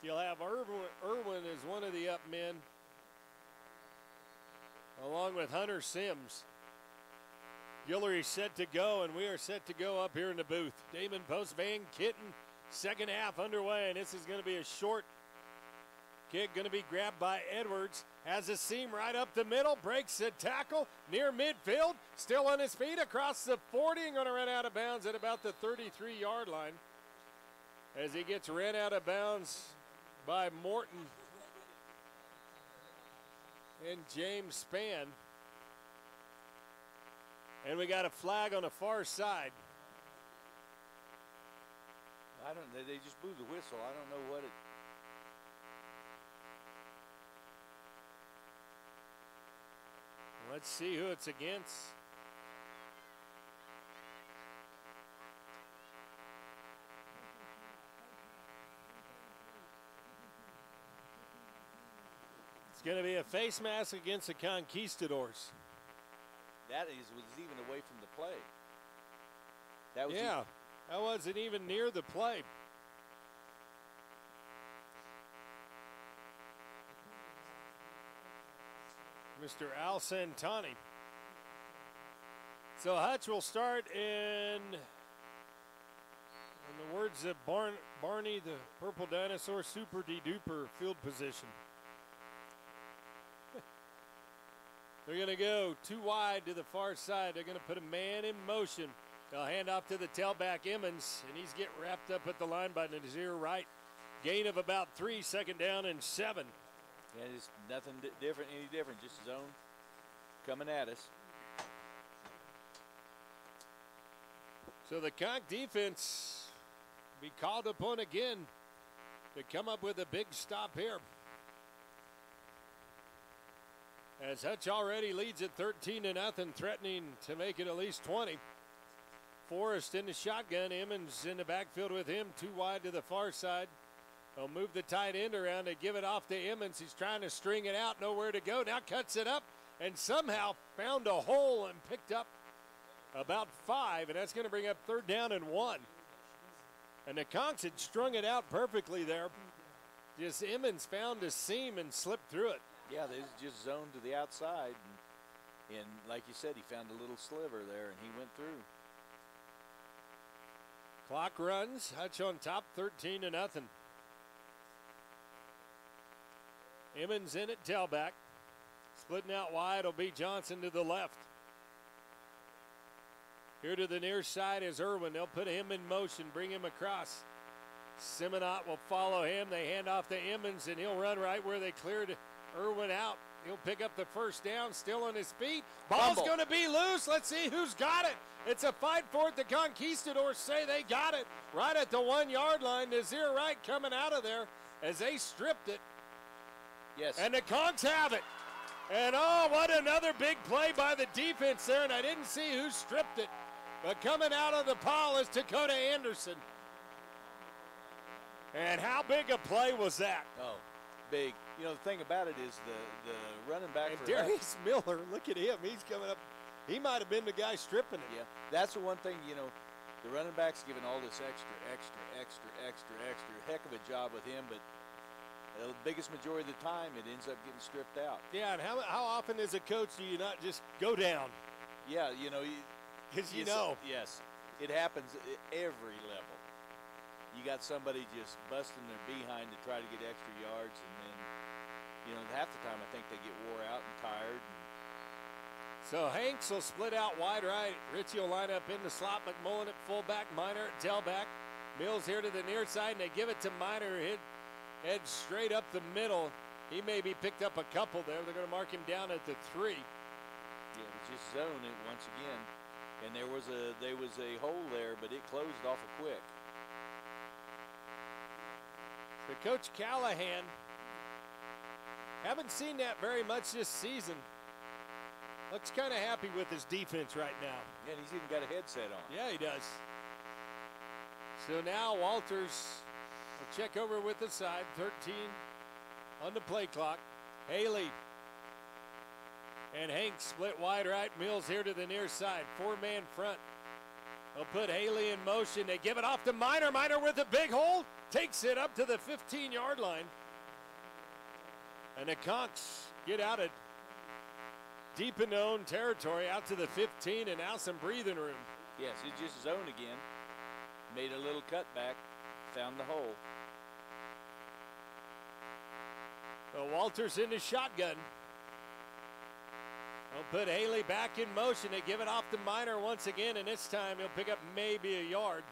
You'll have Irwin as one of the up men, along with Hunter Sims. Guillory set to go, and we are set to go up here in the booth. Damon Post, Van Kitten, second half underway, and this is going to be a short kick, going to be grabbed by Edwards. Has a seam right up the middle, breaks the tackle near midfield, still on his feet across the 40, and going to run out of bounds at about the 33-yard line as he gets ran out of bounds by Morton and James Spann. And we got a flag on the far side. They just blew the whistle. I don't know what it. Let's see who it's against. It's going to be a face mask against the Conquistadors. That was even away from the play. That was that wasn't even near the play. Mr. Al Santani. So Hutch will start in the words of Barney, the Purple Dinosaur, super de-duper field position. They're going to go too wide to the far side. They're going to put a man in motion. They'll hand off to the tailback Emmons, and he's getting wrapped up at the line by Nazir Wright. Gain of about 3, second down and 7. Yeah, it's nothing different, any different, just zone coming at us. So the Conch defense be called upon again to come up with a big stop here. As Hutch already leads at 13-0, threatening to make it at least 20. Forrest in the shotgun, Emmons in the backfield with him, too wide to the far side. They'll move the tight end around. They give it off to Emmons. He's trying to string it out, nowhere to go. Now cuts it up and somehow found a hole and picked up about 5, and that's going to bring up 3rd down and 1. And the Conchs had strung it out perfectly there. Just Emmons found a seam and slipped through it. Yeah, they just zoned to the outside. And like you said, he found a little sliver there, and he went through. Clock runs. Hutch on top, 13-0. Emmons in at tailback. Splitting out wide will be Johnson to the left. Here to the near side is Irwin. They'll put him in motion, bring him across. Simonot will follow him. They hand off to Emmons, and he'll run right where they cleared Irwin out. He'll pick up the 1st down, still on his feet. Ball's going to be loose. Let's see who's got it. It's a fight for it. The Conquistadors say they got it right at the 1-yard line. Nazir Wright coming out of there as they stripped it. Yes. And the Conchs have it. And oh, what another big play by the defense there. And I didn't see who stripped it. But coming out of the pile is Dakota Anderson. And how big a play was that? Oh, big. You know, the thing about it is the running back. And Darius Miller, look at him. He's coming up. He might have been the guy stripping it. Yeah, that's the one thing, you know, the running back's giving all this extra. Heck of a job with him, but the biggest majority of the time it ends up getting stripped out. Yeah, and how often as a coach do you not just go down? Yeah, you know. Because you know. Yes, it happens at every level. You got somebody just busting their behind to try to get extra yards, and then, you know, half the time I think they get wore out and tired. So Hanks will split out wide right. Ritchie will line up in the slot. McMullen at fullback, Minor at tailback. Mills here to the near side, and they give it to Minor. Head straight up the middle. He maybe picked up a couple there. They're going to mark him down at the 3. Yeah, it was just zone it once again. And there was a hole there, but it closed off quick. So Coach Callahan, haven't seen that very much this season. Looks kind of happy with his defense right now. Yeah, and he's even got a headset on. Yeah, he does. So now Walters will check over with the side. 13 on the play clock. Haley and Hanks split wide right. Mills here to the near side. 4-man front. They'll put Haley in motion. They give it off to Minor. Minor with a big hold. Takes it up to the 15-yard line. And the Conchs get out of deep in their own territory, out to the 15, and now some breathing room. Yes, it's just zone again. Made a little cutback, found the hole. So Walters in the shotgun. They'll put Haley back in motion. They give it off to Minor once again, and this time he'll pick up maybe a yard.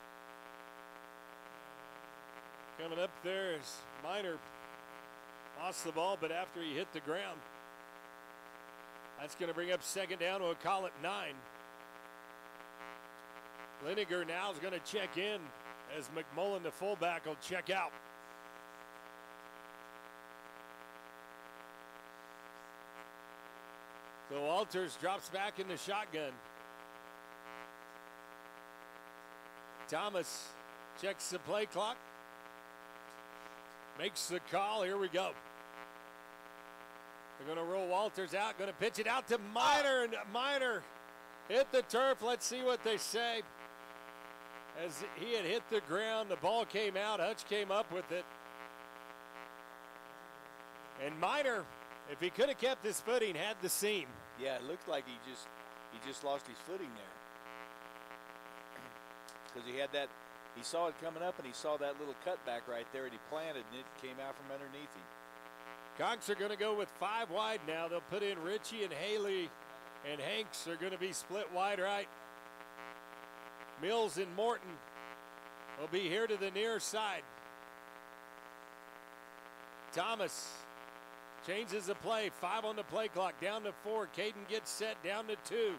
Coming up there is Minor. Lost the ball, but after he hit the ground. That's going to bring up 2nd down. We'll call it 9. Liniger now is going to check in as McMullen, the fullback, will check out. So Walters drops back in the shotgun. Thomas checks the play clock. Makes the call. Here we go. They're going to roll Walters out. Going to pitch it out to Miner. And Miner hit the turf. Let's see what they say. As he had hit the ground, the ball came out. Hutch came up with it. And Miner, if he could have kept his footing, had the seam. Yeah, it looked like he just lost his footing there. Because he had that, he saw it coming up and he saw that little cutback right there and he planted and it came out from underneath him. Conks are going to go with 5 wide now. They'll put in Richie and Haley, and Hanks are going to be split wide right. Mills and Morton will be here to the near side. Thomas changes the play. 5 on the play clock. Down to 4. Caden gets set. Down to 2.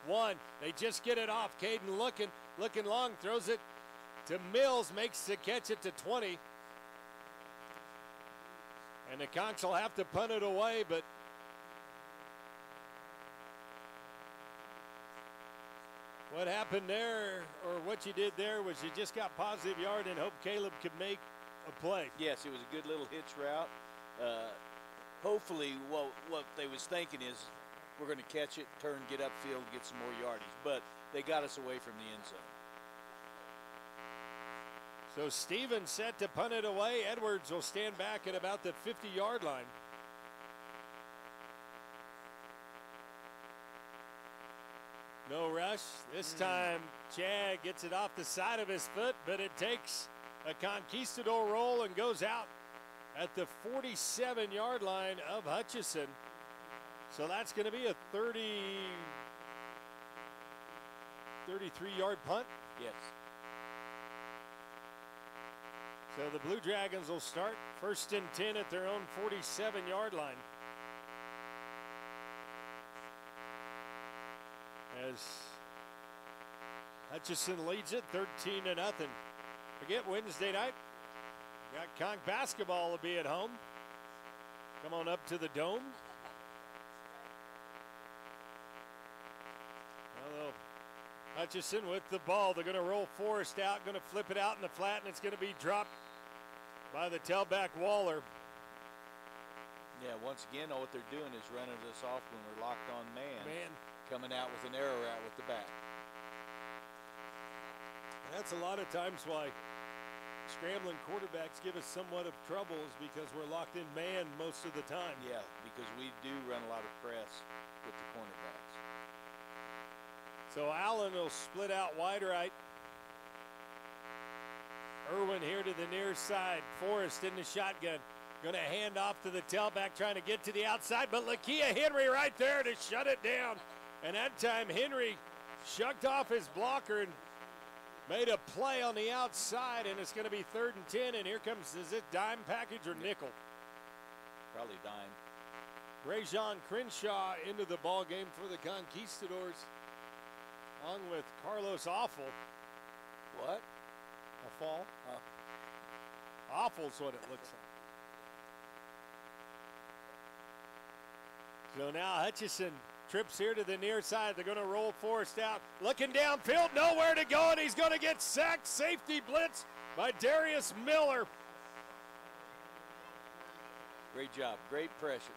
1. They just get it off. Caden looking long. Throws it to Mills. Makes the catch it to 20. And the Conks will have to punt it away, but what happened there, or what you did there, was you just got positive yard and hoped Caleb could make a play. Yes, it was a good little hitch route. Hopefully what they was thinking is we're going to catch it, turn, get upfield, get some more yardage. But they got us away from the end zone. So Stevens set to punt it away. Edwards will stand back at about the 50-yard line. No rush. This time Chad gets it off the side of his foot, but it takes a conquistador roll and goes out at the 47-yard line of Hutchinson. So that's going to be a 33-yard punt. Yes. So the Blue Dragons will start 1st and 10 at their own 47-yard line. As Hutchinson leads it 13-0. Forget Wednesday night. Got Conk basketball will be at home. Come on up to the Dome. Hello. Hutchinson with the ball. They're going to roll Forrest out, going to flip it out in the flat, and it's going to be dropped by the tailback Waller. Yeah, once again, what they're doing is running us off when we're locked on man. Coming out with an arrow route with the back. And that's a lot of times why scrambling quarterbacks give us somewhat of trouble, is because we're locked in man most of the time. Yeah, because we do run a lot of press with the cornerbacks. So Allen will split out wide right. Irwin here to the near side. Forrest in the shotgun. Going to hand off to the tailback, trying to get to the outside, but Lakia Henry right there to shut it down. And that time Henry shucked off his blocker and made a play on the outside, and it's going to be 3rd and 10, and here comes, is it dime package or nickel? Probably dime. Rajon Crenshaw into the ball game for the Conquistadors, along with Carlos Awful. What? A fall? Awful's what it looks like. So now Hutchinson trips here to the near side. They're going to roll Forrest out. Looking downfield, nowhere to go, and he's going to get sacked. Safety blitz by Darius Miller. Great job. Great pressure.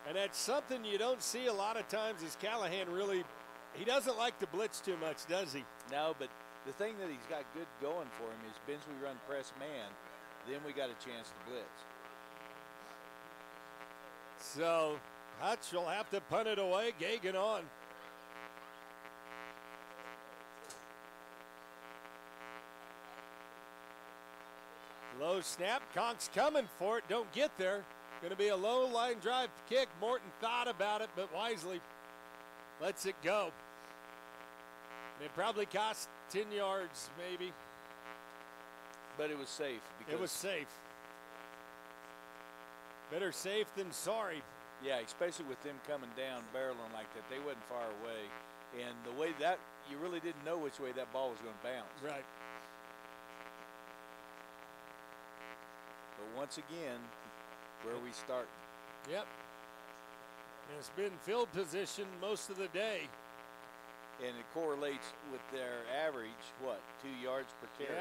And that's something you don't see a lot of times, is Callahan really, he doesn't like to blitz too much, does he? No, but the thing that he's got good going for him is once we run press man, then we got a chance to blitz. So Hutch will have to punt it away. Gagan on. Low snap. Conk's coming for it. Don't get there. Going to be a low line drive kick. Morton thought about it, but wisely lets it go. And it probably cost 10 yards, maybe. But it was safe. It was safe. Better safe than sorry. Yeah, especially with them coming down, barreling like that. They wasn't far away. And the way that, you really didn't know which way that ball was going to bounce. Right. But once again, where we start. Yep. It's been field position most of the day. And it correlates with their average, what, 2 yards per carry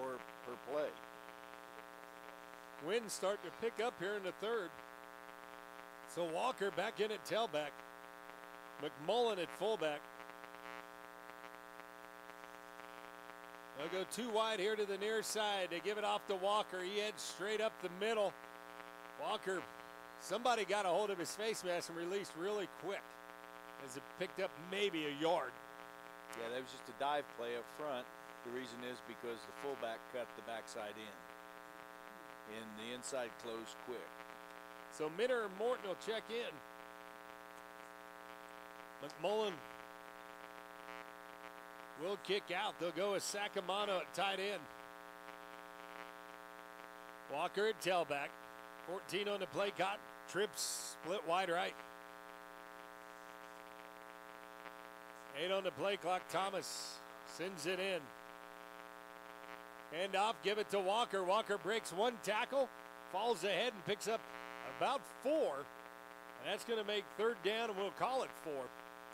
or per play. Wind's starting to pick up here in the third. So Walker back in at tailback. McMullen at fullback. They'll go 2 wide here to the near side. They give it off to Walker. He heads straight up the middle. Walker, somebody got a hold of his face mask and released really quick as it picked up maybe a yard. Yeah, that was just a dive play up front. The reason is because the fullback cut the backside in. And the inside closed quick. So Minner and Morton will check in. McMullen will kick out. They'll go with Sacamano at tight end. Walker at tailback. 14 on the play clock. Trips split wide right. 8 on the play clock. Thomas sends it in. Hand off, give it to Walker. Walker breaks 1 tackle, falls ahead and picks up about 4. And that's going to make 3rd down, and we'll call it 4.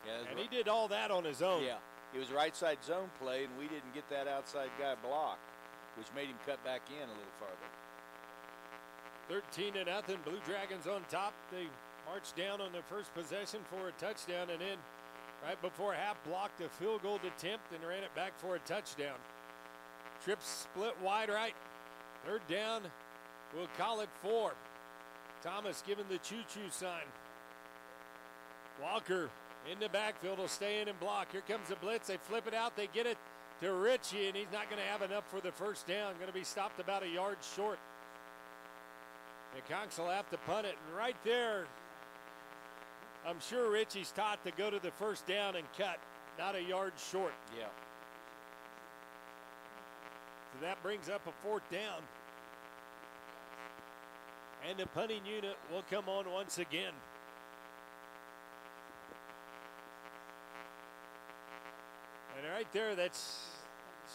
Yeah, and he did all that on his own. Yeah, it was right side zone play, and we didn't get that outside guy blocked, which made him cut back in a little farther. 13-0, Blue Dragons on top. They marched down on their first possession for a touchdown, and then right before half blocked a field goal attempt and ran it back for a touchdown. Trips split wide right. 3rd down, we'll call it 4. Thomas giving the choo-choo sign. Walker in the backfield will stay in and block. Here comes the blitz. They flip it out. They get it to Ritchie, and he's not going to have enough for the 1st down. Going to be stopped about a yard short. The Conks will have to punt it. And right there, I'm sure Ritchie's taught to go to the 1st down and cut, not a yard short. Yeah. So that brings up a 4th down. And the punting unit will come on once again. And right there, it's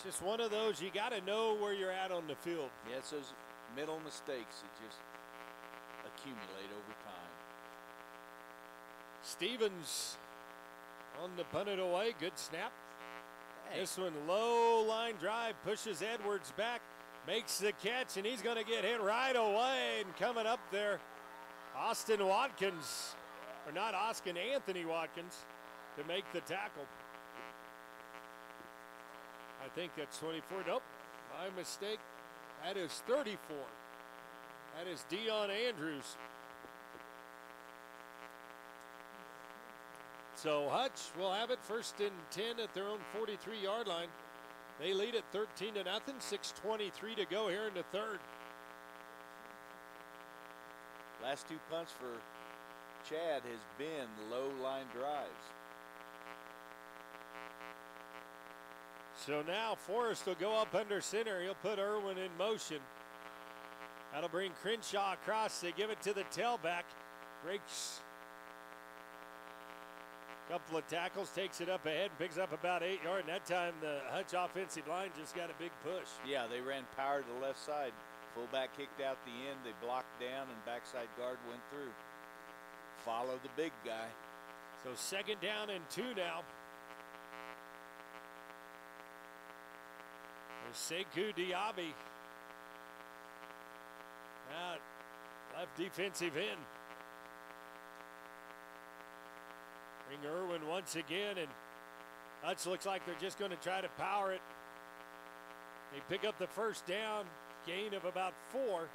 just one of those, you got to know where you're at on the field. Yeah, it's those middle mistakes that just accumulate over time. Stevens on the punt it away. Good snap. This one, low line drive, pushes Edwards back, makes the catch, and he's going to get hit right away. And coming up there, Austin Watkins, or not Austin, Anthony Watkins, to make the tackle. I think that's 24. Nope, my mistake. That is 34. That is Dion Andrews. So Hutch will have it 1st and 10 at their own 43-yard line. They lead at 13-0. 6:23 to go here in the 3rd. Last 2 punts for Chad has been low line drives. So now Forrest will go up under center. He'll put Irwin in motion. That'll bring Crenshaw across. They give it to the tailback. Breaks a couple of tackles, takes it up ahead, and picks up about 8 yards. And that time the Hutch offensive line just got a big push. Yeah, they ran power to the left side. Fullback kicked out the end. They blocked down, and backside guard went through. Follow the big guy. So 2nd down and 2 now. There's Sekou Diaby. Now left defensive end. Bring Irwin once again, and Hutch looks like they're just going to try to power it. They pick up the 1st down, gain of about 4.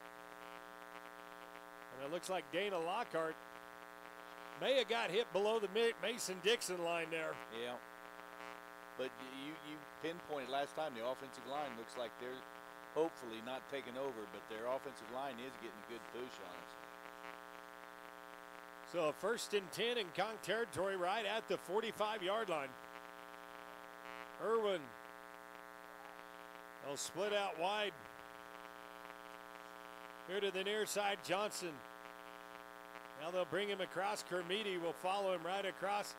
And it looks like Dana Lockhart may have got hit below the Mason-Dixon line there. Yeah. But you pinpointed last time, the offensive line looks like they're hopefully not taking over, but their offensive line is getting a good push on us. So 1st and 10 in Conk territory right at the 45-yard line. Irwin. They'll split out wide. Here to the near side, Johnson. Now they'll bring him across. Kermiti will follow him right across.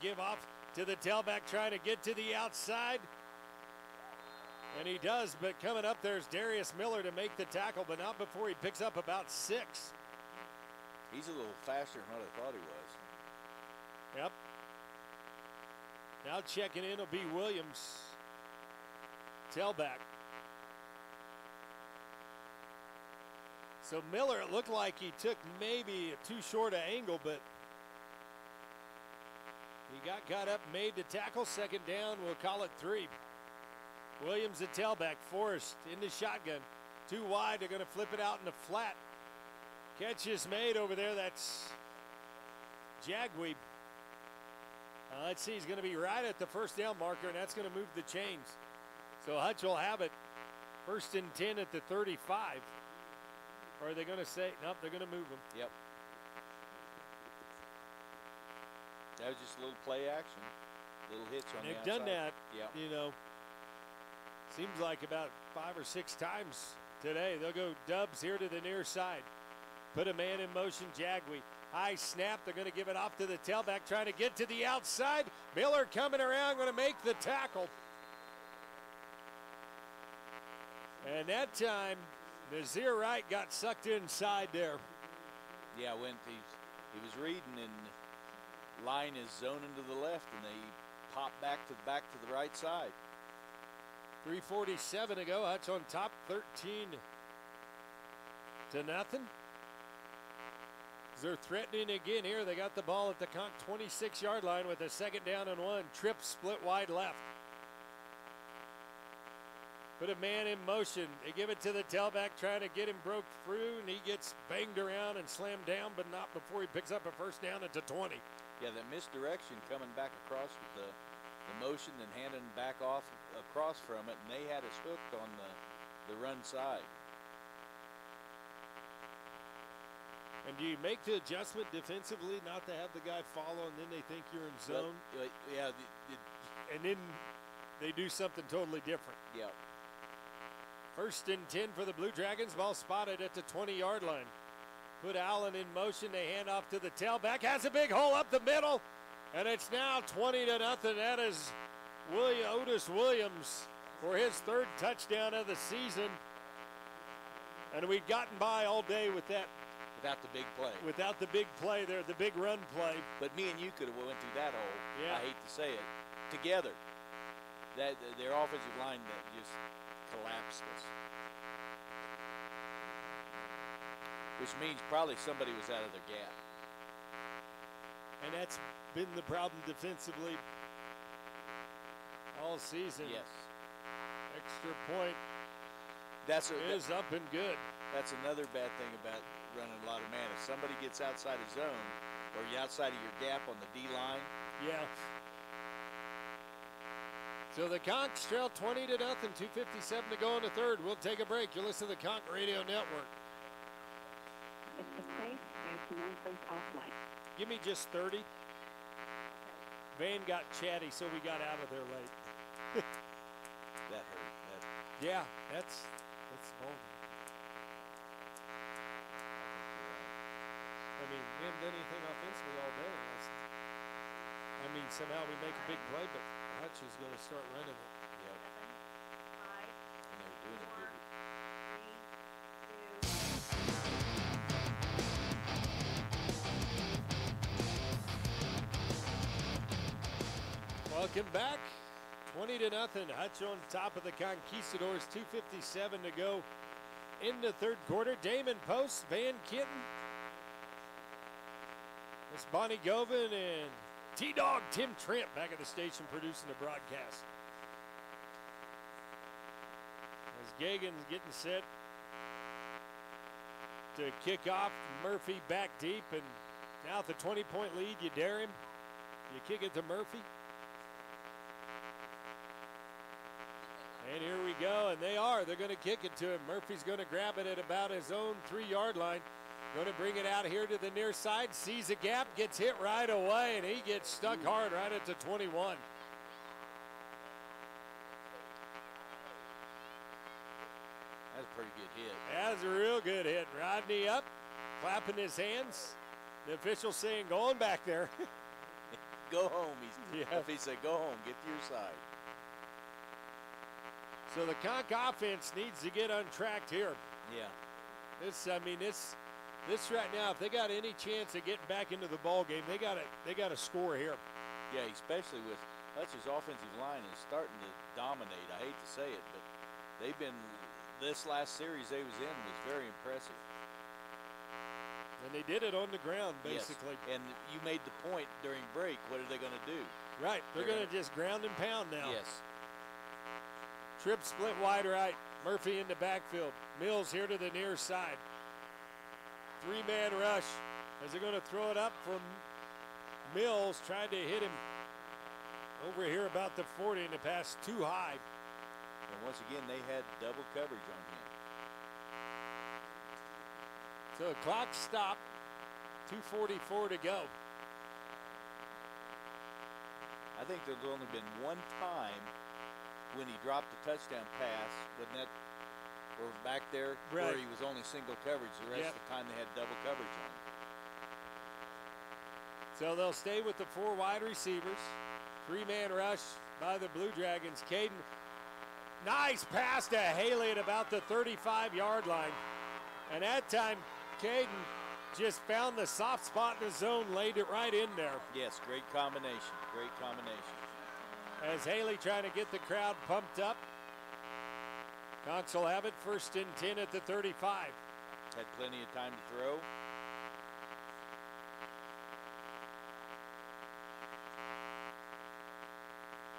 Give off to the tailback, trying to get to the outside. And he does, but coming up there's Darius Miller to make the tackle, but not before he picks up about 6. He's a little faster than what I thought he was. Yep. Now checking in will be Williams. Tailback. So Miller, it looked like he took maybe a too short an angle, but he got caught up, made the tackle. Second down, we'll call it 3. Williams at tailback, Forrest in the shotgun. Too wide, they're going to flip it out in the flat. Catch is made over there, that's Jagweeb. Let's see, he's going to be right at the first down marker, and that's going to move the chains. So Hutch will have it 1st and 10 at the 35. Or are they going to say, nope, they're going to move them. Yep. That was just a little play action, little hitch on the outside. They've done that, yep. you know, seems like about 5 or 6 times today. They'll go dubs here to the near side. Put a man in motion, Jagweeb. High snap, they're going to give it off to the tailback, trying to get to the outside. Miller coming around, going to make the tackle. And that time, Nazir Wright got sucked inside there. Yeah, he was reading, and line is zoning to the left, and they pop back to the right side. 3:47 to go. Hutch on top, 13-0. They're threatening again here. They got the ball at the 26-yard line with a 2nd down and 1. Trip split wide left. Put a man in motion. They give it to the tailback, trying to get him broke through, and he gets banged around and slammed down, but not before he picks up a 1st down at the 20. Yeah, that misdirection coming back across with the motion and handing back off across from it, and they had us hooked on the run side. And do you make the adjustment defensively not to have the guy follow, and then they think you're in zone? Well, yeah. And then they do something totally different. Yeah. 1st and 10 for the Blue Dragons. Ball spotted at the 20-yard line. Put Allen in motion. They hand off to the tailback. Has a big hole up the middle. And it's now 20-0. That is Otis Williams for his 3rd touchdown of the season. And we'd gotten by all day with that. Without the big play. Without the big play there, the big run play. But me and you could have went through that hole. Yeah. I hate to say it. Together. Their offensive line that just collapsed us. Which means probably somebody was out of their gap. And that's been the problem defensively all season. Yes. Extra point is up and good. That's another bad thing about running a lot of man. If somebody gets outside of zone or you're outside of your gap on the D line. Yeah. So the Conks trail 20-0, 2:57 to go in the 3rd. We'll take a break. You'll listen to the Conk Radio Network. It's the place where one place offline. Give me just 30. Van got chatty, so we got out of there late. That hurt. Yeah, that's bold. I mean, we haven't done anything offensively all day. I mean, somehow we make a big play, but Hutch is going to start running it. Yep. And they were doing it good. 3, 2. Welcome back. 20-0. Hutch on top of the Conquistadors. 2:57 to go in the 3rd quarter. Damon Post, Van Kitten. It's Bonnie Govan and T-Dog Tim Trent back at the station producing the broadcast. As Gagan's getting set to kick off, Murphy back deep, and now at the 20-point lead, you dare him. You kick it to Murphy. And here we go, and they're going to kick it to him. Murphy's going to grab it at about his own 3-yard line. Going to bring it out here to the near side, sees a gap, gets hit right away, and he gets stuck hard right at the 21. That's a pretty good hit. That's a real good hit. Rodney up, clapping his hands. The official saying, going back there. Go home. If he said, go home, get to your side. So the Conk offense needs to get untracked here. Yeah. This This right now, if they got any chance of getting back into the ball game, they got to score here. Yeah, especially with Hutch's offensive line is starting to dominate. I hate to say it, but they've been, this last series they was in was very impressive. And they did it on the ground, basically. Yes. And you made the point during break. What are they going to do? Right. They're going to just ground and pound now. Yes. Trip split wide right. Murphy in the backfield. Mills here to the near side. Three-man rush. As they're going to throw it up from Mills, trying to hit him over here about the 40, and the pass too high. And once again, they had double coverage on him. So the clock stopped. 2:44 to go. I think there's only been one time when he dropped the touchdown pass, wasn't that, or back there, right, where he was only single coverage. The rest of the time they had double coverage on him. So they'll stay with the 4 wide receivers. Three-man rush by the Blue Dragons. Caden, nice pass to Haley at about the 35-yard line. And that time, Caden just found the soft spot in the zone, laid it right in there. Yes, great combination, great combination. As Haley trying to get the crowd pumped up. Conks will have it 1st and 10 at the 35. Had plenty of time to throw.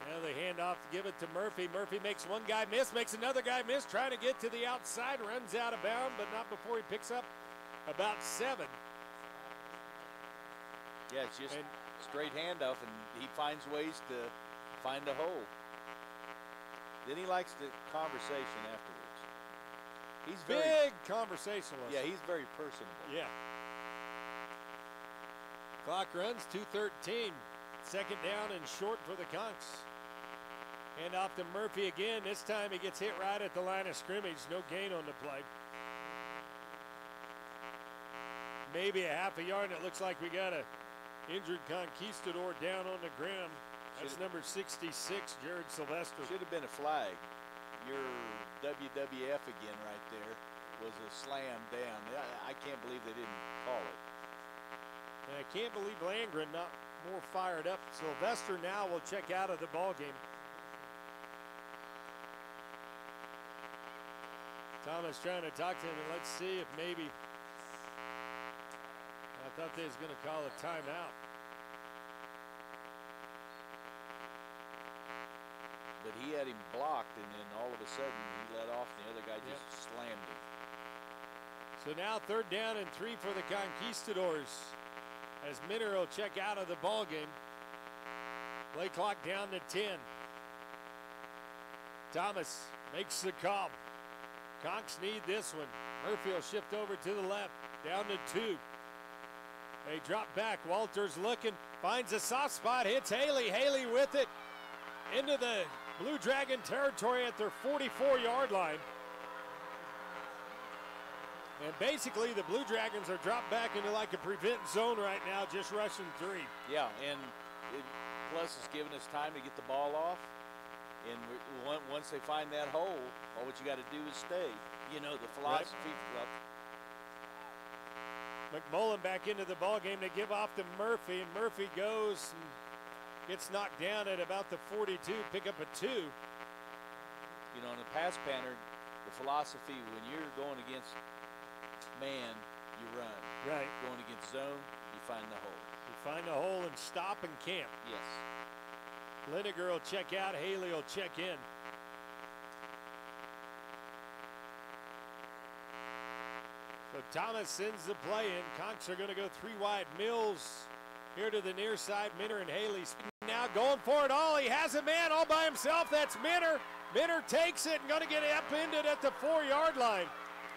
Now they hand off to give it to Murphy. Murphy makes one guy miss, makes another guy miss, trying to get to the outside, runs out of bounds, but not before he picks up about 7. Yeah, it's just straight handoff, and he finds ways to find a hole. Then he likes the conversation afterwards. He's big conversationalist. Yeah, he's very personable. Yeah. Clock runs 2:13. 2nd down and short for the Conks. Hand off to Murphy again. This time he gets hit right at the line of scrimmage. No gain on the play. Maybe a half a yard, and it looks like we got a injured conquistador down on the ground. That's number 66, Jared Sylvester. Should have been a flag. Your WWF again right there was a slam down. I can't believe they didn't call it. And I can't believe Landgren not more fired up. Sylvester now will check out of the ball game. Thomas trying to talk to him, and let's see if maybe, I thought they was going to call a timeout. But he had him blocked, and then all of a sudden he let off, and the other guy just slammed him. So now 3rd down and 3 for the Conquistadors, as Minner will check out of the ball game. Play clock down to 10. Thomas makes the call. Conks need this one. Murphy will shift over to the left, down to 2. They drop back. Walters looking, finds a soft spot, hits Haley. Haley with it into the Blue Dragon territory at their 44-yard line. And basically the Blue Dragons are dropped back into like a prevent zone right now, just rushing 3. Yeah, and plus it's giving us time to get the ball off. And once they find that hole, all what you got to do is stay. You know, the philosophy. Right. McMullen back into the ball game to give off to Murphy, and Murphy goes and gets knocked down at about the 42, pick up a 2. You know, in the pass pattern, the philosophy when you're going against man, you run. Right. Going against zone, you find the hole. You find the hole and stop and camp. Yes. Lineker will check out. Haley will check in. So Thomas sends the play in. Conks are going to go 3 wide. Mills here to the near side. Minner and Haley now going for it all. He has a man all by himself. That's Minner. Minner takes it and going to get upended at the 4-yard line.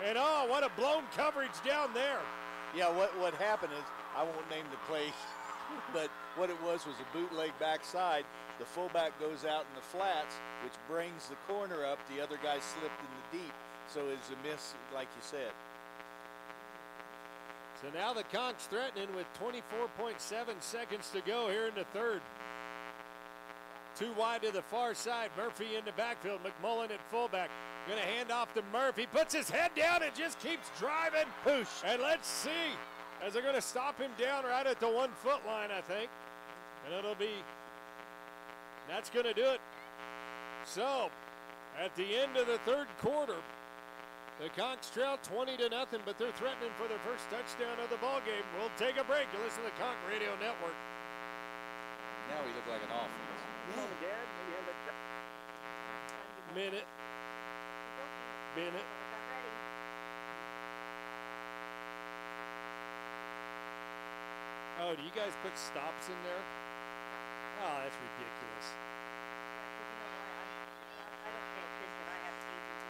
And oh, what a blown coverage down there. Yeah, what happened is, I won't name the play, but what it was a bootleg backside. The fullback goes out in the flats, which brings the corner up. The other guy slipped in the deep, so it's a miss, like you said. So now the Conks threatening with 24.7 seconds to go here in the 3rd. 2 wide to the far side. Murphy in the backfield. McMullen at fullback. Gonna hand off to Murphy. Puts his head down and just keeps driving. Push. And let's see, as they're gonna stop him down right at the 1 foot line, I think. And that's gonna do it. So, at the end of the third quarter, the Conks trail 20-0, but they're threatening for their first touchdown of the ball game. We'll take a break. You listen to the Conk Radio Network. Now we look like an offense. Mom and Dad, we have a Minute. Oh, do you guys put stops in there? Oh, that's ridiculous. I don't pay attention. I have ADD.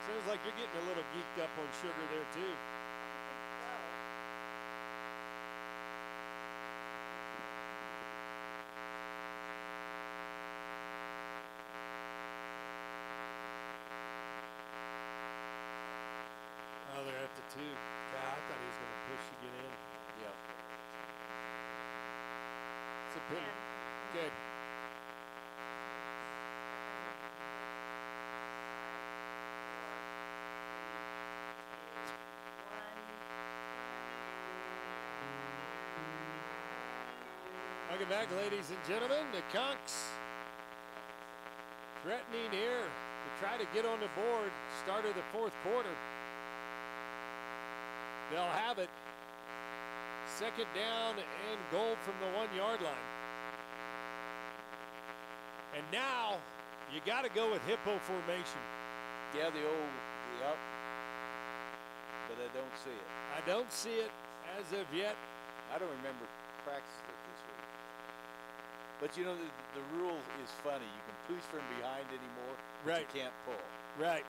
Sounds like you're getting a little geeked up on sugar there, too. Oh, they're at the 2. God, I thought he was going to push to get in. Yeah. It's a pin. Good. Welcome back, ladies and gentlemen. The Conks threatening here to try to get on the board. Start of the fourth quarter. They'll have it. Second down and goal from the 1 yard line. And now you got to go with hippo formation. Yeah, the old, yep. But I don't see it. I don't see it as of yet. I don't remember practicing it this week. But you know, the rule is funny. You can push from behind anymore, but Right. you can't pull. Right.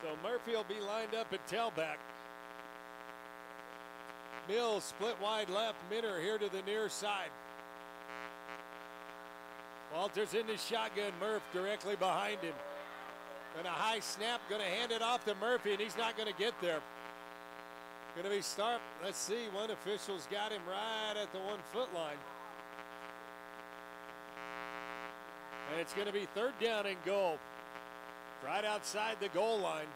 So Murphy will be lined up at tailback. Mills split wide left. Minner here to the near side. Walters in the shotgun. Murph directly behind him. And a high snap. Going to hand it off to Murphy, and he's not going to get there. Going to be start. Let's see. One official's got him right at the 1 foot line. And it's going to be third down and goal. Right outside the goal line.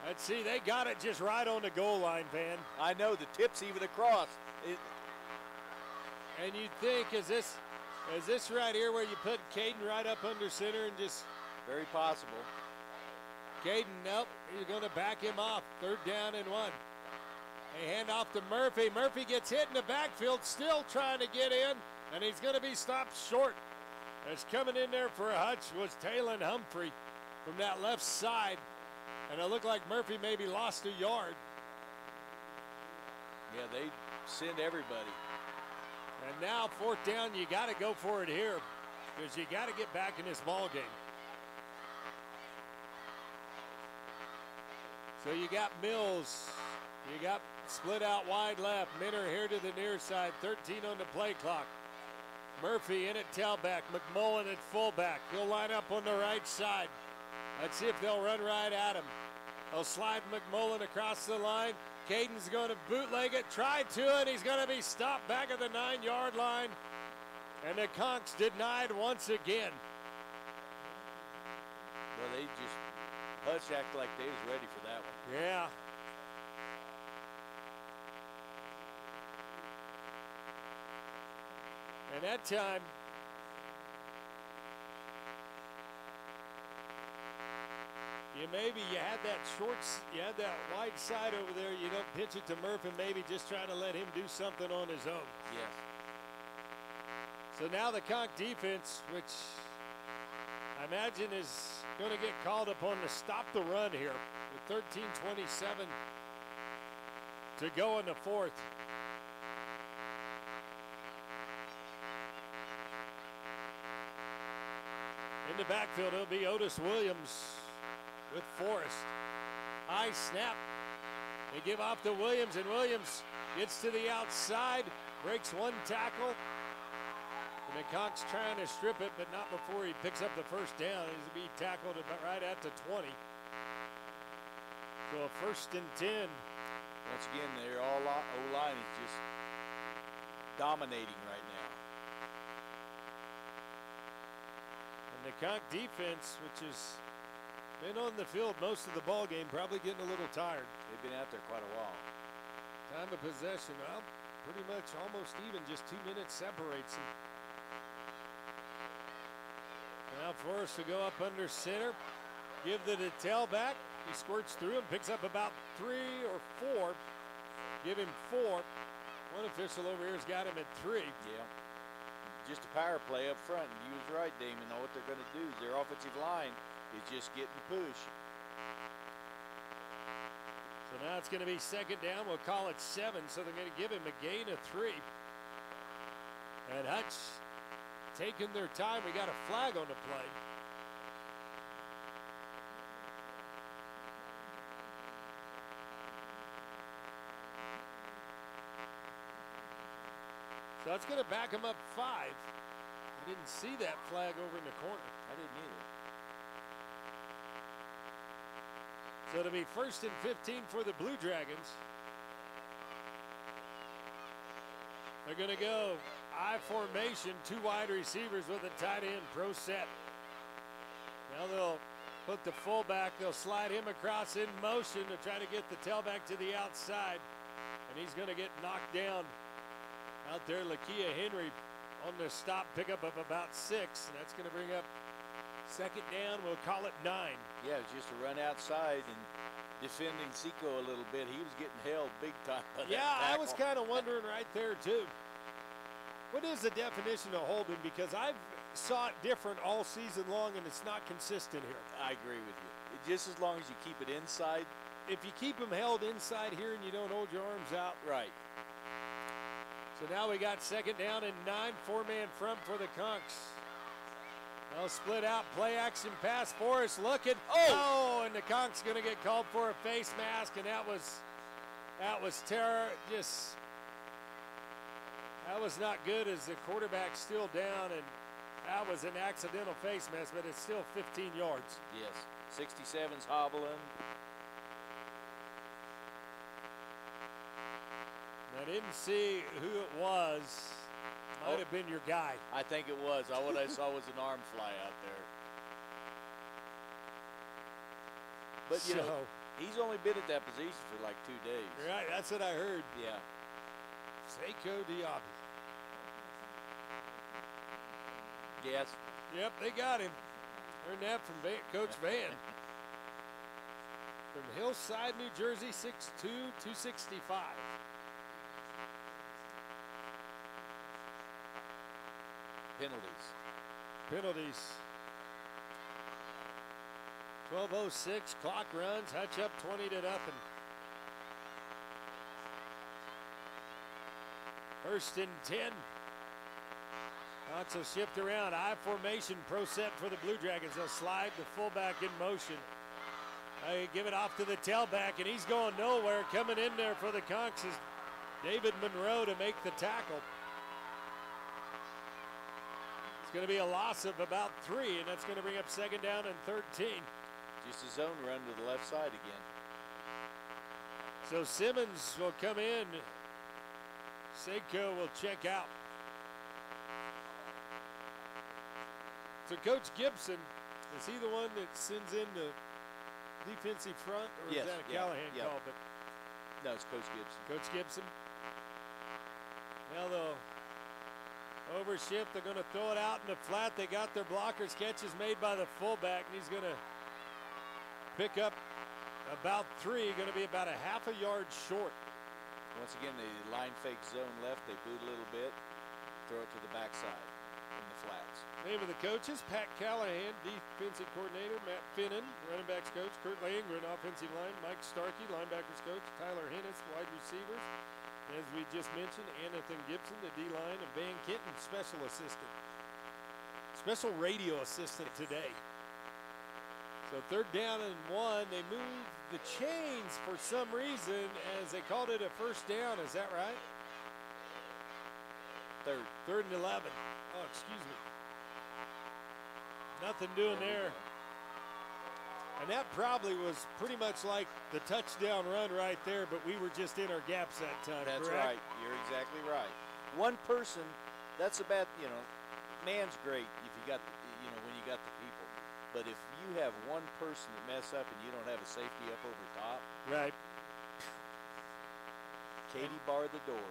Let's see, they got it just right on the goal line, Van. I know, the tip's even across. And you'd think, is this right here where you put Caden right up under center and just... Very possible. Caden, nope, he's going to back him off. Third down and 1. They hand off to Murphy. Murphy gets hit in the backfield, still trying to get in, and he's going to be stopped short. As coming in there for a Hutch was Talon Humphrey from that left side. And it looked like Murphy maybe lost a yard. Yeah, they send everybody. And now fourth down, you got to go for it here because you got to get back in this ball game. So you got Mills. You got split out wide left. Minner here to the near side. 13 on the play clock. Murphy in at tailback. McMullen at fullback. He'll line up on the right side. Let's see if they'll run right at him. They'll slide McMullen across the line. Caden's going to bootleg it, try to, and he's going to be stopped back at the 9 yard line. And the Conks denied once again. Well, they just, Hutch acted like they was ready for that one. Yeah. And that time, you had that you had that wide side over there. You don't pitch it to Murph and maybe just try to let him do something on his own. Yes. So now the Conk defense, which I imagine is going to get called upon to stop the run here with 13:27 to go in the fourth. In the backfield, it'll be Otis Williams with Forrest. High snap. They give off to Williams, and Williams gets to the outside, breaks one tackle. And the Conks trying to strip it, but not before he picks up the first down. He's going to be tackled right at the 20. So a 1st and 10. Once again, their O-line is just dominating right now. And the Conk defense, which has been on the field most of the ball game, probably getting a little tired. They've been out there quite a while. Time of possession, well, pretty much almost even, just 2 minutes separates them. Now Forrest to go up under center, give the tailback. He squirts through and picks up about 3 or 4. Give him 4. One official over here has got him at 3. Yeah. Just a power play up front, and you was right, Damon. Know what they're going to do is their offensive line is just getting push. So now it's going to be 2nd down. We'll call it 7, so they're going to give him a gain of 3. And Hutch taking their time. We got a flag on the play. So that's going to back him up 5. I didn't see that flag over in the corner. I didn't either. So it'll be 1st and 15 for the Blue Dragons. They're going to go I formation, 2 wide receivers with a tight end, pro set. Now they'll put the fullback, they'll slide him across in motion to try to get the tailback to the outside. And he's going to get knocked down out there. Lakia Henry on the stop pickup of about 6. And that's going to bring up 2nd down. We'll call it 9. Yeah, it was just a run outside and defending Seco a little bit. He was getting held big time by that I tackle. was kind of wondering right there too. What is the definition of holding? Because I've saw it different all season long and it's not consistent here. I agree with you. Just as long as you keep it inside. If you keep them held inside here and you don't hold your arms out. Right. So now we got 2nd down and 9, 4-man front for the Conks. They'll split out, play action pass. Forrest looking. Oh, and the Conks going to get called for a face mask, and that was terror. That was not good as the quarterback's still down, and that was an accidental face mask, but it's still 15 yards. Yes, 67's hobbling. I didn't see who it was. Might have been your guy. I think it was. What I saw was an arm fly out there. But, you know, he's only been at that position for like 2 days. Right, that's what I heard. Yeah. Seiko Diaby. Yes. Yep, they got him. Heard that from Coach Van. From Hillside, New Jersey, 6'2", 265. Penalties. 12:06, clock runs, Hutch up 20-0. 1st and 10. Lots of shift around. I formation, pro set for the Blue Dragons. They'll slide the fullback in motion. They give it off to the tailback, and he's going nowhere. Coming in there for the Conks is David Monroe to make the tackle. It's going to be a loss of about 3, and that's going to bring up 2nd down and 13. Just a zone run to the left side again. So Simmons will come in. Seiko will check out. So Coach Gibson, is he the one that sends in the defensive front, or is that a Callahan call? But no, it's Coach Gibson. Coach Gibson. Now they'll overshift. They're going to throw it out in the flat. They got their blockers. Catch is made by the fullback, and he's going to pick up about 3. Going to be about a half a yard short. Once again, the line fake zone left. They boot a little bit, throw it to the backside in the flats. Name of the coaches: Pat Callahan, defensive coordinator; Matt Finnan, running backs coach; Kurt Langren, offensive line; Mike Starkey, linebackers coach; Tyler Hennis, wide receivers. As we just mentioned, Anathan Gibson, the D-line, and Van Kenton, special assistant. Special radio assistant today. So 3rd down and 1. They moved the chains for some reason as they called it a 1st down. Is that right? 3rd and 11. Oh, excuse me. Nothing doing there. And that probably was pretty much like the touchdown run right there, but we were just in our gaps that time. That's correct? right. You're exactly right. One person, that's a bad, man's great if you got, when you got the people. But if you have one person that mess up and you don't have a safety up over top. Right. Katie barred the doors.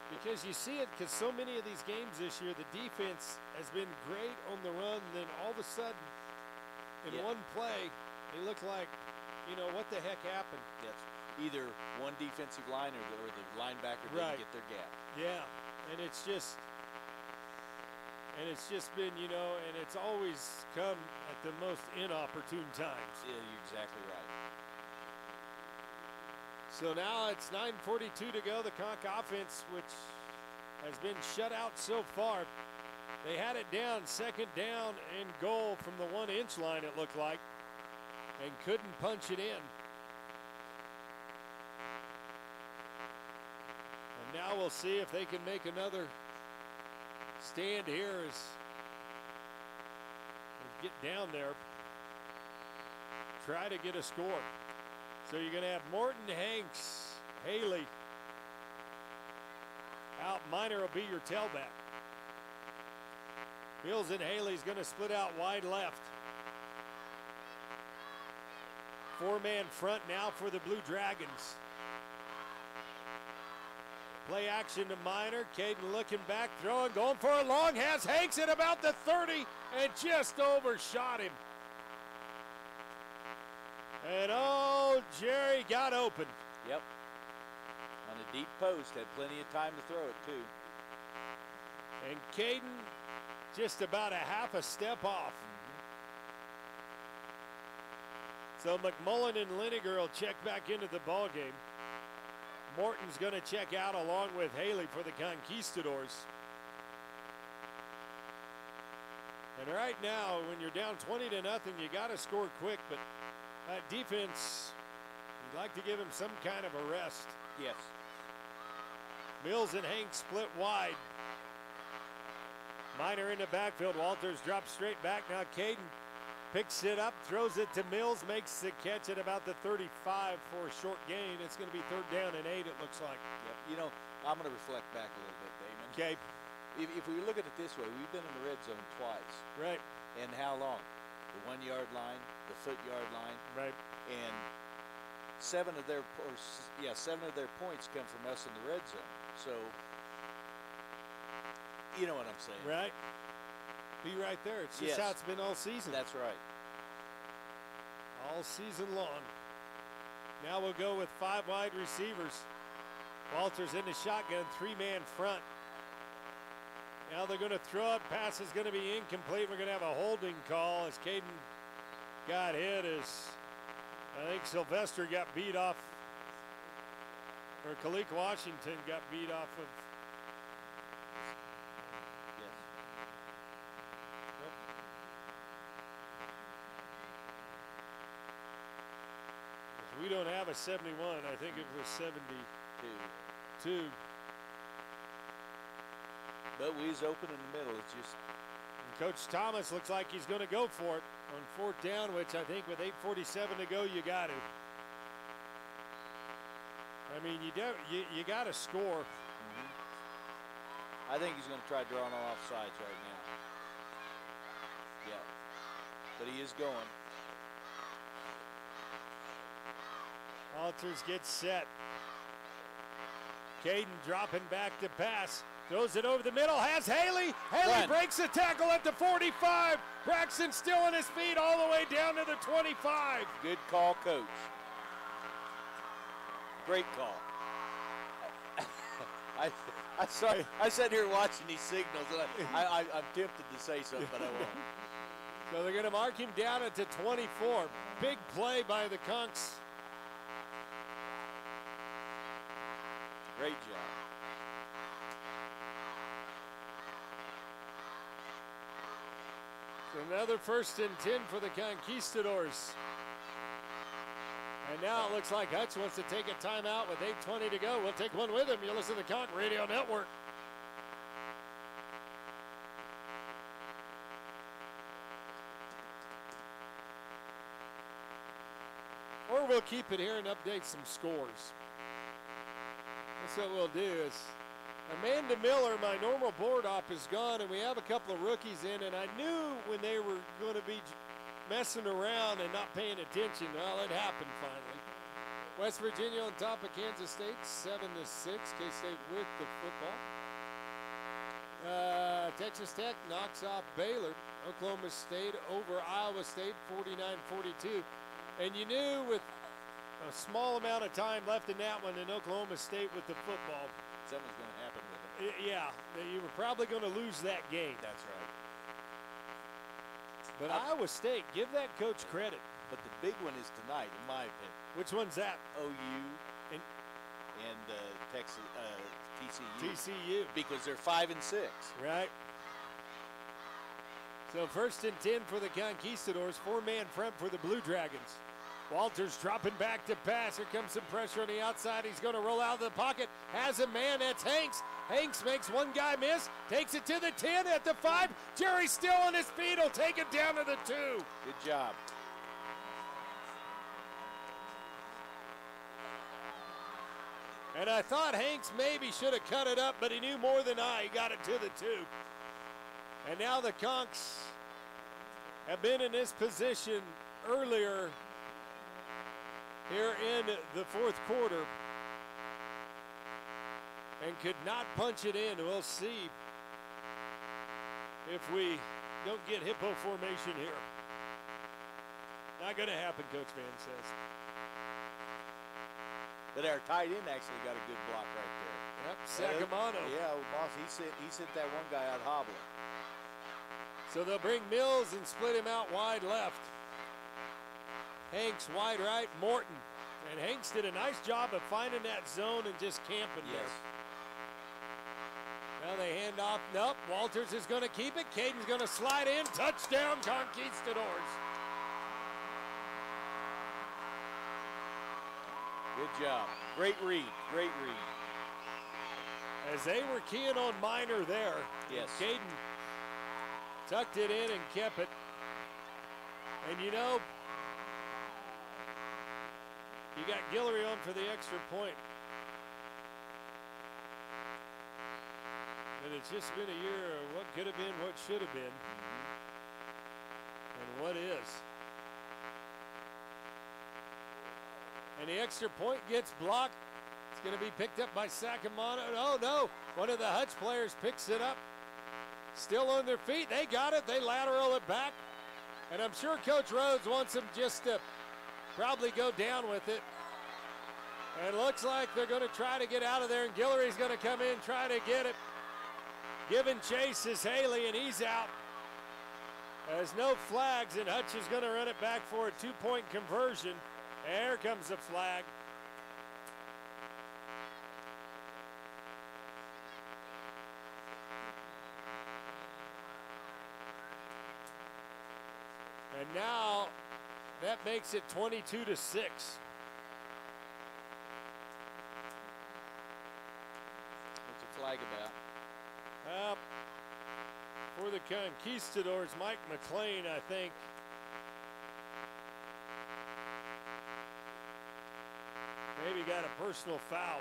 Because you see it, because so many of these games this year, the defense has been great on the run, then all of a sudden, in one play, they look like, what the heck happened? Yes. Either one defensive line or the linebacker didn't get their gap. Yeah, and it's just been, and it's always come at the most inopportune times. Yeah, you're exactly right. So now it's 9:42 to go. The Conch offense, which has been shut out so far, they had it down, second down and goal from the 1-inch line, it looked like, and couldn't punch it in. And now we'll see if they can make another stand here as they get down there, try to get a score. So you're going to have Morton, Hanks, Haley out. Minor will be your tailback. Mills and Haley's going to split out wide left. Four-man front now for the Blue Dragons. Play action to Minor. Caden looking back, throwing, going for a long, has Hanks at about the 30 and just overshot him. And Jerry got open. Yep. On a deep post, had plenty of time to throw it too. And Caden just about a half a step off. So McMullen and Liniger will check back into the ball game. Morton's going to check out along with Haley for the Conquistadors. And right now, when you're down 20-0, you got to score quick, but that defense, you'd like to give him some kind of a rest. Yes. Mills and Hanks split wide. Minor in the backfield. Walters drops straight back. Now Caden picks it up, throws it to Mills, makes the catch at about the 35 for a short gain. It's going to be 3rd down and 8, it looks like. Yep. I'm going to reflect back a little bit, Damon. Okay. If we look at it this way, we've been in the red zone twice. Right. And how long? The 1-yard line, the foot-yard line. Right. And 7 of their points come from us in the red zone. So, you know what I'm saying. Right. Be right there. It's just how it's been all season. That's right. All season long. Now we'll go with 5 wide receivers. Walters in the shotgun, 3-man front. Now they're going to throw it. Pass is going to be incomplete. We're going to have a holding call as Caden got hit. I think Sylvester got beat off, or Kalik Washington got beat off of. We don't have a 71. I think it was 72. But we's open in the middle. It's just. And Coach Thomas looks like he's going to go for it on 4th down, which I think with 8:47 to go, you got to. I mean, you got to score. I think he's going to try drawing on offsides right now. Yeah. But he is going. Walters gets set. Caden dropping back to pass. Throws it over the middle. Has Haley. Haley breaks the tackle at the 45. Braxton still on his feet all the way down to the 25. Good call, Coach. Great call. I sat here watching these signals, and I'm tempted to say something, but I won't. So they're going to mark him down at the 24. Big play by the Conchs. Great job. So another 1st and 10 for the Conquistadors. And now it looks like Hutch wants to take a timeout with 8:20 to go. We'll take one with him. You'll listen to the Conch Radio Network. we'll keep it here and update some scores. That's what we'll do is Amanda Miller, my normal board op, is gone, and we have a couple of rookies in, and I knew when they were going to be messing around and not paying attention. Well, it happened finally. West Virginia on top of Kansas State, 7-6. K-State with the football. Texas Tech knocks off Baylor. Oklahoma State over Iowa State, 49-42. And you knew with a small amount of time left in that one in Oklahoma State with the football, Something's going to happen with them. yeah, you were probably going to lose that game. That's right. But Iowa State, give that coach credit. But the big one is tonight, in my opinion. Which one's that? OU and Texas TCU. TCU. Because they're 5-6. Right. So 1st and 10 for the Conquistadors. 4-man front for the Blue Dragons. Walters dropping back to pass. Here comes some pressure on the outside. He's going to roll out of the pocket. Has a man. That's Hanks. Hanks makes one guy miss. Takes it to the 10 at the 5. Jerry's still on his feet. He'll take it down to the 2. Good job. And I thought Hanks maybe should have cut it up, but he knew more than I. He got it to the 2. And now the Conks have been in this position earlier here in the 4th quarter and could not punch it in. We'll see if we don't get hippo formation here. Not going to happen, Coach Van says. But our tight end actually got a good block right there. Yep, Sacamano. Yeah, boss, he sent that one guy out hobbling. So they'll bring Mills and split him out wide left. Hanks wide right, Morton. And Hanks did a nice job of finding that zone and just camping there. Now they hand off. Nope, Walters is going to keep it. Caden's going to slide in. Touchdown, Conquistadors. Good job. Great read. Great read. As they were keying on Minor there. Yes. Caden tucked it in and kept it. And you know, you got Guillory on for the extra point. And it's just been a year of what could have been, what should have been, and what is. And the extra point gets blocked. It's going to be picked up by Sacamano. Oh, no. One of the Hutch players picks it up. Still on their feet. They got it. They lateral it back. And I'm sure Coach Rhodes wants them just to probably go down with it. And it looks like they're going to try to get out of there, and Guillory's going to come in, try to get it. Giving chase is Haley, and he's out. There's no flags, and Hutch is going to run it back for a 2-point conversion. And here comes the flag. And now that makes it 22-6. What's the flag about? For the Conquistadors, Mike McLean, I think. Maybe got a personal foul.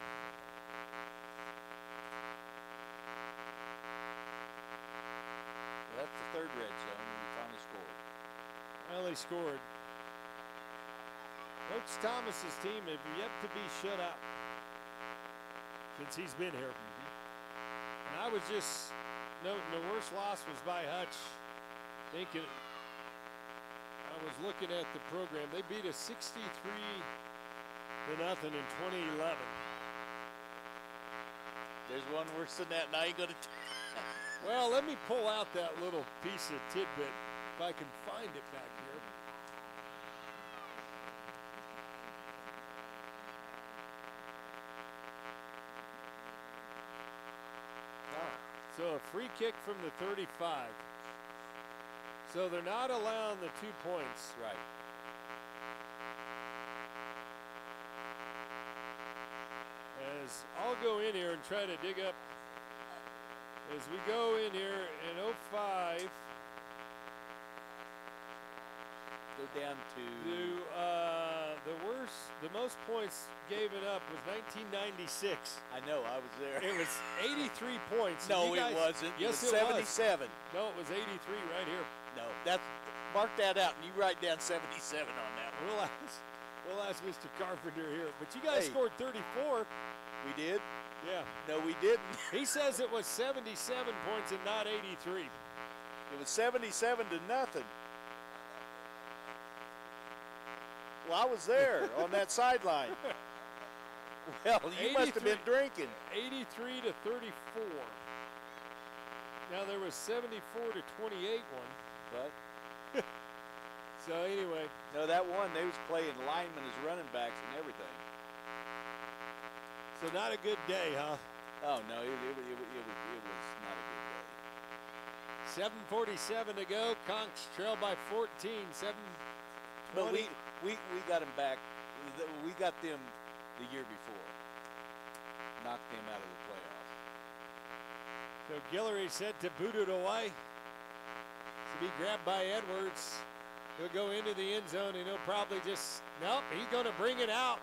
Well, that's the 3rd red zone, and we finally scored. Well, he scored. Coach Thomas's team have yet to be shut out since he's been here. And I was just noting the worst loss was by Hutch. Thinking, I was looking at the program. They beat us 63-0 in 2011. There's one worse than that, and I ain't gonna. Well, let me pull out that little piece of tidbit if I can find it back here. So a free kick from the 35. So they're not allowing the 2 points. Right. As I'll go in here and try to dig up, as we go in here in 05. Go down to the most points given up was 1996. I know, I was there. It was 83 points. No, it wasn't. Yes, it was 77. No, it was 83 right here. No, mark that out, and you write down 77 on that one. We'll ask Mr. Carpenter here. But you guys scored 34. We did? Yeah. No, we didn't. He says it was 77 points and not 83. It was 77 to nothing. Well, I was there on that sideline. Well, you must have been drinking. 83 to 34. Now there was 74 to 28 one. But so anyway. No, that one, they was playing linemen as running backs and everything. So not a good day, huh? Oh, no, it was not a good day. 7:47 to go. Conks trail by 14. 7:20. But we got them back. We got them the year before. Knocked them out of the playoffs. So Guillory set to boot it away. To be grabbed by Edwards. He'll go into the end zone and he'll probably just, nope, he's going to bring it out.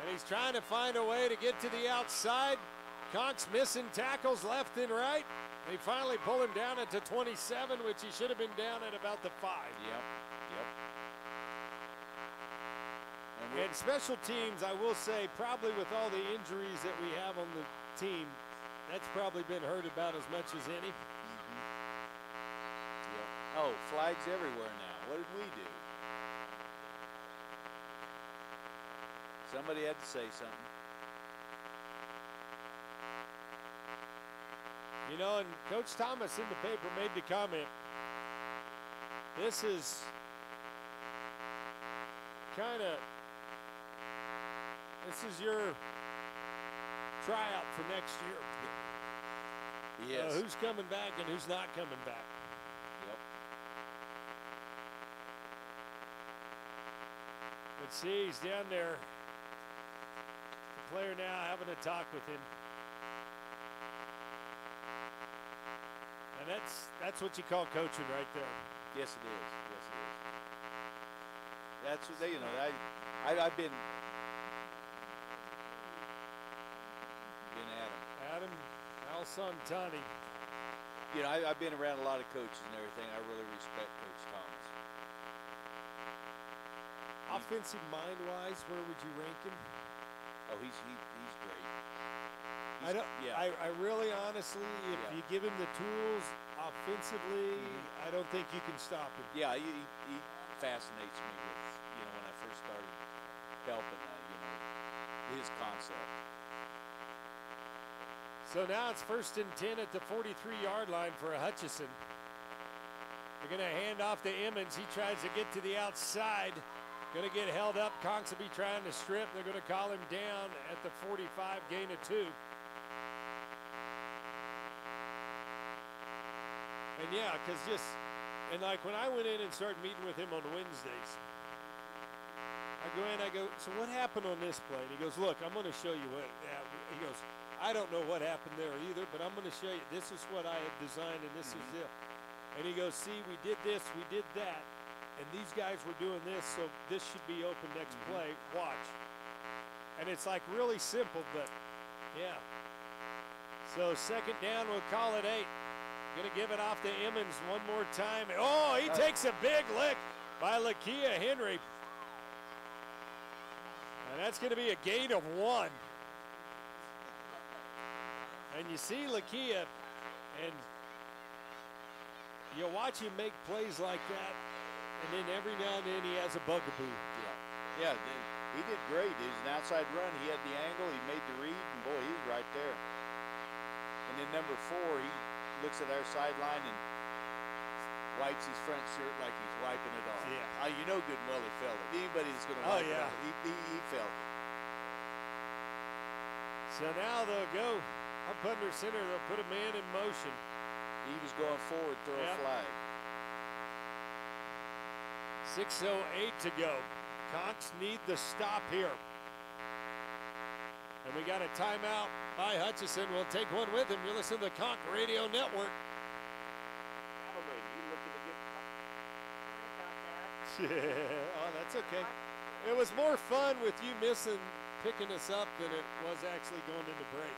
And he's trying to find a way to get to the outside. Conks missing tackles left and right. They finally pull him down at the 27, which he should have been down at about the 5. Yep. And special teams, I will say, probably with all the injuries that we have on the team, that's probably been heard about as much as any. Yep. Oh, flags everywhere now. What did we do? Somebody had to say something. You know, and Coach Thomas in the paper made the comment, this is your tryout for next year. Yes. Who's coming back and who's not coming back. Yep. Let's see, he's down there. The player now having a talk with him. And that's what you call coaching right there. Yes, it is. Yes, it is. That's what they, I've been Adam Alsantani. I've been around a lot of coaches and everything. I really respect Coach Thomas. Offensive mind-wise, where would you rank him? Oh, he's great. I really honestly, if you give him the tools offensively, I don't think you can stop him. Yeah, he fascinates me with, when I first started helping, his concept. So now it's 1st and 10 at the 43-yard line for Hutchinson. They're going to hand off to Emmons. He tries to get to the outside. Going to get held up. Conks will be trying to strip. They're going to call him down at the 45, gain of 2. And yeah, because like when I went in and started meeting with him on Wednesdays, I go in, I go, so what happened on this play? And he goes, look, I'm going to show you what, he goes, I don't know what happened there either, but I'm going to show you. This is what I had designed, and this is it. And he goes, see, we did this, we did that, and these guys were doing this, so this should be open next play. Watch. And it's like really simple, but yeah. So 2nd down, we'll call it 8. Going to give it off to Emmons one more time. Oh, he takes a big lick by Lakia Henry. And that's going to be a gain of 1. And you see Lakia, and you watch him make plays like that, and then every now and then he has a bugaboo. Yeah, he did great. It was an outside run. He had the angle. He made the read, and boy, he was right there. And then number 4, he looks at our sideline and wipes his front shirt like he's wiping it off. Yeah. You know good and well he felt it. Anybody that's going to wipe it off, he felt it. So now they'll go up under center. They'll put a man in motion. He was going forward, throw a flag. 6:08 to go. Conks need the stop here. And we got a timeout by Hutchinson. We'll take one with him. You're listening to the Conk Radio Network. Oh, that's okay. It was more fun with you picking us up than it was actually going into break. Oh,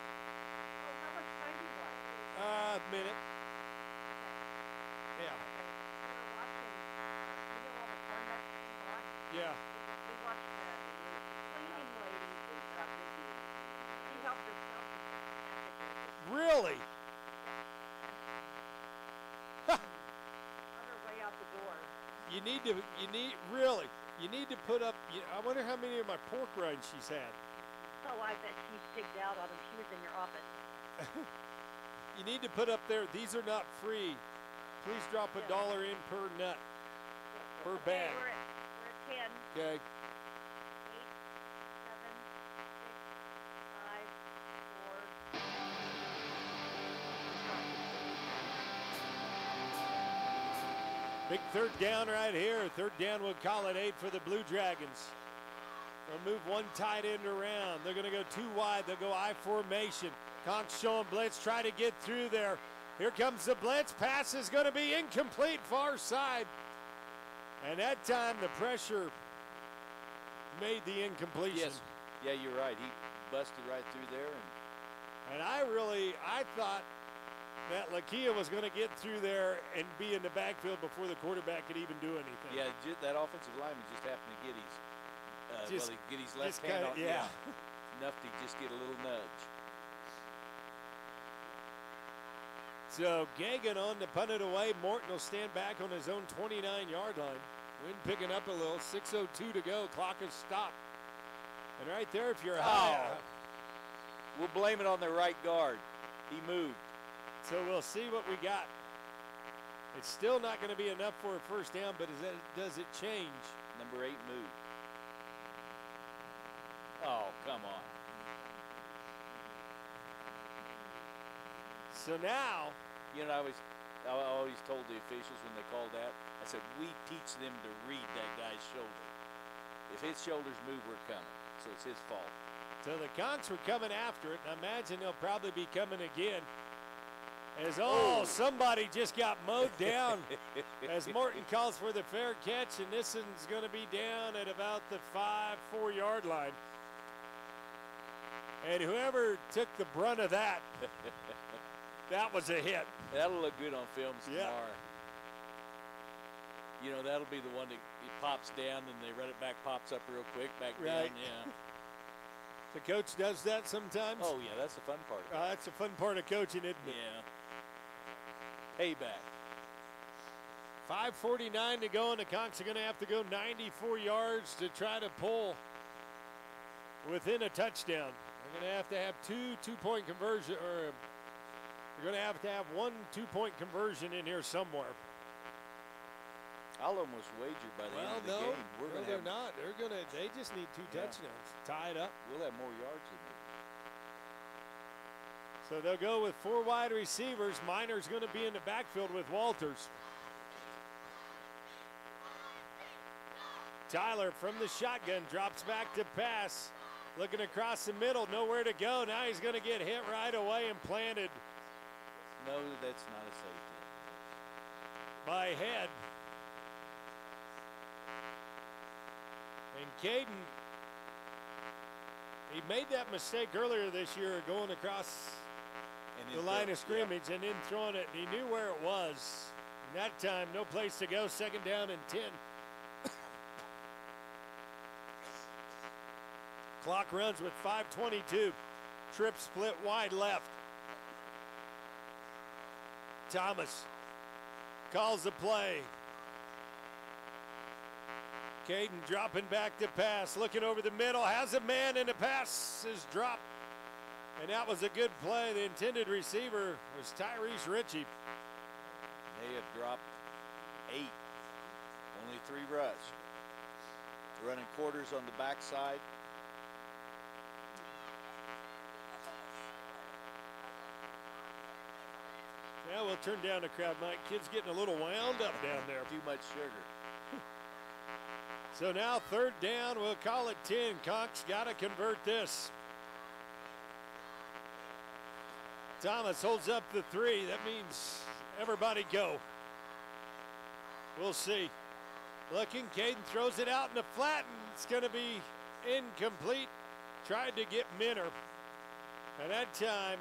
how much time do you watch? A minute. Yeah. Okay. We were watching, you know all the corn nuts we bought? Yeah. We watched the cleaning lady who got busy. She helped herself with the packages Really? on her way out the door. You need to put up, I wonder how many of my pork rinds she's had. Oh, I bet she pigged out on them. She was in your office. You need to put up there, these are not free. Please drop $1 in per nut, per bag. We're at 10. Okay. 8, 7, 6, 5, 4. Big third down right here. Third down, we'll call it 8 for the Blue Dragons. They'll move one tight end around. They're going to go 2 wide. They'll go I formation. Conch showing blitz, try to get through there. Here comes the blitz. Pass is going to be incomplete, far side. And that time the pressure made the incompletion. Yes. Yeah, you're right. He busted right through there. And I thought that Lakia was going to get through there and be in the backfield before the quarterback could even do anything. Yeah, that offensive lineman just happened to get his, get his left hand on. Yeah. Enough to just get a little nudge. So Gagan on to punt it away. Morton will stand back on his own 29-yard line. Wind picking up a little. 6:02 to go. Clock is stopped. And right there, if you're We'll blame it on the right guard. He moved. So we'll see what we got. It's still not going to be enough for a first down, but does it change? Number 8 moved. Oh, come on. So now, you know, I always told the officials when they called that, I said, we teach them to read that guy's shoulder. If his shoulders move, we're coming. So it's his fault. So the Conks were coming after it, and I imagine they'll probably be coming again. As somebody just got mowed down as Morton calls for the fair catch, and this one's going to be down at about the 4-yard line. And whoever took the brunt of that, that was a hit. That'll look good on film tomorrow. Yeah. You know, that'll be the one that it pops down and they run it back, pops up real quick, back Right. down, yeah. The coach does that sometimes? Oh, yeah, that's the fun part of it. That's the fun part of coaching, isn't it? Yeah. Payback. 5:49 to go, and the Conks are going to have to go 94 yards to try to pull within a touchdown. They're going to have 2 two-point conversion, or they're going to have 1 2-point conversion in here somewhere. I'll almost wager by the end of the game they're not. They just need 2 touchdowns. Tie it up. We'll have more yards than them. So they'll go with 4 wide receivers. Minor's going to be in the backfield with Walters. Tyler from the shotgun drops back to pass. Looking across the middle, nowhere to go. Now he's going to get hit right away and planted. No, that's not a safety. By Head. And Caden, he made that mistake earlier this year going across the line of scrimmage and then throwing it. And he knew where it was. And that time, no place to go. 2nd down and 10. Clock runs with 5:22. Trip split wide left. Thomas calls the play. Caden dropping back to pass, looking over the middle, has a man, and the pass is dropped. And that was a good play. The intended receiver was Tyrese Ritchie. They have dropped 8. Only 3 rush. Running quarters on the backside. Yeah, we'll turn down the crowd, Mike. Kids getting a little wound up down there. Too much sugar. So now 3rd down, we'll call it 10. Conks got to convert this. Thomas holds up the 3. That means everybody go. We'll see. Looking, Caden throws it out in the flat, and it's going to be incomplete. Tried to get Minner. And that time,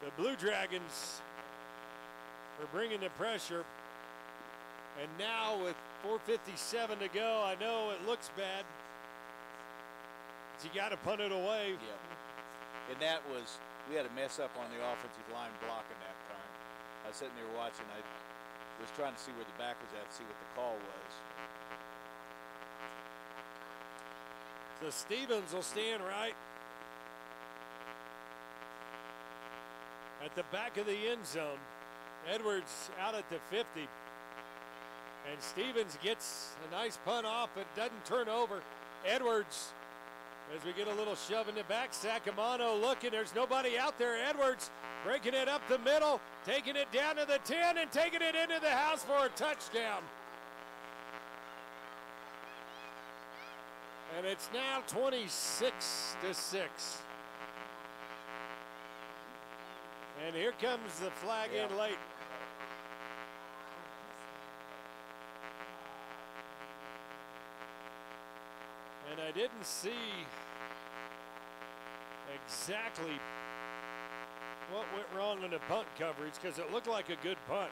the Blue Dragons are bringing the pressure. And now with 4:57 to go, I know it looks bad. But you got to punt it away. Yep. And that was, we had a mess up on the offensive line blocking that time. I was sitting there watching. I was trying to see where the back was at, see what the call was. So Stevens will stand right at the back of the end zone. Edwards out at the 50. And Stevens gets a nice punt off. It doesn't turn over. Edwards, as we get a little shove in the back. Sacamano looking. There's nobody out there. Edwards breaking it up the middle, taking it down to the 10, and taking it into the house for a touchdown. And it's now 26-6. And here comes the flag in late. And I didn't see exactly what went wrong in the punt coverage because it looked like a good punt.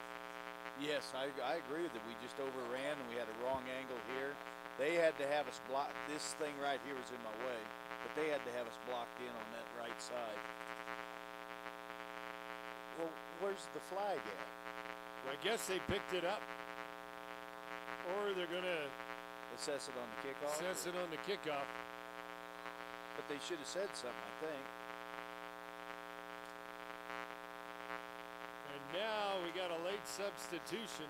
Yes, I agree with it. We just overran and we had a wrong angle here. They had to have us block. This thing right here was in my way, but they had to have us blocked in on that right side. Well, where's the flag at? I guess they picked it up, or they're going to assess it on the kickoff. Assess it on the kickoff. But they should have said something, I think. And now we got a late substitution.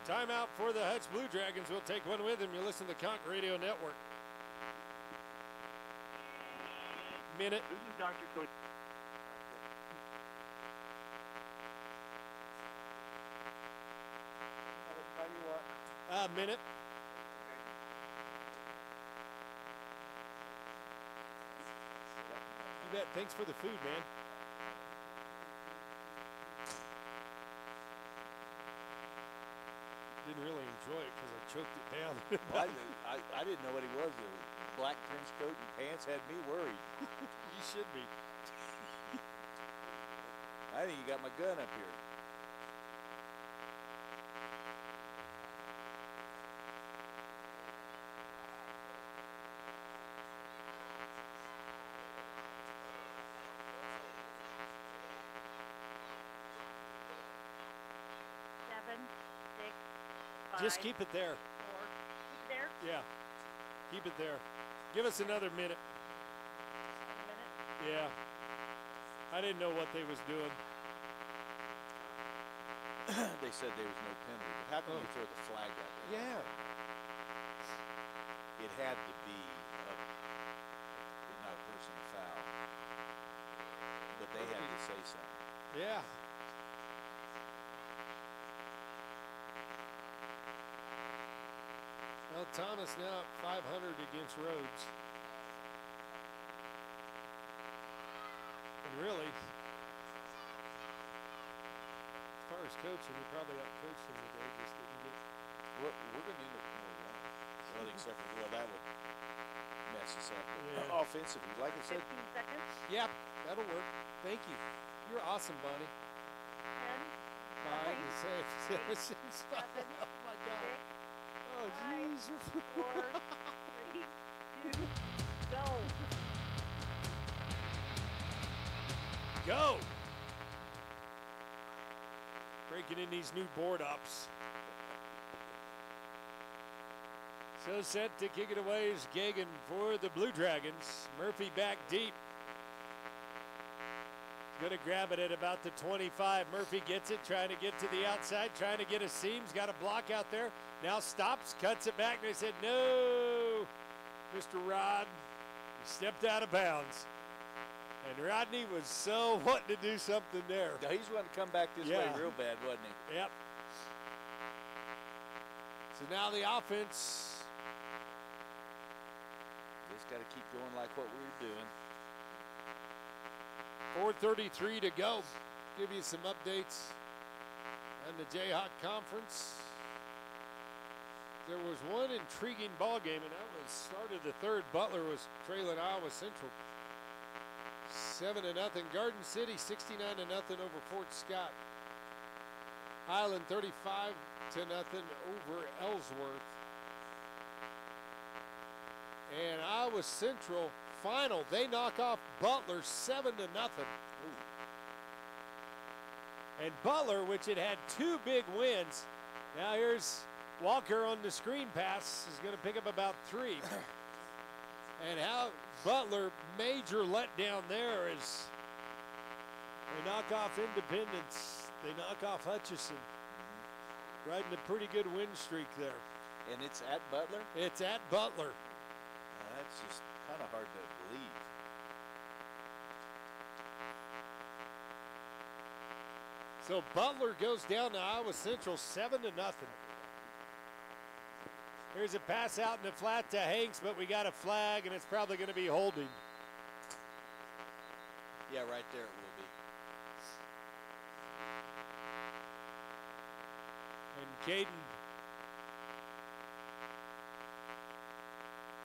Timeout for the Hutch Blue Dragons. We'll take one with them. You listen to the Conch Radio Network. Minute. This is Dr. Coach. Minute. You bet. Thanks for the food, man. Didn't really enjoy it because I choked it down. Well, I didn't know what he was. The black trench coat and pants had me worried. You should be. I think you got my gun up here. Just keep it there. Keep it there? Yeah. Keep it there. Give us another minute. Yeah. I didn't know what they was doing. They said there was no penalty. But how can you throw the flag out there? Yeah. It had to be not a personal foul. But they had to say something. Yeah. Well, Thomas now at 500 against Rhodes. And really, as far as coaching, he probably outcoached him today. Just didn't get. We're going to end up more one. Well, except for, well, that would mess us up. Yeah. Offensively, like I said. 15 seconds. Yeah, that'll work. Thank you. You're awesome, Bonnie. 10, 5, 6, 7. Oh, my God. 6, Oh, jeez. 4, 3, 2, go. Go. Breaking in these new board ups. So set to kick it away is Gagan for the Blue Dragons. Murphy back deep. Going to grab it at about the 25. Murphy gets it, trying to get to the outside, trying to get a seam. He's got a block out there. Now stops, cuts it back. They said, no, Mr. Rod. He stepped out of bounds. And Rodney was so wanting to do something there. No, he's wanting to come back this way real bad, wasn't he? Yep. So now the offense. Just got to keep going like what we were doing. 4:33 to go. Give you some updates in the Jayhawk Conference. There was one intriguing ball game, and that was start of the third. Butler was trailing Iowa Central 7-0. Garden City 69-0 over Fort Scott. Highland 35-0 over Ellsworth. And Iowa Central final, they knock off Butler 7-0. And Butler, which had had 2 big wins, now here's Walker on the screen pass, is going to pick up about 3. And how Butler, major letdown there is they knock off Independence. They knock off Hutchinson. Riding a pretty good win streak there. And it's at Butler? It's at Butler. That's just kind of hard to believe. So Butler goes down to Iowa Central 7-0. Here's a pass out in the flat to Hanks, but we got a flag, and it's probably going to be holding. Yeah, right there it will be. And Caden,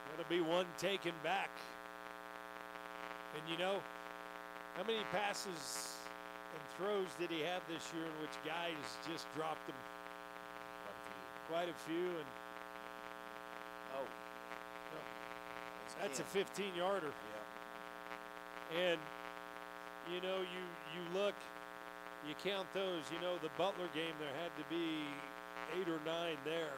that'll be one taken back. And you know, how many passes and throws did he have this year in which guys just dropped them? Quite a few. And oh, that's a 15-yarder. Yeah. And you know, you look, you count those. You know, the Butler game, there had to be 8 or 9 there,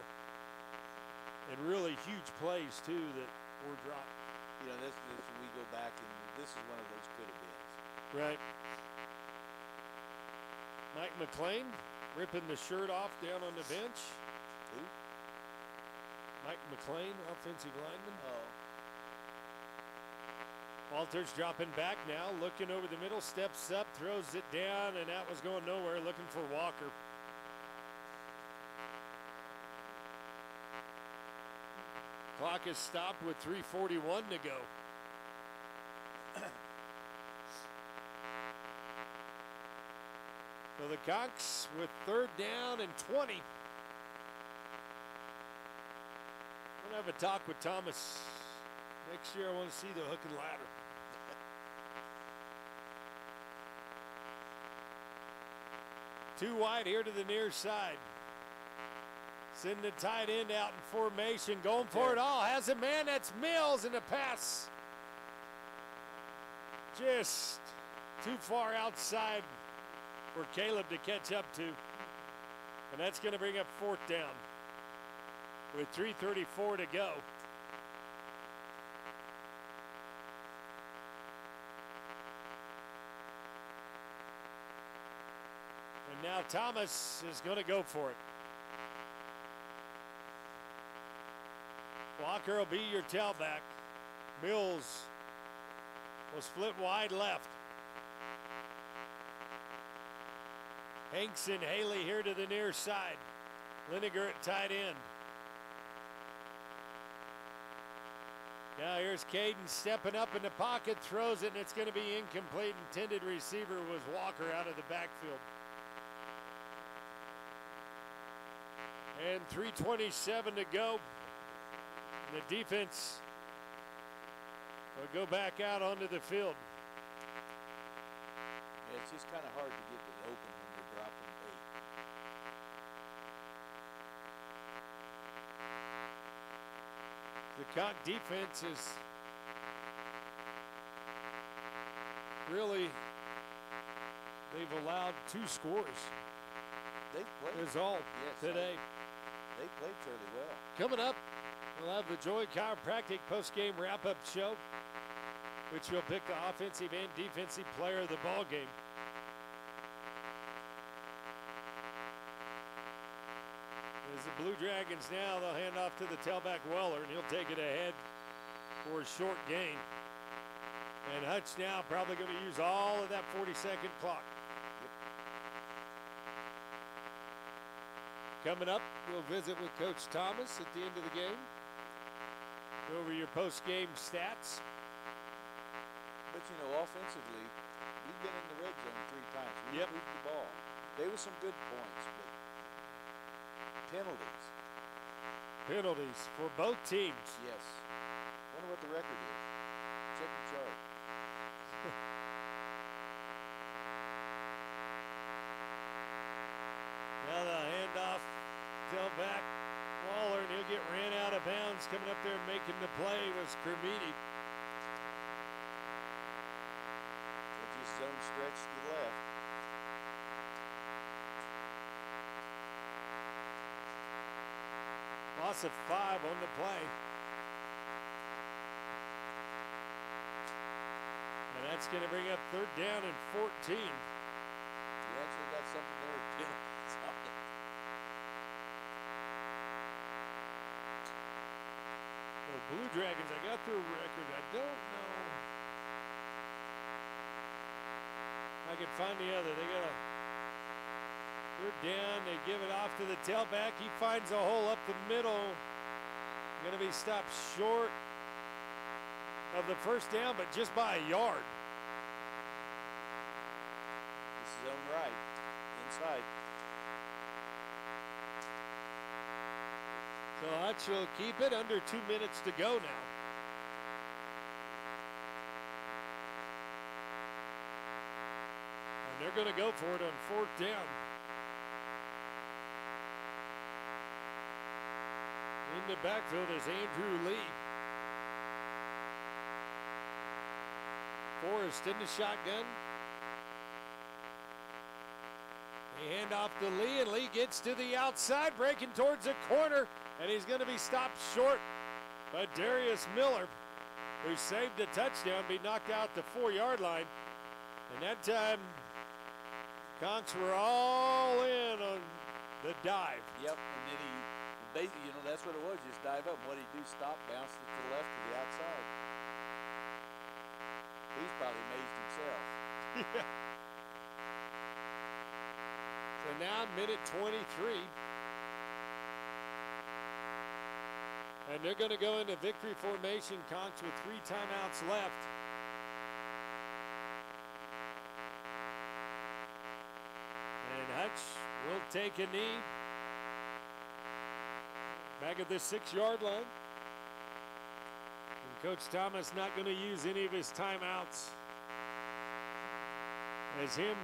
and really huge plays too that were dropped. You know, this we go back, and this is one of those could have been. Right. Mike McLean ripping the shirt off down on the bench. Who? Mike McLean, offensive lineman. Oh. Walters dropping back now, looking over the middle, steps up, throws it down, and that was going nowhere, looking for Walker. Clock is stopped with 3:41 to go. So the Conks with 3rd down and 20. I'm going to have a talk with Thomas. Next year I want to see the hook and ladder. Two wide here to the near side. Sending the tight end out in formation, going for it all. Has a man, that's Mills, in the pass. Just too far outside for Caleb to catch up to. And that's going to bring up 4th down with 3:34 to go. And now Thomas is going to go for it. Walker will be your tailback. Mills will split wide left. Hanks and Haley here to the near side. Liniger at tight end. Now here's Caden stepping up in the pocket, throws it, and it's going to be incomplete. Intended receiver was Walker out of the backfield. And 3:27 to go. And the defense will go back out onto the field. Yeah, it's just kind of hard to get it open when you're dropping 8. The Conk defense is really, they've allowed 2 scores. They've played. Is all today. They played fairly well. Coming up, we'll have the Joy Chiropractic post-game wrap-up show, which will pick the offensive and defensive player of the ball game. As the Blue Dragons now, they'll hand off to the tailback Weller, and he'll take it ahead for a short gain. And Hutch now probably going to use all of that 40-second clock. Coming up, we'll visit with Coach Thomas at the end of the game. Go over your post-game stats. But, you know, offensively, we've been in the red zone 3 times. We've moved the ball. They were some good points, but penalties. Penalties for both teams. Yes. Wonder what the record is. Check your chart. Now the handoff, tailback, Waller, and he'll get ran out of bounds. Coming up there making the play was Kermiti. Just zone stretch to the left. Loss of 5 on the play. And that's going to bring up 3rd down and 14. You actually got something there. Penalties on it. The Blue Dragons, I got their record. I don't know. I can find the other. They got a 3rd down. They give it off to the tailback. He finds a hole up the middle. Going to be stopped short of the 1st down, but just by a yard. This is zone right. Inside. So Hutch will keep it under 2 minutes to go now. And they're going to go for it on 4th down. In the backfield is Andrew Lee. Forrest in the shotgun. They hand off to Lee, and Lee gets to the outside, breaking towards the corner, and he's going to be stopped short by Darius Miller, who saved a touchdown, be knocked out the 4-yard line. And that time, Conks were all in on the dive. Yep, and then he basically, that's what it was, just dive up. What did he do? Stop, bounced it to the left to the outside. He's probably amazed himself. Yeah. So now minute 23. And they're going to go into victory formation, Conks, with 3 timeouts left. And Hutch will take a knee. Back at the 6-yard line. And Coach Thomas not going to use any of his timeouts. As him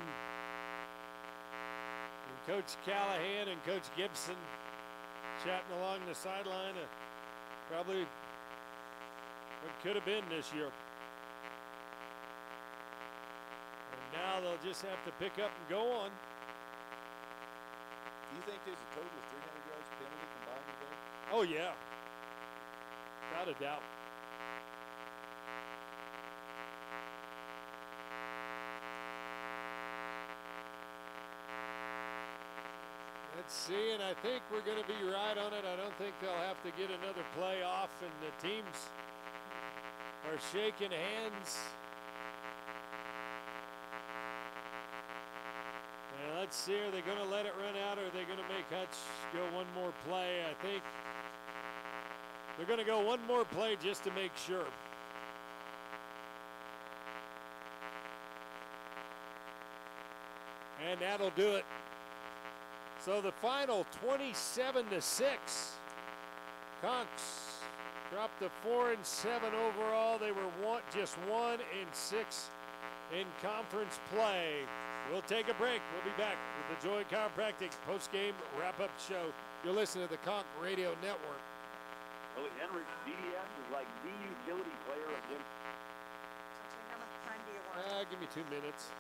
and Coach Callahan and Coach Gibson chatting along the sideline. Probably what could have been this year. And now they'll just have to pick up and go on. Do you think there's a total of 300 yards penalty combined today? Oh, yeah. Without a doubt. Let's see, and I think we're going to be right on it. I don't think they'll have to get another play off, and the teams are shaking hands. And let's see, are they going to let it run out, or are they going to make Hutch go one more play? I think they're going to go one more play just to make sure. And that'll do it. So the final 27-6. Conks dropped to 4-7 overall. They were just 1-6 in conference play. We'll take a break. We'll be back with the Joy Chiropractic post-game wrap-up show. You're listening to the Conk Radio Network. Billy Henrich, DDS is like the utility player of them. Okay, how much time do you want? Give me 2 minutes.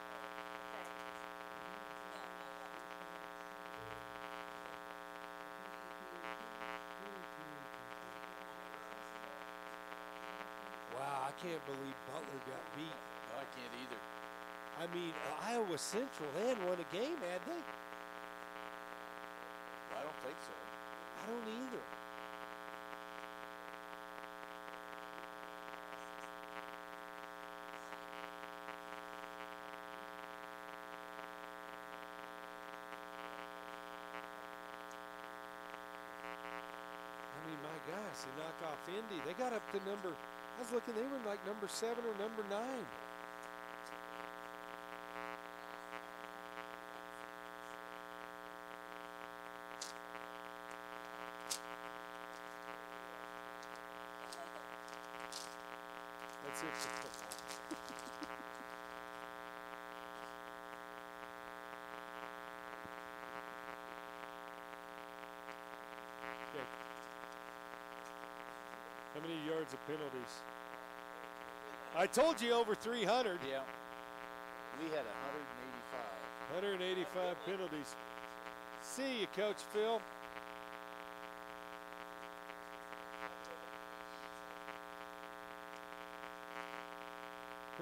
Wow, I can't believe Butler got beat. No, I can't either. I mean, Iowa Central, they hadn't won a game, had they? Well, I don't think so. I don't either. I mean, my gosh, they knocked off Indy. They got up to number, I was looking, they were like number 7 or number 9. 6 of football. Okay. How many yards of penalties? I told you over 300. Yeah. We had 185. 185 penalties. See you, Coach Phil.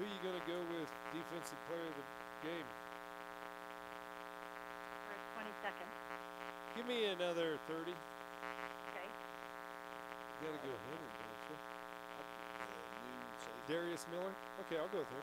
Who are you going to go with defensive player of the game? For 20 seconds. Give me another 30. Okay. You got to go Henry, don't you? New safety. Darius Miller? Okay, I'll go with him.